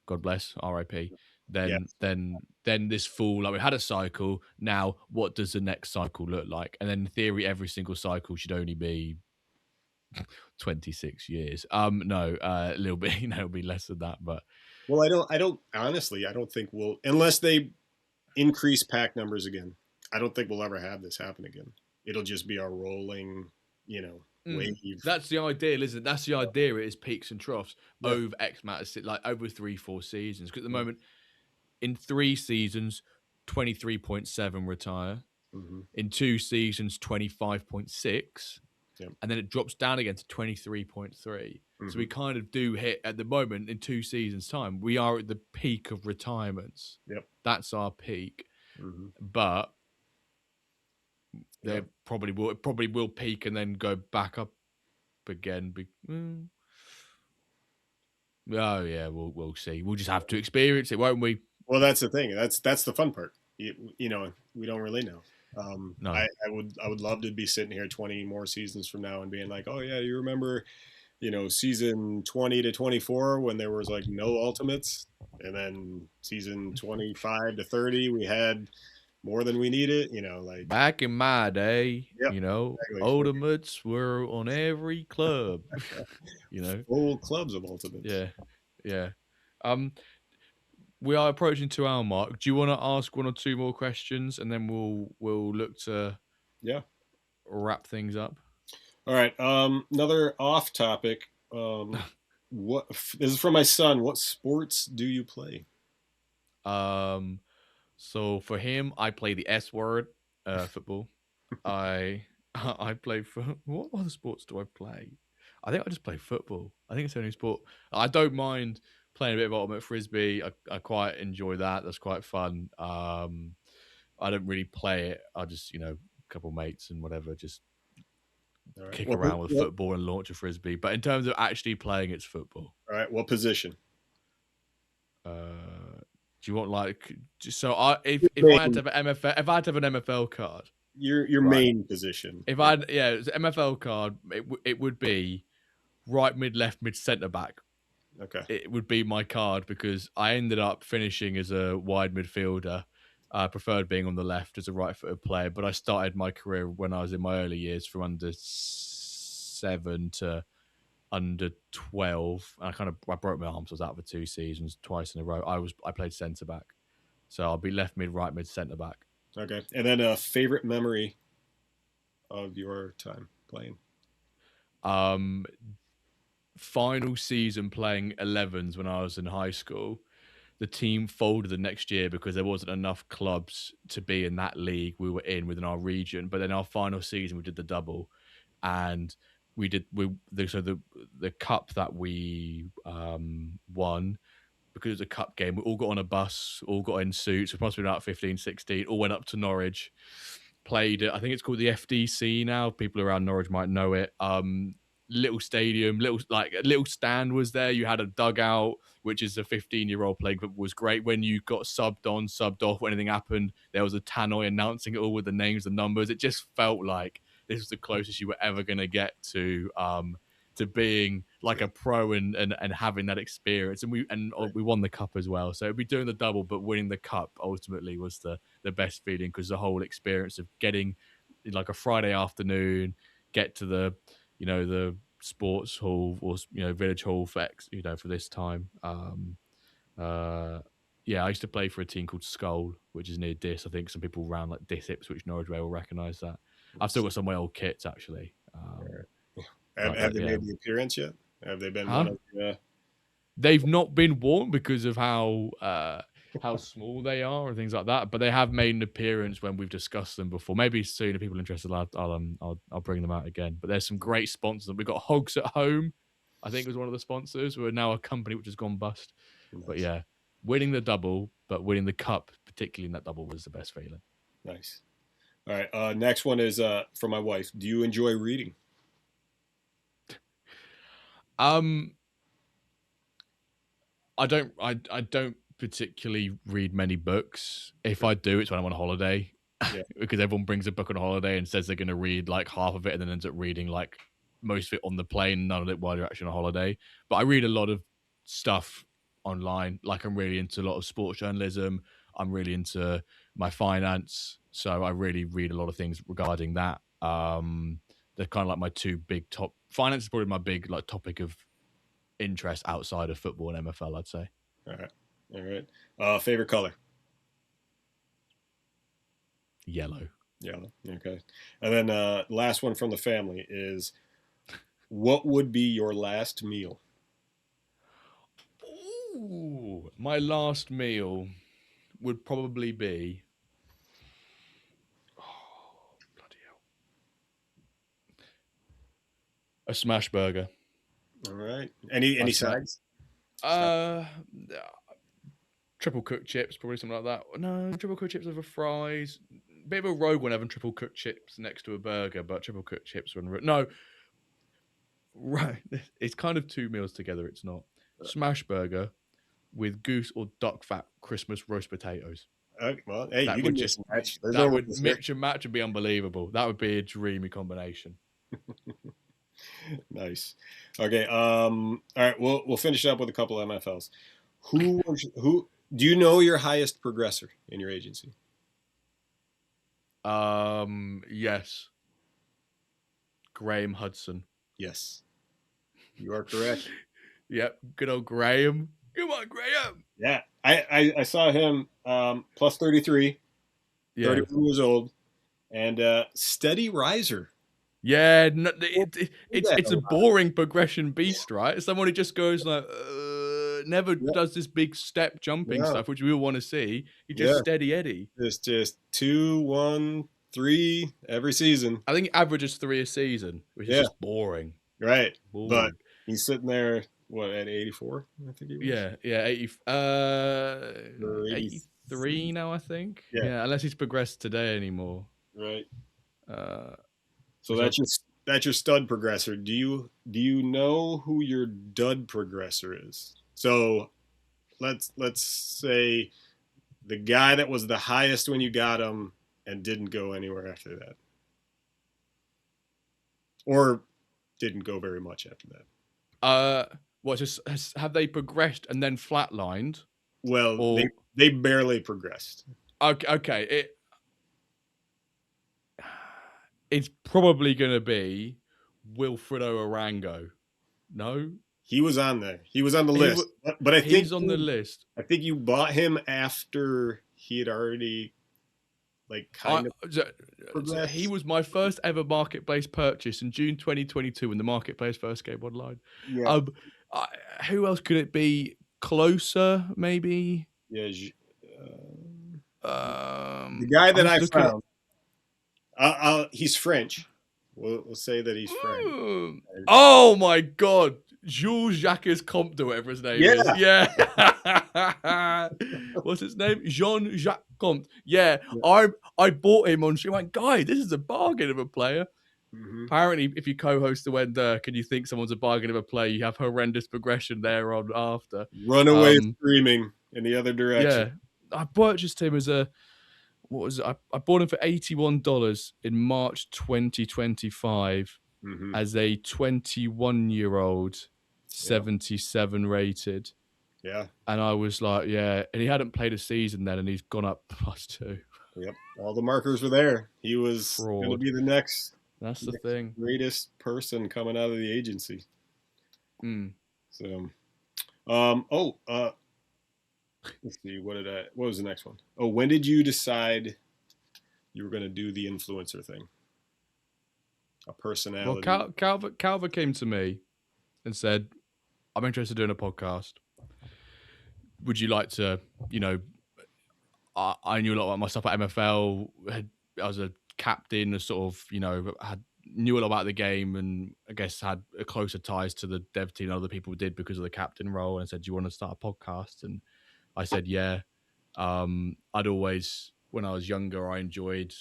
God bless, RIP. Yeah. Then this fall, like we had a cycle. Now, what does the next cycle look like? And then in theory, every single cycle should only be 26 years. No, a little bit, it'll be less than that. But Well, I don't honestly, I don't think we'll, unless they increase pack numbers again. I don't think we'll ever have this happen again. It'll just be a rolling, wave. that's the ideal, isn't it? That's the idea. It is peaks and troughs Yeah. over X amount of like over 3-4 seasons. Because at the moment, in 3 seasons, 23.7 retire. Mm-hmm. In 2 seasons, 25.6. Yep. And then it drops down again to 23.3. Mm-hmm. So we kind of do hit at the moment in 2 seasons' time. We are at the peak of retirements. Yep. That's our peak. Mm-hmm. But they Yep. probably will peak and then go back up again. Oh yeah, we'll see. We'll just have to experience it, won't we? Well, that's the thing. That's the fun part. We don't really know. No. I would love to be sitting here 20 more seasons from now and being like, oh yeah, you remember, season 20 to 24 when there was like no ultimates, and then season 25 to 30 we had more than we needed. Like Back in my day, yep, exactly. ultimates were on every club. Full clubs of ultimates. Yeah. We are approaching 2-hour mark. Do you want to ask 1 or 2 more questions, and then we'll look to wrap things up? All right. Another off topic. What this is from my son. What sports do you play? So for him, I play the S word, football. I play for what other sports do I play? I think I just play football. I think it's the only sport. I don't mind playing a bit of ultimate frisbee. I quite enjoy that. That's quite fun. I don't really play it. I just a couple mates and whatever, just All kick right. around with football and launch a frisbee. But in terms of actually playing, it's football. All right. What position? Do you want if I had to have an MFL, if I had to have an MFL card, your main position? If I it was an MFL card, it would be right mid, left mid, centre back. Okay. It would be my card because I ended up finishing as a wide midfielder. I preferred being on the left as a right-footed player, but I started my career when I was in my early years from under 7 to under 12. And I broke my arm, so I was out for 2 seasons, twice in a row. I played centre back, so I'll be left mid, right mid, centre back. Okay, and then a favorite memory of your time playing? Final season playing 11s when I was in high school. The team folded the next year because there wasn't enough clubs to be in that league we were in within our region. But then our final season, we did the double, and the cup that we won, because it was a cup game, we all got on a bus, all got in suits. We must have been about 15, 16, all went up to Norwich, played it. I think it's called the FDC now. People around Norwich might know it. Little stadium, little stand was there. You had a dugout, which is a 15-year-old playing football, was great. When you got subbed on, subbed off, when anything happened, there was a tannoy announcing it all with the names and numbers. It just felt like this was the closest you were ever going to get to being like a pro and having that experience, and Right. we won the cup as well. So it'd be doing the double, but winning the cup ultimately was the best feeling, because the whole experience of getting like a Friday afternoon, get to the the sports hall, or village hall for for this time. Uh, yeah, I used to play for a team called Skull, which is near Dis. I think some people around like Dis, Ipswich, Norwich Way will recognise that. I've still got some of my old kits actually. Right. Have But they yeah, made the appearance yet? Have they been one huh? of the? They've not been worn because of how small they are and things like that. But they have made an appearance when we've discussed them before. Maybe soon, if people are interested, I'll bring them out again. But there's some great sponsors. We've got Hogs at Home, I think was one of the sponsors. We're now a company which has gone bust. But Nice, yeah, winning the double, but winning the cup, particularly in that double, was the best feeling. nice. All right. Next one is from my wife. Do you enjoy reading? Um, I don't particularly read many books. If I do, it's when I'm on holiday. Yeah. Because everyone brings a book on holiday and says they're going to read like half of it, and then ends up reading like most of it on the plane, none of it while you're actually on a holiday. But I read a lot of stuff online. Like, I'm really into a lot of sports journalism. I'm really into my finance, so I really read a lot of things regarding that. They're kind of like my two big top. Finance is probably my big like topic of interest outside of football and MFL, I'd say. All right. All right. Favorite color? Yellow. Yellow. Okay. And then last one from the family is, what would be your last meal? Ooh, my last meal would probably be, oh, bloody hell, a smash burger. All right. Any I'd say. sides? Uh, Triple cooked chips, probably something like that. No, triple cooked chips over fries. Bit of a rogue one having triple cooked chips next to a burger, but triple cooked chips when no, right. It's kind of two meals together. It's not smash burger with goose or duck fat Christmas roast potatoes. Okay, well, hey, That you would can mix just and match. There's no that would rules here. mix and match and be unbelievable. That would be a dreamy combination. Nice. Okay. All right. We'll finish up with a couple of MFLs. Who do you know your highest progressor in your agency? Yes, Graham Hudson. Yes, you are correct. Yep, good old Graham. Come on, Graham. Yeah, I saw him plus 33, Yeah, 31 years old, and steady riser. yeah. No, Yeah, it's a boring progression beast, right? Someone who just goes like, never yeah, does this big step jumping yeah, stuff, which we all want to see. He just yeah. steady Eddie. Just 2, 1, 3 every season. I think he averages 3 a season, which is Yeah, just boring. right. But Boring. he's sitting there, what, at 84? I think he was. Yeah, yeah, Or 83 83. now, I think. Yeah, Yeah, unless he's progressed today anymore. right. Uh, So which I that's your stud progressor. Do you know who your dud progressor is? So let's say the guy that was the highest when you got him and didn't go anywhere after that, or didn't go very much after that. what have they progressed and then flatlined, Well, they or they barely progressed. okay, it's probably gonna be Wilfredo Arango. No, He was on there. He was on the he list, but I think he's on the list. you bought him after he had already like I kind of he progressed. was my first ever marketplace purchase in June 2022 when the marketplace first came online. Yeah, Um, I, who else could it be? Closer, maybe. yeah. The Um, guy I'm that just I looking at. found, he's French. We'll say that he's French. Oh my god, Jules Jacques Comte, or whatever his name is. Yeah. Yeah. What's his name? Jean Jacques Comte. Yeah, Yeah. I bought him on. She went, guy, this is a bargain of a player. Mm-hmm. Apparently, if you co-host the WenDirk and you think someone's a bargain of a player, you have horrendous progression there on after. Run away screaming in the other direction. Yeah, I purchased him as a what was it? I bought him for $81 in March 2025 Mm-hmm. as a 21-year-old. Yeah. 77 rated. Yeah. And I was like, yeah. And he hadn't played a season then, and he's gone up +2. Yep. All the markers were there. He was going to Fraud. be the next, That's the next thing. greatest person coming out of the agency. Mm. So, let's see. What was the next one? Oh, when did you decide you were going to do the influencer thing? A Well, personality. Calver came to me and said, I'm interested in doing a podcast. Would you like to, you know, I knew a lot about myself at MFL. I was a captain, a sort of, knew a lot about the game, and I guess had a closer ties to the dev team than other people did because of the captain role. And I said, "Do you want to start a podcast?" And I said, "Yeah." I'd always, when I was younger, I enjoyed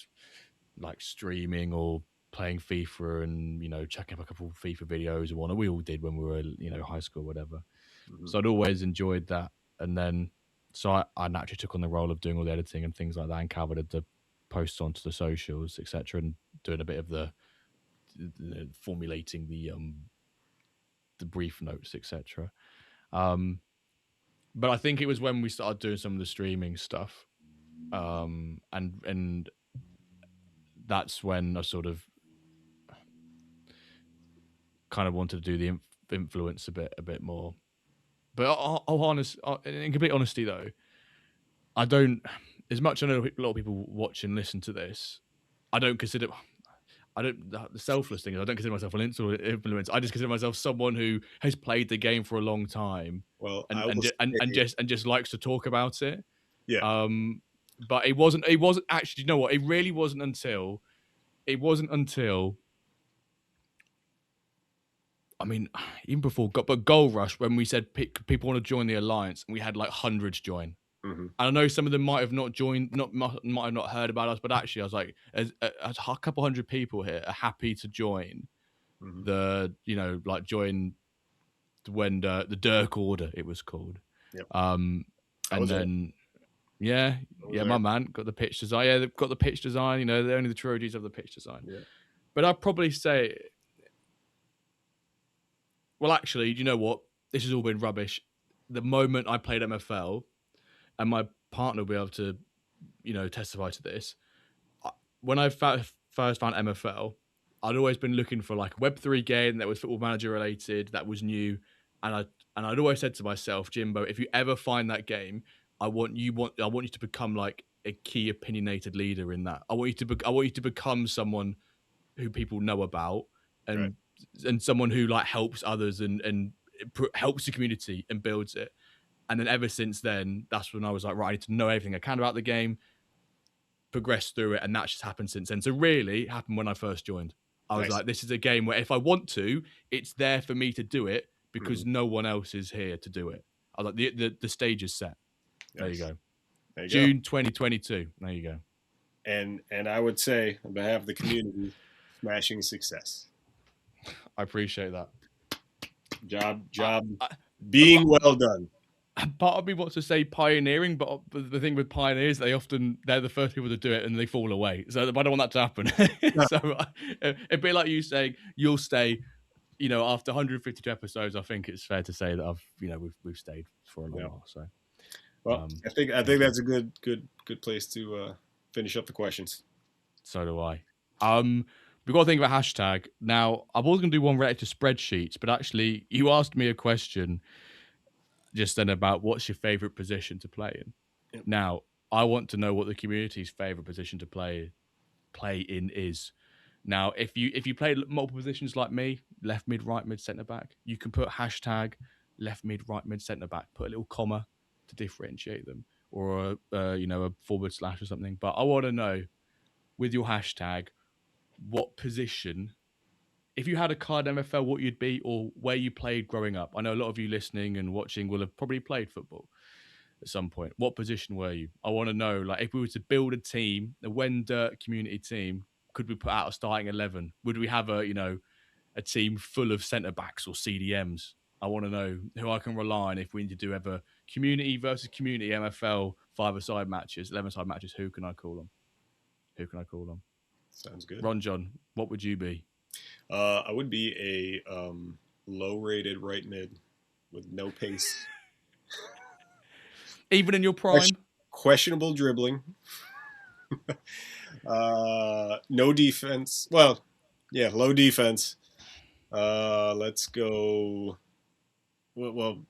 like streaming or playing FIFA, and checking up a couple of FIFA videos or one. We all did when we were high school, or whatever. Mm-hmm. So I'd always enjoyed that, and then I naturally took on the role of doing all the editing and things like that, and Calvin did the posts onto the socials, etc., and doing a bit of the formulating the brief notes, etc. But I think it was when we started doing some of the streaming stuff, and that's when I sort of kind of wanted to do the influence a bit more. But in complete honesty, though, I don't. As much as I know a lot of people watch and listen to this, I don't consider. I don't. The selfless thing is, I don't consider myself an influence. I just consider myself someone who has played the game for a long time, Well, and I will just likes to talk about it. yeah. But it wasn't. It wasn't actually. You know what? It really wasn't until. It wasn't until. I mean, even before, but Goal Rush, when we said people want to join the alliance, and we had like hundreds join. Mm-hmm. And I know some of them might have not joined, might have not heard about us, but actually, I was like, a couple hundred people here are happy to join Mm-hmm. join the Dirk Order, it was called. Yep. And then, yeah, my man got the pitch design. Yeah, they've got the pitch design. They're only the true OGs of the pitch design. Yeah. But I'd probably say, well, actually, you know what? This has all been rubbish. The moment I played MFL, and my partner will be able to, testify to this. When I first found MFL, I'd always been looking for like a Web3 game that was Football Manager related, that was new, and I'd always said to myself, Jimbo, if you ever find that game, I want you to become like a key opinionated leader in that. I want you to become someone who people know about, and someone who like helps others and helps the community and builds it. And then ever since then, that's when I was like, right, I need to know everything I can about the game, progress through it, and that's just happened since then. So really, it happened when I first joined. I was like, this is a game where if I want to, it's there for me to do it because no one else is here to do it. I was like, the stage is set. There you go. June 2022. There you go. And I would say, on behalf of the community, smashing success. I appreciate that. Job being well done. Part of me wants to say pioneering, but the thing with pioneers, they're the first people to do it and they fall away. So I don't want that to happen. So it'd be like you saying you'll stay. After 152 episodes, I think it's fair to say that we've stayed for a long while. So, well, I think that's a good place to finish up the questions. So do I. We've got to think about hashtag. Now, I was going to do one related to spreadsheets, but actually, you asked me a question just then about what's your favorite position to play in. Yep. Now, I want to know what the community's favorite position to play in is. Now, if you play multiple positions like me, left mid, right mid, centre back, you can put hashtag left mid, right mid, centre back, put a little comma to differentiate them, or a forward slash or something. But I want to know, with your hashtag, what position, if you had a card MFL, what you'd be, or where you played growing up. I know a lot of you listening and watching will have probably played football at some point. What position were you? I want to know, like, if we were to build a team, a WenDirk community team, could we put out a starting 11? Would we have a team full of centre backs or CDMs? I want to know who I can rely on if we need to do ever community versus community MFL 5-a-side matches, 11-side matches. Who can I call on? Sounds good. RonJon, what would you be? I would be a low-rated right mid with no pace. Even in your prime? Questionable dribbling. No defense. Well, yeah, low defense. Let's go. Well,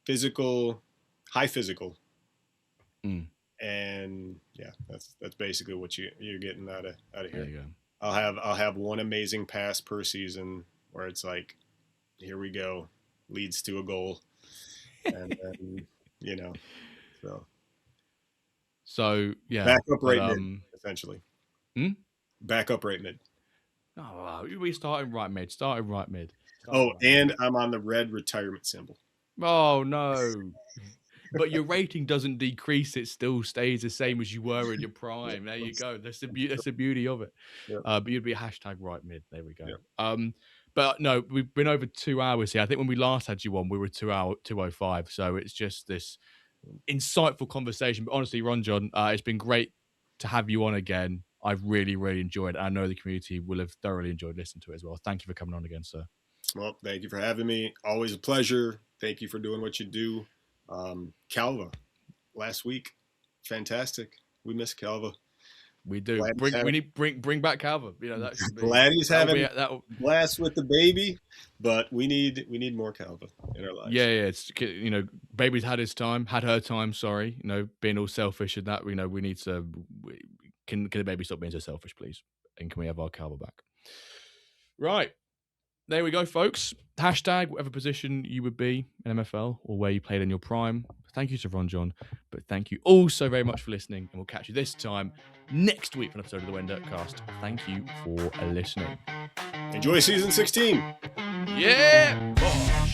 physical, high physical, and yeah, that's basically what you're getting out of here. There you go. I'll have one amazing pass per season where it's like, here we go, leads to a goal, and then so yeah, backup right mid essentially. Backup right mid. Oh, we starting right mid. And I'm on the red retirement symbol. Oh no. But your rating doesn't decrease; it still stays the same as you were in your prime. There you go. That's the beauty of it. Yep. But you'd be hashtag right mid. There we go. Yep. But no, we've been over 2 hours here. I think when we last had you on, we were 2:05. So it's just this insightful conversation. But honestly, RonJon, it's been great to have you on again. I've really, really enjoyed it. I know the community will have thoroughly enjoyed listening to it as well. Thank you for coming on again, sir. Well, thank you for having me. Always a pleasure. Thank you for doing what you do. Calva, last week, fantastic. We miss Calva. We do. Bring back Calva. That should be. Glad he's having a blast with the baby, but we need more Calva in our lives. Yeah. It's baby's had her time. Sorry, being all selfish and that. We need to. Can the baby stop being so selfish, please? And can we have our Calva back? Right. There we go, folks. Hashtag whatever position you would be in MFL or where you played in your prime. Thank you to RonJon, but thank you all so very much for listening, and we'll catch you this time next week for an episode of the WenDirk Cast. Thank you for listening. Enjoy season 16. Yeah. Bosh.